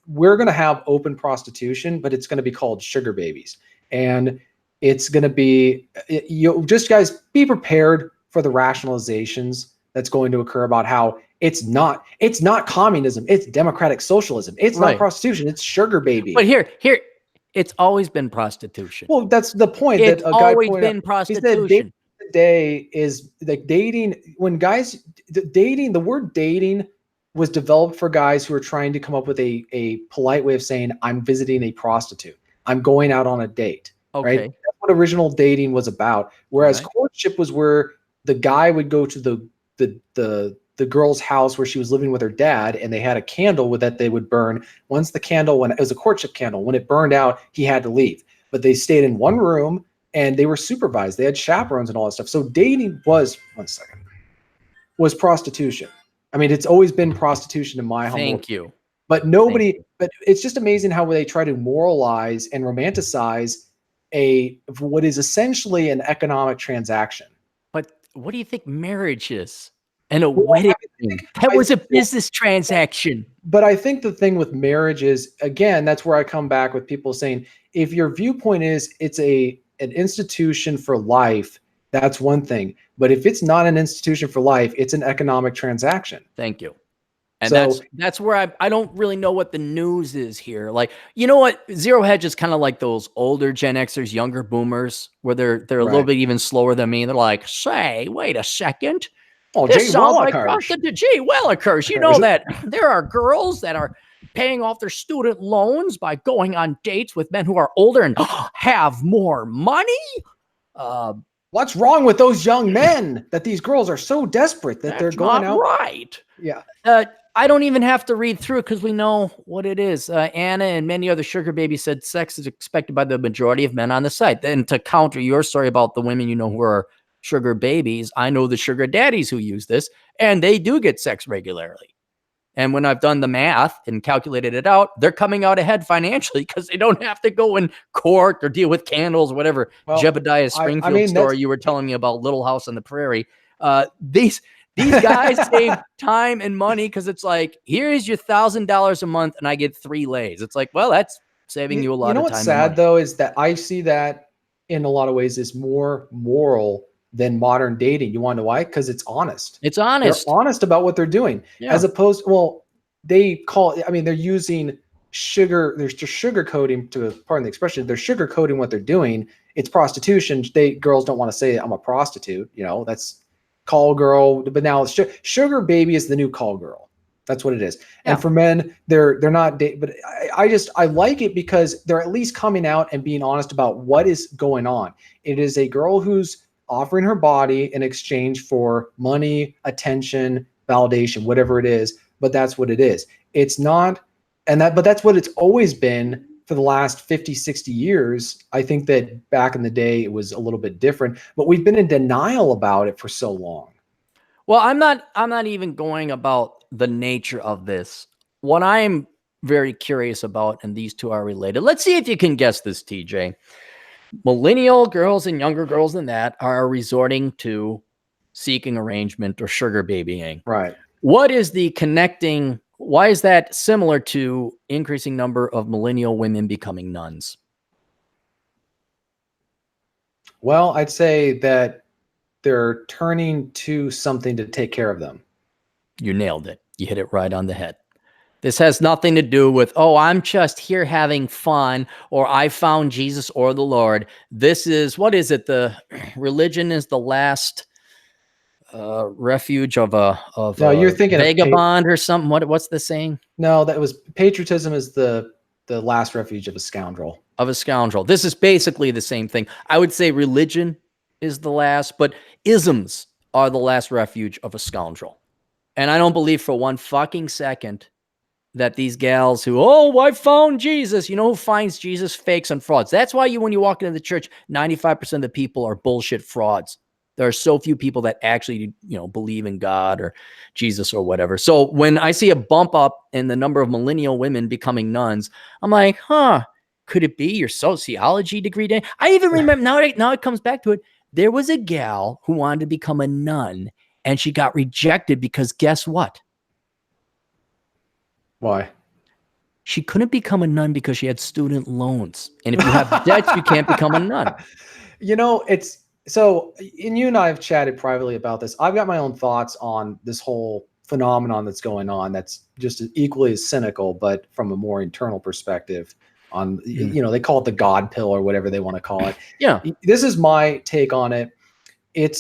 we're going to have open prostitution, but it's going to be called sugar babies. And it's going to be, just guys, be prepared for the rationalizations that's going to occur about how it's not communism. It's democratic socialism. It's not prostitution. It's sugar baby. But here, it's always been prostitution. Well, that's the point. It's always been prostitution. He said today is like dating. When guys dating, the word dating was developed for guys who are trying to come up with a polite way of saying, I'm visiting a prostitute. I'm going out on a date. Okay. Right? That's what original dating was about. Whereas courtship was where the guy would go to the the girl's house where she was living with her dad, and they had a candle with that they would burn. Once the candle, when it was a courtship candle, when it burned out, he had to leave. But they stayed in one room and they were supervised. They had chaperones and all that stuff. So dating was prostitution. I mean, it's always been prostitution in my humble. Thank you. But nobody, but it's just amazing how they try to moralize and romanticize what is essentially an economic transaction. But what do you think marriage is? And a wedding ring. That was a business transaction. But I think the thing with marriage is, again, that's where I come back with people saying, if your viewpoint is it's an institution for life, that's one thing. But if it's not an institution for life, it's an economic transaction. Thank you. And so, that's where I don't really know what the news is here. Like, you know what? Zero Hedge is kind of like those older Gen Xers, younger boomers, where they're a little bit even slower than me. They're like, say, wait a second. Oh, this sounds like prostitute. Gee Willikers. You know that there are girls that are paying off their student loans by going on dates with men who are older and have more money. What's wrong with those young men that these girls are so desperate that they're going out? Right. Yeah. I don't even have to read through it because we know what it is. Anna and many other sugar babies said sex is expected by the majority of men on the site. Then to counter your story about the women who are sugar babies, I know the sugar daddies who use this, and they do get sex regularly. And when I've done the math and calculated it out, they're coming out ahead financially because they don't have to go in court or deal with candles, whatever. Jebediah Springfield story you were telling me about Little House on the Prairie. These guys save time and money because it's like, here is your $1,000 a month and I get 3 lays. It's like, well, that's saving you a lot of time. You know what's sad though is that I see that in a lot of ways is more moral than modern dating. You want to know why? Because it's honest. It's honest. They're honest about what they're doing, as opposed. Well, they're using sugar. They're just sugarcoating, to pardon the expression. They're sugarcoating what they're doing. It's prostitution. Girls don't want to say I'm a prostitute. That's call girl, but now it's sugar baby is the new call girl. That's what it is. And for men, they're not but I like it because they're at least coming out and being honest about what is going on. It is a girl who's offering her body in exchange for money, attention, validation, whatever it is, but that's what it is. It's not, but that's what it's always been for the last 50, 60 years. I think that back in the day, it was a little bit different, but we've been in denial about it for so long. Well, I'm not even going about the nature of this. What I'm very curious about, and these two are related. Let's see if you can guess this, TJ. Millennial girls and younger girls than that are resorting to seeking arrangement or sugar babying. Right. What is the connecting? Why is that similar to increasing number of millennial women becoming nuns? Well, I'd say that they're turning to something to take care of them. You nailed it. You hit it right on the head. This has nothing to do with, oh, I'm just here having fun, or I found Jesus or the Lord. This is, what is it? The religion is the last refuge of you're thinking vagabond or something. What's the saying? No, that was patriotism is the last refuge of a scoundrel. Of a scoundrel. This is basically the same thing. I would say religion is the last, but isms are the last refuge of a scoundrel. And I don't believe for one fucking second that these gals who, I found Jesus, who finds Jesus? Fakes and frauds. That's why when you walk into the church, 95% of the people are bullshit frauds. There are so few people that actually, believe in God or Jesus or whatever. So when I see a bump up in the number of millennial women becoming nuns, I'm like, could it be your sociology degree? I even remember, now it comes back to it. There was a gal who wanted to become a nun and she got rejected because guess what? Why? She couldn't become a nun because she had student loans. And if you have debts, you can't become a nun. It's so, and you and I have chatted privately about this. I've got my own thoughts on this whole phenomenon that's going on. That's just equally as cynical, but from a more internal perspective on, they call it the God pill or whatever they want to call it. Yeah. This is my take on it. It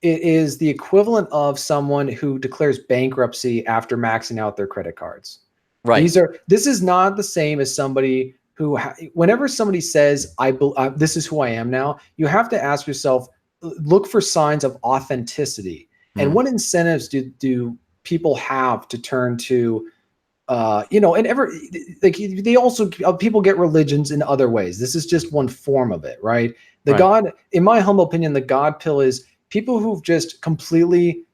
is the equivalent of someone who declares bankruptcy after maxing out their credit cards. Right. This is not the same as somebody who, whenever somebody says, this is who I am now, you have to ask yourself, look for signs of authenticity. And what incentives do people have to turn to, and like they also, people get religions in other ways. This is just one form of it, right? God, in my humble opinion, the God pill is people who've just completely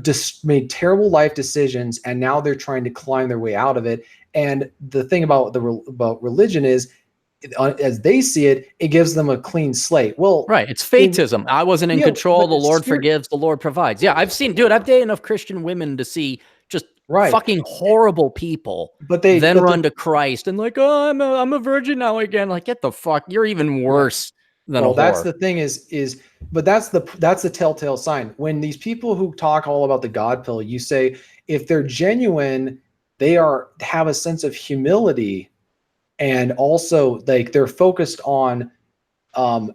just made terrible life decisions, and now they're trying to climb their way out of it. And the thing about about religion is, as they see it, it gives them a clean slate. Well, it's fatism. I wasn't in control. The Lord forgives, the Lord provides. Yeah, I've dated enough Christian women to see just fucking horrible people, but they then run to Christ and like, oh, I'm a virgin now again. Like, get the fuck, you're even worse than a whore. That's the thing but that's the telltale sign. When these people who talk all about the God pill, you say, if they're genuine, they have a sense of humility, and also like they're focused on kind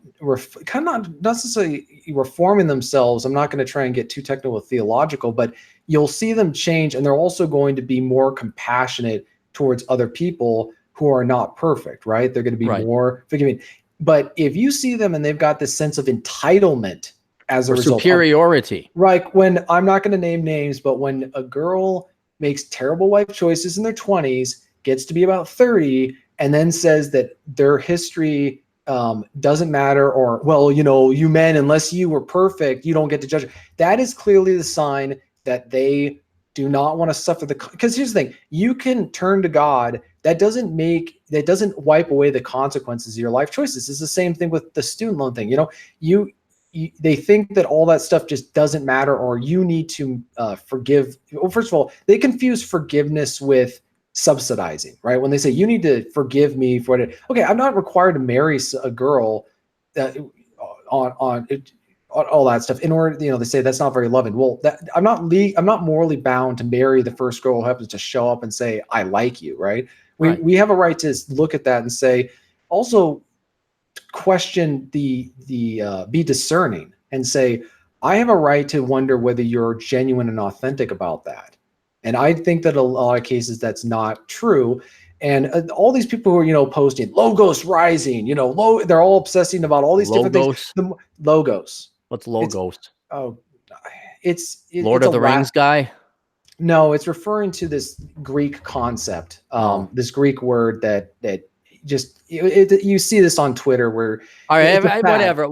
of not necessarily reforming themselves. I'm not going to try and get too technical theological, but you'll see them change, and they're also going to be more compassionate towards other people who are not perfect, right? They're going to be more forgiving. But if you see them and they've got this sense of entitlement as a result, superiority, right? When, I'm not going to name names, but when a girl makes terrible life choices in their 20s, gets to be about 30, and then says that their history doesn't matter, or, well, you men, unless you were perfect, you don't get to judge. That is clearly the sign that they do not want to suffer because here's the thing: you can turn to God. That doesn't wipe away the consequences of your life choices. It's the same thing with the student loan thing. They think that all that stuff just doesn't matter, or you need to forgive. Well, first of all, they confuse forgiveness with subsidizing, right? When they say you need to forgive me for it. Okay, I'm not required to marry a girl on all that stuff in order, they say that's not very loving. Well, I'm not morally bound to marry the first girl who happens to show up and say, I like you, right? We have a right to look at that and say, also question be discerning and say, I have a right to wonder whether you're genuine and authentic about that. And I think that a lot of cases that's not true. And all these people who are, posting logos rising, they're all obsessing about all these different things. Logos. What's logos? It's Lord of the Rings guy. No, it's referring to this Greek concept, this Greek word that just you see this on Twitter where all right, whatever.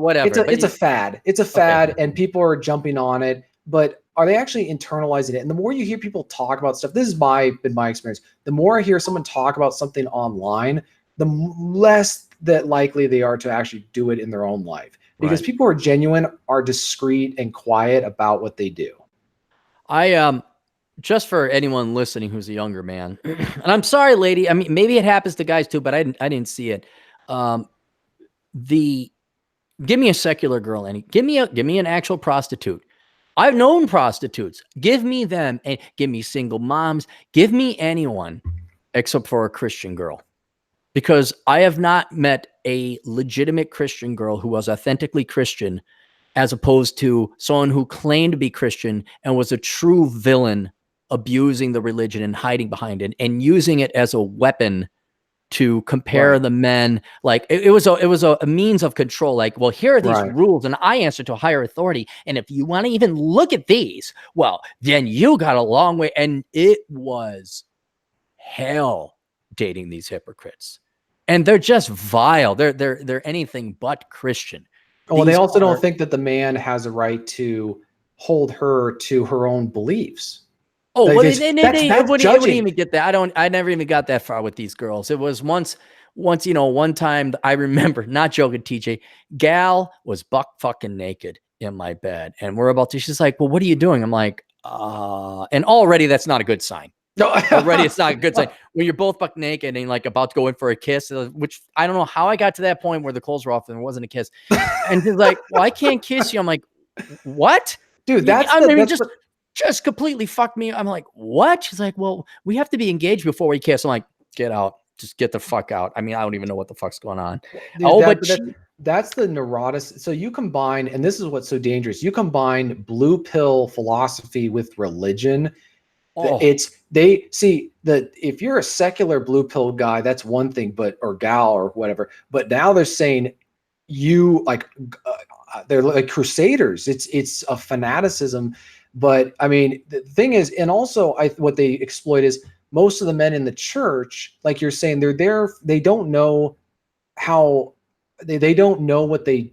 It's a fad. It's a fad, and people are jumping on it. But are they actually internalizing it? And the more you hear people talk about stuff, this has been my experience. The more I hear someone talk about something online, the less that likely they are to actually do it in their own life. Because people who are genuine are discreet and quiet about what they do. Just for anyone listening who's a younger man, and I'm sorry, lady. I mean, maybe it happens to guys too, but I didn't see it. Give me a secular girl, give me an actual prostitute. I've known prostitutes. Give me them, and give me single moms. Give me anyone except for a Christian girl. Because I have not met a legitimate Christian girl who was authentically Christian, as opposed to someone who claimed to be Christian and was a true villain, abusing the religion and hiding behind it and using it as a weapon to compare the men. Like it was a means of control. Like, well, here are these rules and I answer to a higher authority. And if you want to even look at these, well, then you got a long way. And it was hell dating these hypocrites. And they're just vile. They're anything but Christian. Well, they also don't think that the man has a right to hold her to her own beliefs. Oh, well, they wouldn't even get that. I never even got that far with these girls. It was once, one time I remember, not joking, TJ, gal was buck fucking naked in my bed. And she's like, well, what are you doing? I'm like, and already that's not a good sign. No, already it's not a good sign when you're both buck naked and like about to go in for a kiss, which I don't know how I got to that point where the clothes were off and it wasn't a kiss. And she's like, well, I can't kiss you. I'm like, what? Dude, just completely fucked me. I'm like, what? She's like, well, we have to be engaged before we kiss. I'm like, get out. Just get the fuck out. I mean, I don't even know what the fuck's going on. Dude, that's the neurotic. So you combine, and this is what's so dangerous. You combine blue pill philosophy with religion. If you're a secular blue pill guy, that's one thing, or gal or whatever. But now they're saying you like, they're like crusaders. It's a fanaticism. But I mean, the thing is, and also what they exploit is most of the men in the church, like you're saying, they're there. They don't know how they don't know what they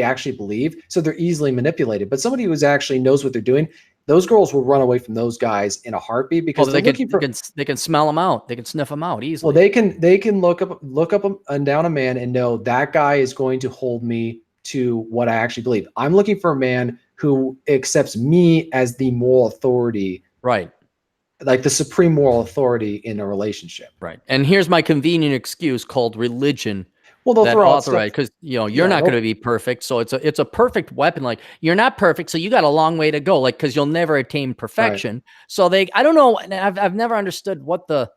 actually believe, so they're easily manipulated. But somebody who actually knows what they're doing, those girls will run away from those guys in a heartbeat because they can smell them out. They can sniff them out easily. Well, they can look up and down a man and know that guy is going to hold me to what I actually believe. I'm looking for a man who accepts me as the moral authority, right? Like the supreme moral authority in a relationship, right? And here's my convenient excuse called religion. Well, they'll throw out stuff because you're not going to be perfect, so it's a perfect weapon. Like, you're not perfect, so you got a long way to go. Like, because you'll never attain perfection. Right. So I don't know. I've never understood what the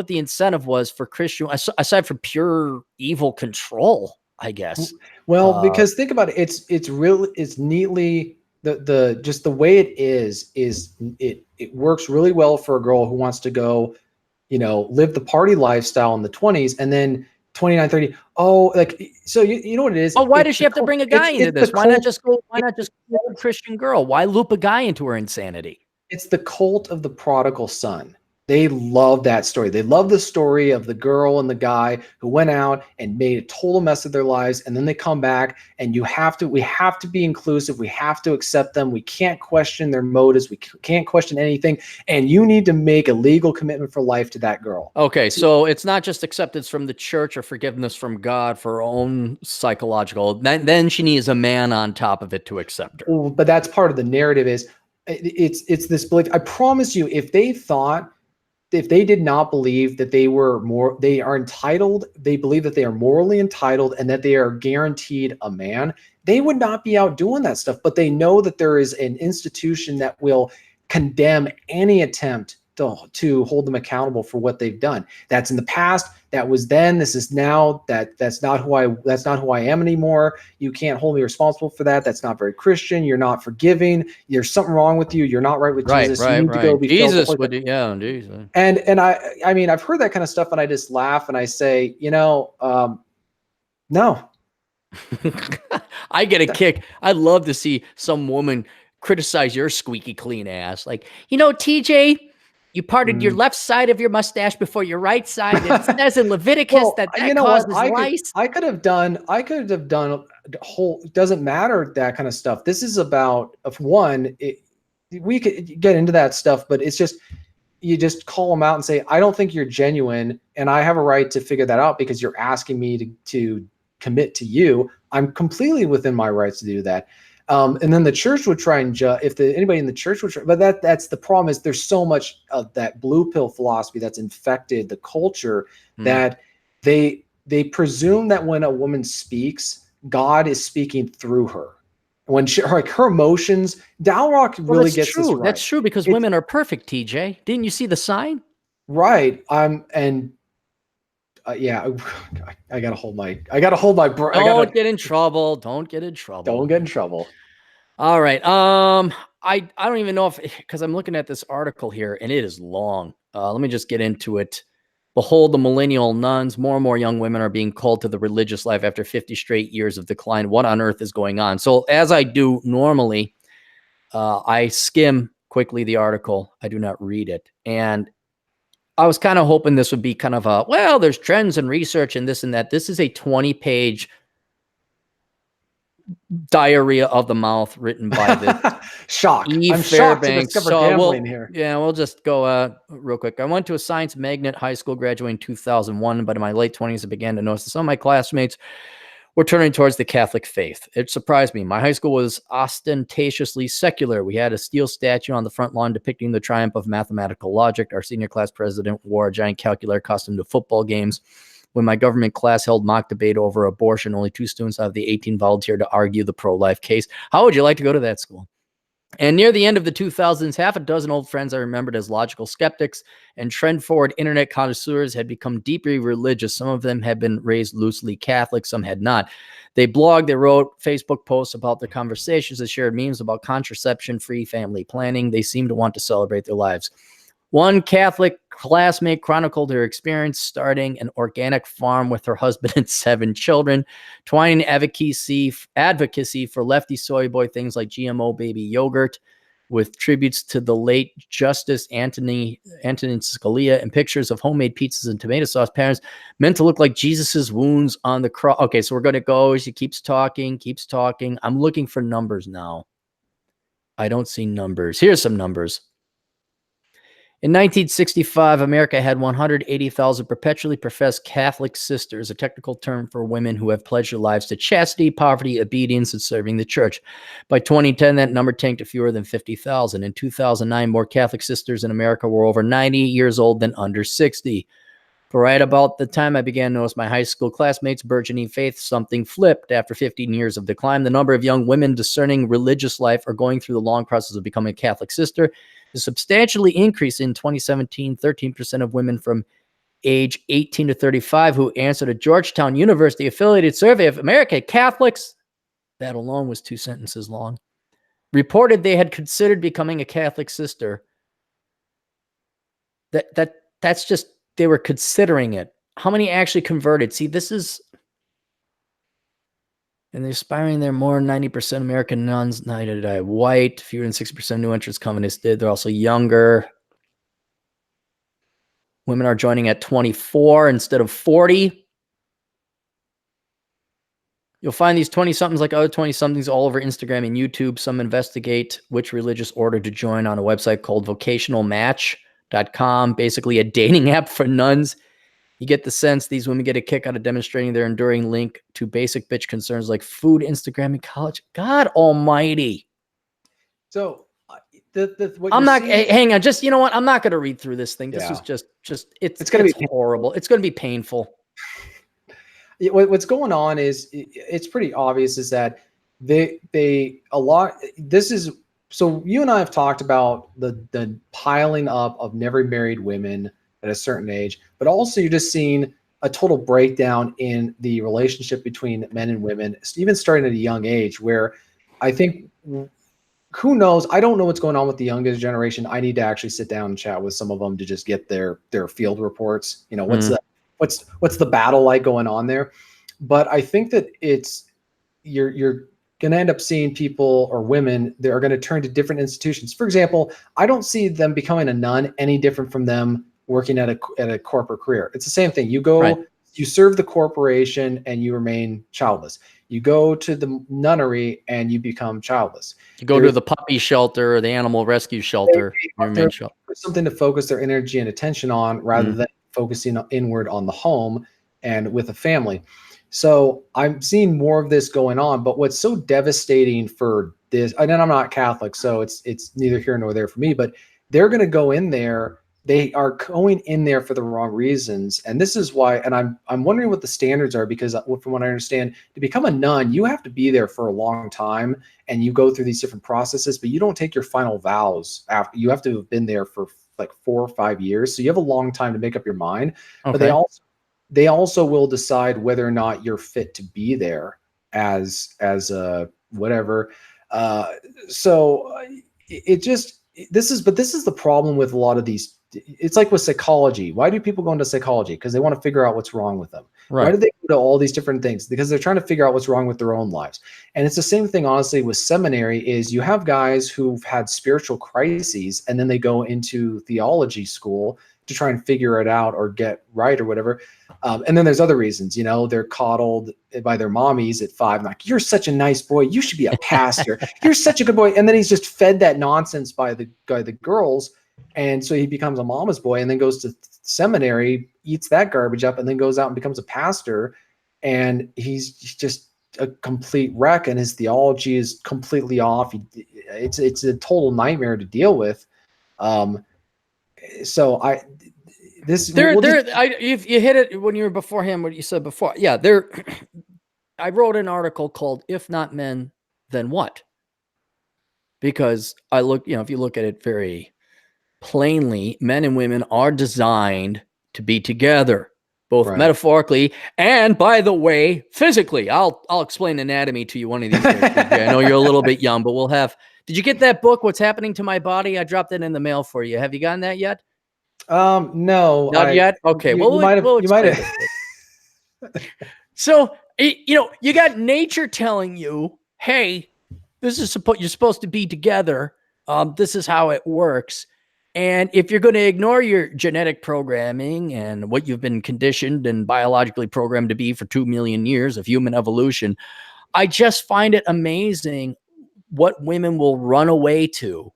incentive was for Christian, aside from pure evil control, I guess. Well, because think about it, it's neatly just the way it is it works really well for a girl who wants to go, live the party lifestyle in the 20s, and then 29, 30. Oh, like, so you know what it is? Oh, why does she have to bring a guy into this? Why not just go a Christian girl? Why loop a guy into her insanity? It's the cult of the prodigal son. They love that story. They love the story of the girl and the guy who went out and made a total mess of their lives. And then they come back, and we have to be inclusive. We have to accept them. We can't question their motives. We can't question anything. And you need to make a legal commitment for life to that girl. Okay. So it's not just acceptance from the church or forgiveness from God for her own psychological. Then she needs a man on top of it to accept her. Well, but that's part of the narrative is it's this belief. I promise you, if they did not believe that they are entitled, they believe that they are morally entitled and that they are guaranteed a man, they would not be out doing that stuff. But they know that there is an institution that will condemn any attempt to hold them accountable for what they've done. That's in the past. That was then. This is now. That's not who I am anymore. You can't hold me responsible for that. That's not very Christian. You're not forgiving. There's something wrong with you. You're not right with Jesus. You need to go be Jesus filled would, yeah, Jesus. And I mean, I've heard that kind of stuff, and I just laugh and I say, no. I get a kick. I'd love to see some woman criticize your squeaky clean ass. Like, TJ, you parted your left side of your mustache before your right side. It says in Leviticus that causes lice. I could have done whole, it doesn't matter, that kind of stuff. This is about, we could get into that stuff, but it's just, you just call them out and say, I don't think you're genuine, and I have a right to figure that out because you're asking me to commit to you. I'm completely within my rights to do that. And then the church would try and judge anybody in the church would try, but that's the problem is there's so much of that blue pill philosophy that's infected the culture that they presume that when a woman speaks, God is speaking through her. When her emotions, Dalrock really gets this right. That's true because women are perfect, TJ. Didn't you see the sign? Right. Yeah, I gotta hold my. Don't get in trouble. Don't get in trouble. Don't get in trouble. All right. I don't even know because I'm looking at this article here and it is long. Let me just get into it. Behold the millennial nuns. More and more young women are being called to the religious life after 50 straight years of decline. What on earth is going on? So as I do normally, I skim quickly the article. I do not read it. And I was kind of hoping this would be kind of there's trends and research and this and that. This is a 20-page diarrhea of the mouth written by the shock. I'm shocked to discover gambling here. Yeah, we'll just go real quick. I went to a science magnet high school, graduating in 2001, but in my late 20s, I began to notice that some of my classmates were turning towards the Catholic faith. It surprised me. My high school was ostentatiously secular. We had a steel statue on the front lawn depicting the triumph of mathematical logic. Our senior class president wore a giant calculator costume to football games. When my government class held mock debate over abortion, only 2 students out of the 18 volunteered to argue the pro-life case. How would you like to go to that school? And near the end of the 2000s, half a dozen old friends I remembered as logical skeptics and trend-forward internet connoisseurs had become deeply religious. Some of them had been raised loosely Catholic, some had not. They blogged, they wrote Facebook posts about their conversations, they shared memes about contraception-free family planning. They seemed to want to celebrate their lives. One Catholic classmate chronicled her experience starting an organic farm with her husband and 7 children, twining advocacy for lefty soy boy things like GMO baby yogurt, with tributes to the late Justice Antonin Scalia and pictures of homemade pizzas and tomato sauce patterns meant to look like Jesus's wounds on the cross. Okay, so we're going to go. She keeps talking. I'm looking for numbers now. I don't see numbers. Here's some numbers. In 1965, America had 180,000 perpetually professed Catholic sisters, a technical term for women who have pledged their lives to chastity, poverty, obedience, and serving the church. By 2010, that number tanked to fewer than 50,000. In 2009, more Catholic sisters in America were over 90 years old than under 60. But right about the time I began to notice my high school classmates' burgeoning faith, something flipped. After 15 years of decline, the number of young women discerning religious life or going through the long process of becoming a Catholic sister is substantially increased. In 2017. 13% of women from age 18 to 35 who answered a Georgetown University affiliated survey of American Catholics, that alone was 2 sentences long, reported they had considered becoming a Catholic sister. That's just, they were considering it. How many actually converted? See, this is, and they're aspiring there more than 90% American nuns, white, fewer than 60% new entrants Covenants did. They're also younger. Women are joining at 24 instead of 40. You'll find these 20-somethings like other 20-somethings all over Instagram and YouTube. Some investigate which religious order to join on a website called vocationalmatch.com, basically a dating app for nuns. You get the sense these women get a kick out of demonstrating their enduring link to basic bitch concerns like food, Instagram, and college. God almighty. So I'm not, hang on, just, you know what? I'm not going to read through this thing. This is just it's going to be horrible. It's going to be painful. What's going on is, it's pretty obvious, is that so you and I have talked about the piling up of never married women at a certain age, but also you're just seeing a total breakdown in the relationship between men and women, even starting at a young age, where I think, who knows? I don't know what's going on with the youngest generation. I need to actually sit down and chat with some of them to just get their field reports. You know, what's the battle like going on there? But I think that you're going to end up seeing people or women that are going to turn to different institutions. For example, I don't see them becoming a nun any different from them working at a corporate career. It's the same thing. You go, you serve the corporation and you remain childless. You go to the nunnery and you become childless. You go to the puppy shelter or the animal rescue shelter. Something to focus their energy and attention on rather than focusing inward on the home and with a family. So I'm seeing more of this going on. But what's so devastating for this, and I'm not Catholic, so it's neither here nor there for me, but they're going to go in there. They are going in there for the wrong reasons. And this is why, and I'm wondering what the standards are, because from what I understand, to become a nun, you have to be there for a long time and you go through these different processes, but you don't take your final vows after. You have to have been there for like 4 or 5 years. So you have a long time to make up your mind, but they also will decide whether or not you're fit to be there as a whatever. So it just, this is the problem with a lot of these. It's like with psychology. Why do people go into psychology? Because they want to figure out what's wrong with them. Right. Why do they go to all these different things? Because they're trying to figure out what's wrong with their own lives. And it's the same thing, honestly, with seminary. Is you have guys who've had spiritual crises and then they go into theology school to try and figure it out or get right or whatever. And then there's other reasons, you know, they're coddled by their mommies at 5, like, you're such a nice boy, you should be a pastor. You're such a good boy. And then he's just fed that nonsense by the girls. And so he becomes a mama's boy and then goes to seminary, eats that garbage up, and then goes out and becomes a pastor. And he's just a complete wreck, and his theology is completely off. It's a total nightmare to deal with. So if you hit it when you were beforehand, what you said before. Yeah, I wrote an article called "If Not Men, Then What?" Because if you look at it very plainly, men and women are designed to be together, both metaphorically and, by the way, physically. I'll explain anatomy to you one of these days. I know you're a little bit young, but we'll have. Did you get that book, What's Happening to My Body? I dropped it in the mail for you. Have you gotten that yet? No, Not yet. Okay. You might have. We'll You might explain have. this. So, you got nature telling you, hey, this is you're supposed to be together. This is how it works. And if you're going to ignore your genetic programming and what you've been conditioned and biologically programmed to be for 2 million years of human evolution, I just find it amazing what women will run away to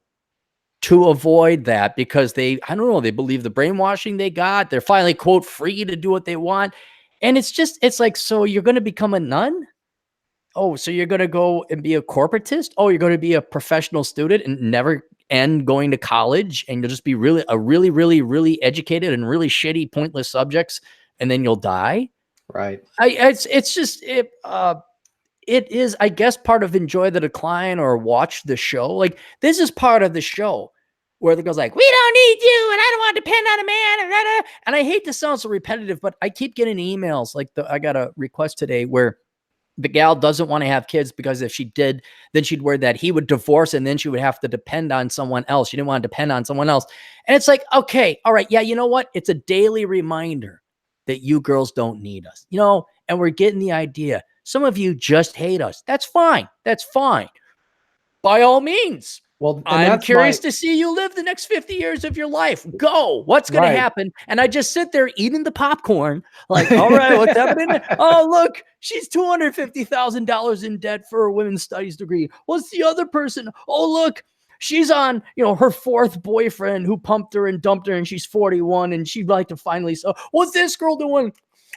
avoid that, because I don't know, they believe the brainwashing they got. They're finally, quote, free to do what they want. And it's like, so you're going to become a nun? Oh, so you're going to go and be a corporatist? Oh, you're going to be a professional student and never end going to college, and you'll just be really educated and really shitty, pointless subjects, and then you'll die. Right. It is, I guess, part of enjoy the decline or watch the show. Like, this is part of the show where the girl's like, we don't need you, and I don't want to depend on a man. And I hate to sound so repetitive, but I keep getting emails. Like, I got a request today where the gal doesn't want to have kids because if she did, then she'd worry that he would divorce and then she would have to depend on someone else. She didn't want to depend on someone else. And it's like, okay, all right. Yeah. You know what? It's a daily reminder that you girls don't need us, and we're getting the idea. Some of you just hate us. That's fine. That's fine. By all means. Well, I'm curious to see you live the next 50 years of your life. Go. What's going to happen? And I just sit there eating the popcorn like, all right, what's happening? Oh, look, she's $250,000 in debt for a women's studies degree. What's the other person? Oh, look, she's on, her fourth boyfriend who pumped her and dumped her, and she's 41 and she'd like to finally. So what's this girl doing?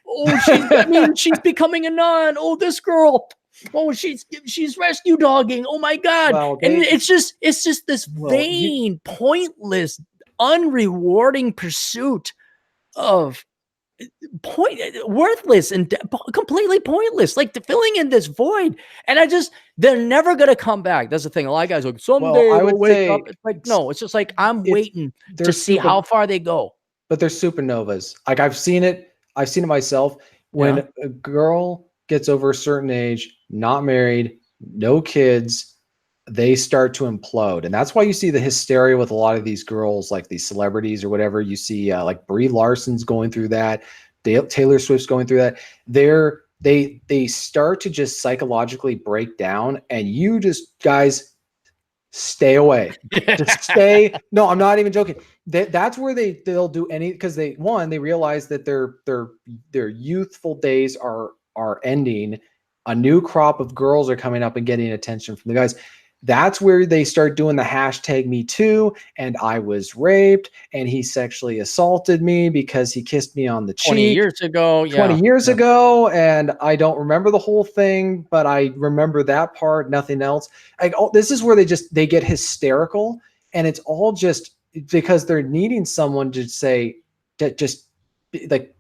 Oh, she's becoming a nun. Oh, this girl. Oh, she's rescue dogging. Oh my God. Well, and it's just this vain, pointless, unrewarding pursuit of worthless and completely pointless, like filling in this void. And they're never going to come back. That's the thing. A lot of guys are like, someday I would wake up. It's like, no, it's just like, I'm waiting to see how far they go. But they're supernovas. Like, I've seen it myself. When a girl gets over a certain age, not married, no kids, they start to implode. And that's why you see the hysteria with a lot of these girls, like these celebrities or whatever. You see like Brie Larson's going through that, Taylor Swift's going through that. They start to just psychologically break down, and you just, guys, stay away. Just stay. No, I'm not even joking. That's where they'll do any, because they realize that their youthful days are ending. A new crop of girls are coming up and getting attention from the guys. That's where they start doing the hashtag me too, and I was raped, and he sexually assaulted me because he kissed me on the cheek 20 years ago. 20 years ago, and I don't remember the whole thing, but I remember that part, nothing else. This is where they get hysterical, and it's all just because they're needing someone to say that, just like,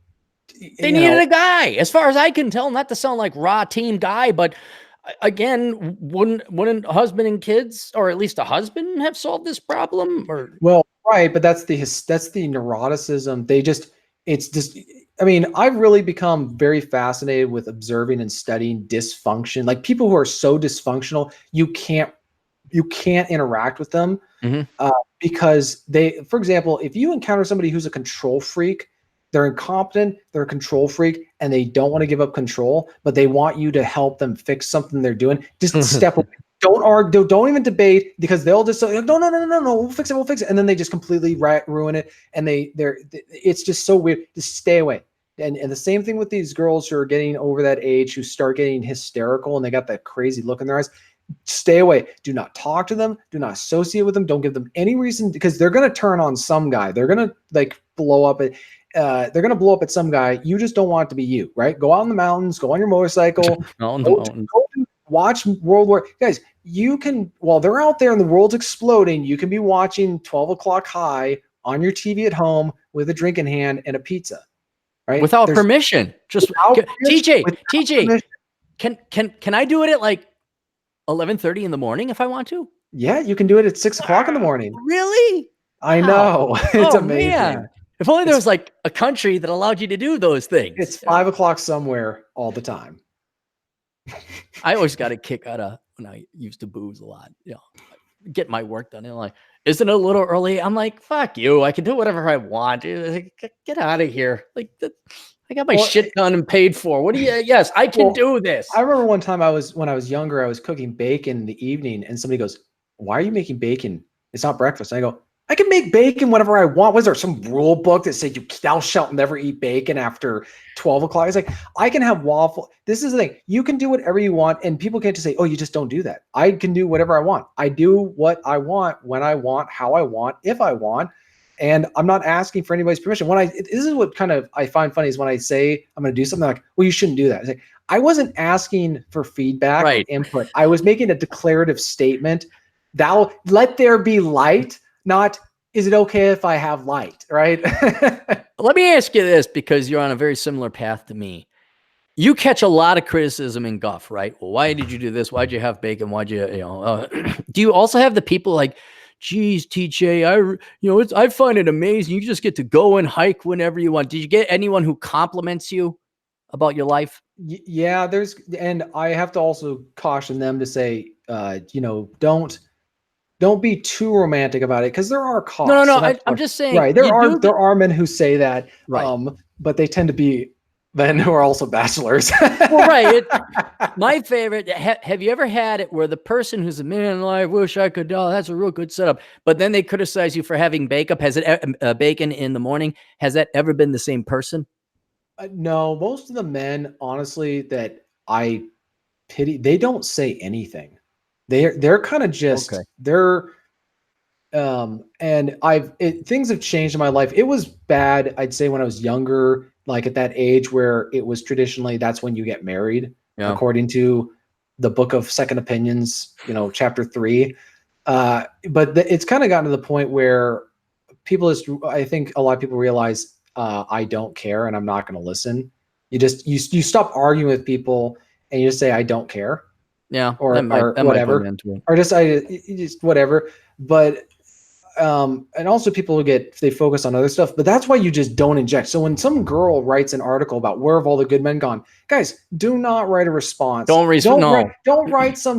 they needed a guy, as far as I can tell, not to sound like raw team guy, but again, wouldn't husband and kids, or at least a husband, have solved this problem? Or, well, right, but that's the neuroticism. It's just, I mean, I've really become very fascinated with observing and studying dysfunction. Like, people who are so dysfunctional, you can't interact with them because for example, if you encounter somebody who's a control freak, they're incompetent, they're a control freak, and they don't want to give up control, but they want you to help them fix something they're doing. Just step away. Don't argue. Don't even debate, because they'll just say, no, we'll fix it. And then they just completely ruin it. And it's just so weird. Just stay away. And the same thing with these girls who are getting over that age, who start getting hysterical and they got that crazy look in their eyes. Stay away. Do not talk to them. Do not associate with them. Don't give them any reason, because they're going to turn on some guy. They're going to blow up at some guy. You just don't want it to be you, right? Go out in the mountains, go on your motorcycle, go watch World War. Guys, you can, while they're out there and the world's exploding, you can be watching 12 o'clock high on your TV at home with a drink in hand and a pizza, right? Without permission. Just TJ, can I do it at like 11:30 in the morning if I want to? Yeah, you can do it at 6 o'clock in the morning. Really? I know. It's amazing. Man. If only there was like a country that allowed you to do those things. It's 5 o'clock somewhere all the time. I always got a kick out of when I used to booze a lot. Get my work done. And like, isn't it a little early? I'm like, fuck you. I can do whatever I want. Get out of here. Like, I got my shit done and paid for. What do you? Yes, I can do this. I remember one time when I was younger, I was cooking bacon in the evening, and somebody goes, "Why are you making bacon? It's not breakfast." And I go, "I can make bacon whenever I want." Was there some rule book that said thou shalt never eat bacon after 12 o'clock? It's like, I can have waffle. This is the thing. You can do whatever you want, and people can't just say, "Oh, you just don't do that." I can do whatever I want. I do what I want, when I want, how I want, if I want. And I'm not asking for anybody's permission. This is what kind of I find funny is when I say I'm going to do something, like, well, you shouldn't do that. It's like, I wasn't asking for feedback or input. I was making a declarative statement. Thou let there be light, not is it okay if I have light, right? Let me ask you this, because you're on a very similar path to me. You catch a lot of criticism in guff, right? Well, why did you do this? Why'd you have bacon? Why'd you, do you also have the people like, geez, TJ, I find it amazing. You just get to go and hike whenever you want. Did you get anyone who compliments you about your life? Yeah, and I have to also caution them to say, don't be too romantic about it, because there are costs. No. I'm just saying, right? There are men who say that, right. But they tend to be men who are also bachelors. Well, right. My favorite. Have you ever had it where the person who's a man, I wish I could. Oh, that's a real good setup. But then they criticize you for having bacon in the morning. Has that ever been the same person? No, most of the men, honestly, that I pity, they don't say anything. They're kind of just and things have changed in my life. It was bad, I'd say, when I was younger, like at that age where it was traditionally that's when you get married, according to the book of Second Opinions, chapter 3. But it's kind of gotten to the point where I think a lot of people realize, I don't care and I'm not going to listen. You stop arguing with people and you just say, I don't care. Yeah. Or whatever. Or just whatever. But and also people they focus on other stuff, but that's why you just don't inject. So when some girl writes an article about where have all the good men gone, guys, do not write a response. Don't write some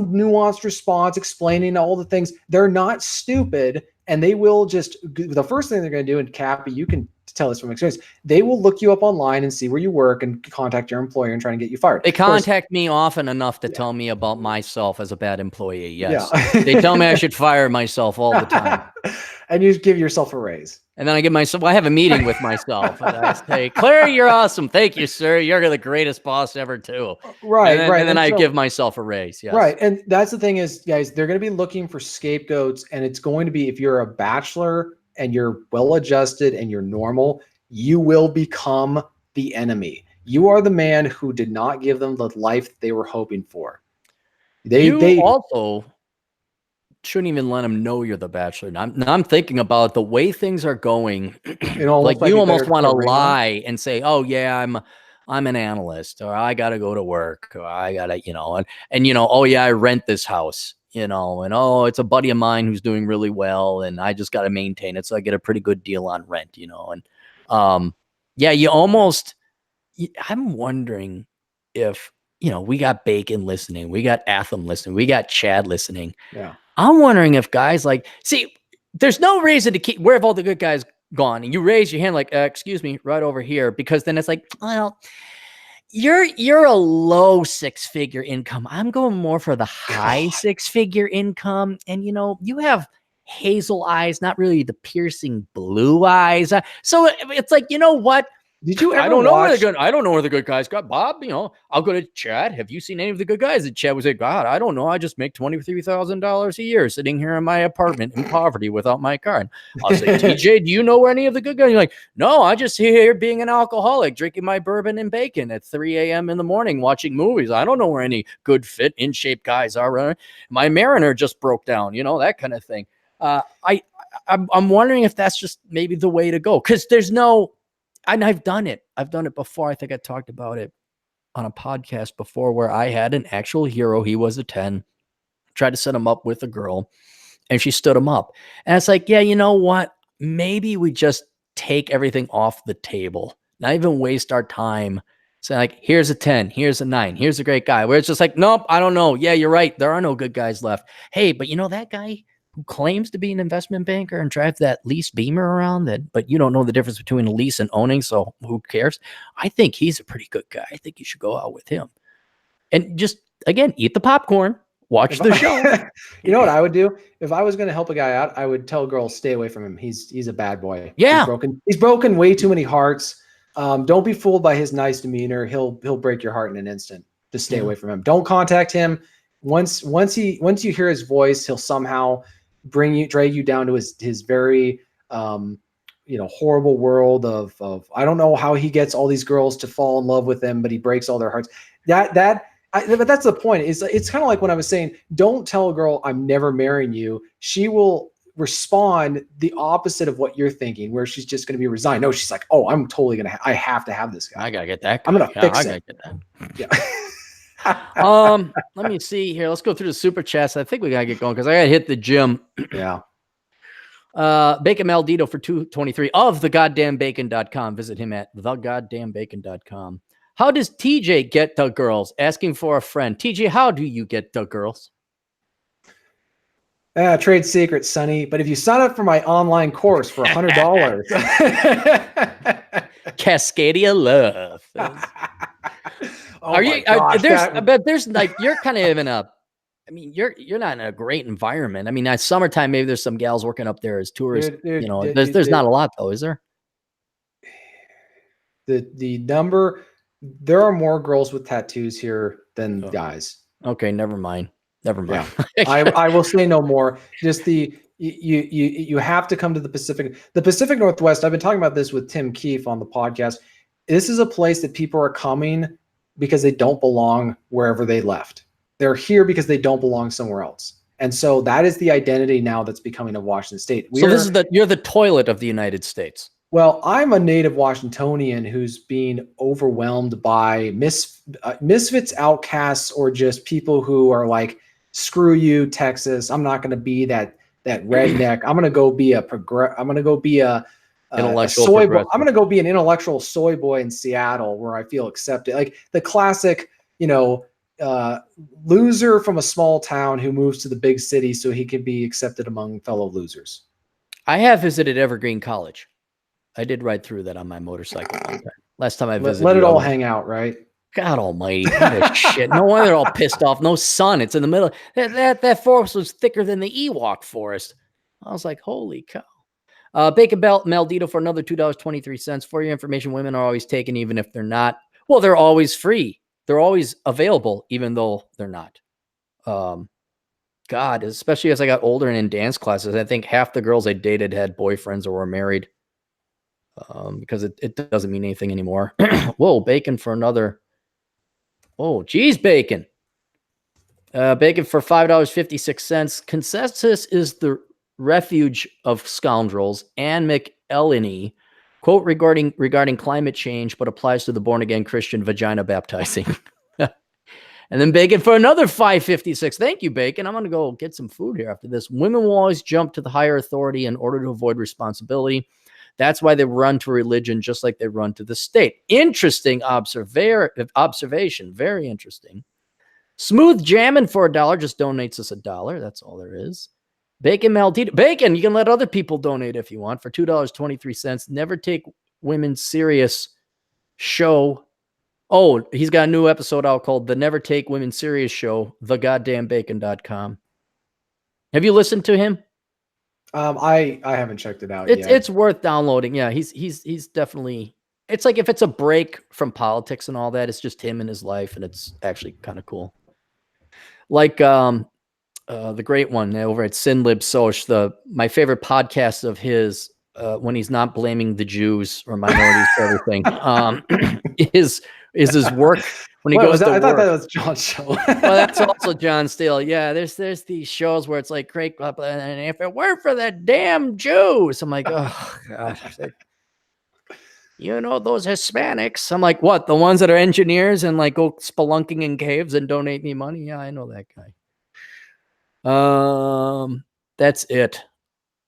nuanced response explaining all the things. They're not stupid, and they will the first thing they're going to do, and Cappy, you can tell this from experience, they will look you up online and see where you work and contact your employer and try to get you fired. They contact me often enough to tell me about myself as a bad employee. Yes. Yeah. They tell me I should fire myself all the time. And you give yourself a raise. And then I have a meeting with myself. And I say, Clarey, you're awesome. Thank you, sir. You're the greatest boss ever, too. Right, and then I give myself a raise. Yes. Right. And that's the thing is, guys, they're going to be looking for scapegoats. And it's going to be, if you're a bachelor and you're well-adjusted and you're normal, you will become the enemy. You are the man who did not give them the life they were hoping for. They also shouldn't even let them know you're the bachelor. Now I'm thinking about the way things are going. Like you almost want to lie and say, "Oh yeah, I'm an analyst," or "I got to go to work," or "I got to," "Oh yeah, I rent this house." And "Oh, it's a buddy of mine who's doing really well and I just got to maintain it. So I get a pretty good deal on rent," and I'm wondering if, we got Bacon listening, we got Atham listening, we got Chad listening. Yeah. I'm wondering if guys there's no reason to where have all the good guys gone? And you raise your hand like, excuse me, right over here, because then it's like, well, you're a low 6-figure income. I'm going more for the high 6-figure income. And, you have hazel eyes, not really the piercing blue eyes. So it's like, you know what? Did you ever I don't know where the good guys got. Bob, I'll go to Chad. Have you seen any of the good guys? And Chad was like, God, I don't know. I just make $23,000 a year sitting here in my apartment in poverty without my car. And I'll say, TJ, do you know where any of the good guys? You're like, no, I just here being an alcoholic, drinking my bourbon and bacon at 3 a.m. in the morning, watching movies. I don't know where any good fit, in shape guys are. My Mariner just broke down, that kind of thing. I'm wondering if that's just maybe the way to go. Cause there's and I've done it. I've done it before. I think I talked about it on a podcast before where I had an actual hero. He was a 10, tried to set him up with a girl and she stood him up. And it's like, yeah, you know what? Maybe we just take everything off the table, not even waste our time. So like, here's a 10, here's a 9, here's a great guy, where it's just like, nope, I don't know. Yeah, you're right. There are no good guys left. Hey, but that guy who claims to be an investment banker and drive that lease Beamer around but you don't know the difference between a lease and owning, so who cares? I think he's a pretty good guy. I think you should go out with him. And just, again, eat the popcorn, watch the show. You know what I would do? If I was going to help a guy out, I would tell girls, stay away from him. He's a bad boy. Yeah. He's broken way too many hearts. Don't be fooled by his nice demeanor. He'll break your heart in an instant. Just stay away from him. Don't contact him. Once you hear his voice, he'll somehow drag you down to his very horrible world of I don't know how he gets all these girls to fall in love with him, but he breaks all their hearts. But that's the point. It's kind of like when I was saying, don't tell a girl I'm never marrying you. She will respond the opposite of what you're thinking, where she's just going to be resigned. No, she's like, oh, I'm totally I have to have this guy. I gotta get that guy. I'm gonna fix it. I gotta get that. Let me see here. Let's go through the super chats. I think we gotta get going because I gotta hit the gym. Yeah. Bacon Maldito for 223 of thegoddamnbacon.com. Visit him at thegoddamnbacon.com. How does TJ get the girls? Asking for a friend. TJ, how do you get the girls? Trade secret, Sonny. But if you sign up for my online course for $100, Cascadia Love. But there's like, you're kind of in a, I mean, you're not in a great environment. I mean, at summertime, maybe there's some gals working up there as tourists. There's not a lot though, is there? The number, there are more girls with tattoos here than guys. Okay, never mind. Yeah. I will say no more. Just you have to come to the Pacific Northwest. I've been talking about this with Tim Keefe on the podcast. This is a place that people are coming because they don't belong wherever they left. They're here because they don't belong somewhere else. And so that is the identity now that's becoming of Washington State. You're the toilet of the United States. Well, I'm a native Washingtonian who's being overwhelmed by misfits, outcasts, or just people who are like, screw you, Texas. I'm not going to be that redneck. I'm going to go be soy boy. I'm going to go be an intellectual soy boy in Seattle where I feel accepted. Like the classic, loser from a small town who moves to the big city so he can be accepted among fellow losers. I have visited Evergreen College. I did ride through that on my motorcycle one time. Last time I visited. Let it all hang out, right? God almighty. What a shit. No wonder they're all pissed off. No sun. It's in the middle. That forest was thicker than the Ewok forest. I was like, holy cow. Bacon Belt Maldito for another $2.23. For your information, women are always taken even if they're not. Well, they're always free. They're always available, even though they're not. God, especially as I got older and in dance classes, I think half the girls I dated had boyfriends or were married. Because it doesn't mean anything anymore. Whoa, bacon for another. Oh, geez, bacon. Bacon for $5.56. Consensus is the refuge of scoundrels. Ann McElhenney, quote regarding climate change, but applies to the born-again Christian vagina baptizing. And then bacon for another $5.56. Thank you, bacon. I'm going to go get some food here after this. Women will always jump to the higher authority in order to avoid responsibility. That's why they run to religion just like they run to the state. Interesting observation. Very interesting. Smooth Jammin' for $1 just donates us $1. That's all there is. Bacon Maldito. Bacon, you can let other people donate if you want for $2.23. Never Take Women Serious show. Oh, he's got a new episode out called The Never Take Women Serious Show, thegoddamnbacon.com. Have you listened to him? I haven't checked it out yet. It's worth downloading. Yeah, he's definitely. It's like if it's a break from politics and all that, it's just him and his life, and it's actually kind of cool. Like the great one over at Sinlib Soch, my favorite podcast of his, when he's not blaming the Jews or minorities for everything, is his work. When he goes to work. I thought that was John's show. Well, that's also John Steele. Yeah, there's these shows where it's like, great, and if it weren't for that damn Jews, I'm like, oh gosh, those Hispanics. I'm like, what? The ones that are engineers and like go spelunking in caves and donate me money? Yeah, I know that guy. That's it.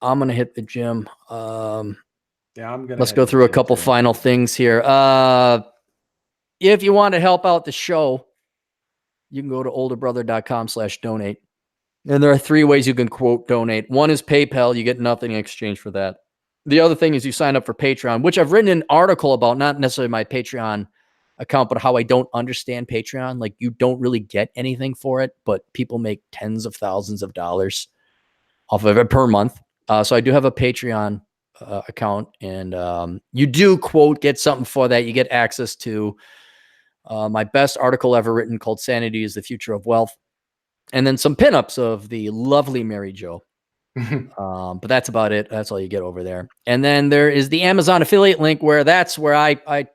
I'm gonna hit the gym. I'm gonna. Let's go through a couple final things here. If you want to help out the show, you can go to olderbrother.com/donate. And there are 3 ways you can quote donate. One is PayPal. You get nothing in exchange for that. The other thing is you sign up for Patreon, which I've written an article about, not necessarily my Patreon account, but how I don't understand Patreon. Like, you don't really get anything for it, but people make tens of thousands of dollars off of it per month. So I do have a Patreon account, and you do get something for that. You get access to my best article ever written called Sanity is the Future of Wealth. And then some pinups of the lovely Mary Jo. But that's about it. That's all you get over there. And then there is the Amazon affiliate link, where that's where I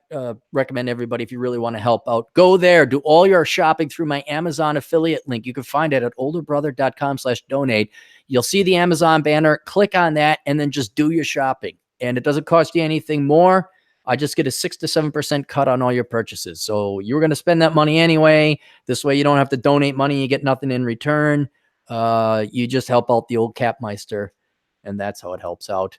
recommend everybody, if you really want to help out, go there, do all your shopping through my Amazon affiliate link. You can find it at olderbrother.com/donate. You'll see the Amazon banner, click on that, and then just do your shopping. And it doesn't cost you anything more. I just get a 6 to 7% cut on all your purchases. So you're going to spend that money anyway. This way you don't have to donate money. You get nothing in return. You just help out the old Capmeister, and that's how it helps out.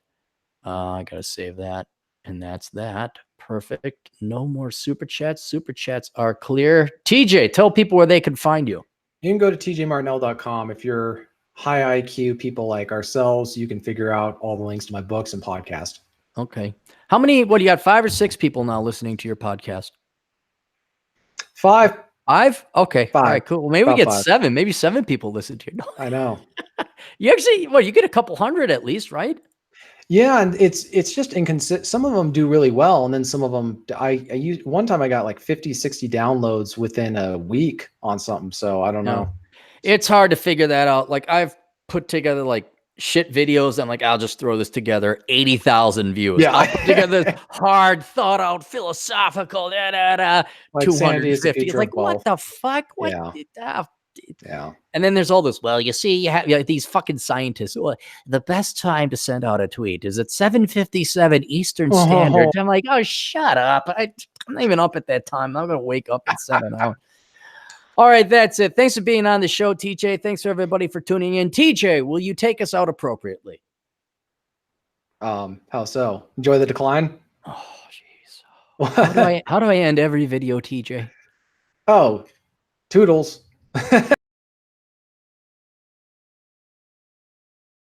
I got to save that, and that's that. Perfect. No more super chats. Super chats are clear. TJ, tell people where they can find you. You can go to tjmartinell.com. If you're high IQ people like ourselves, you can figure out all the links to my books and podcast. Okay. How many, what do you got, 5 or 6 people now listening to your podcast? 5. 5? Okay. 5. All right, cool. Well, maybe we get 7. Maybe 7 people listen to you. I know. You actually, well, you get a couple hundred at least, right? Yeah, and it's just inconsistent. Some of them do really well, and then some of them, I used one time I got like 50, 60 downloads within a week on something. So I don't know. It's hard to figure that out. Like, I've put together like shit videos. I'm like, I'll just throw this together. 80,000 views. Yeah. I'll put together this hard, thought out, philosophical, like 250. It's like, what the fuck? What? Yeah. Yeah. And then there's all this. Well, you see, you have these fucking scientists. Well, the best time to send out a tweet is at 7:57 Eastern Standard. I'm like, oh, shut up. I'm not even up at that time. I'm going to wake up and send it out. All right, that's it. Thanks for being on the show, TJ. Thanks for everybody for tuning in. TJ, will you take us out appropriately? How so? Enjoy the decline? Oh, jeez. How do I end every video, TJ? Oh, toodles.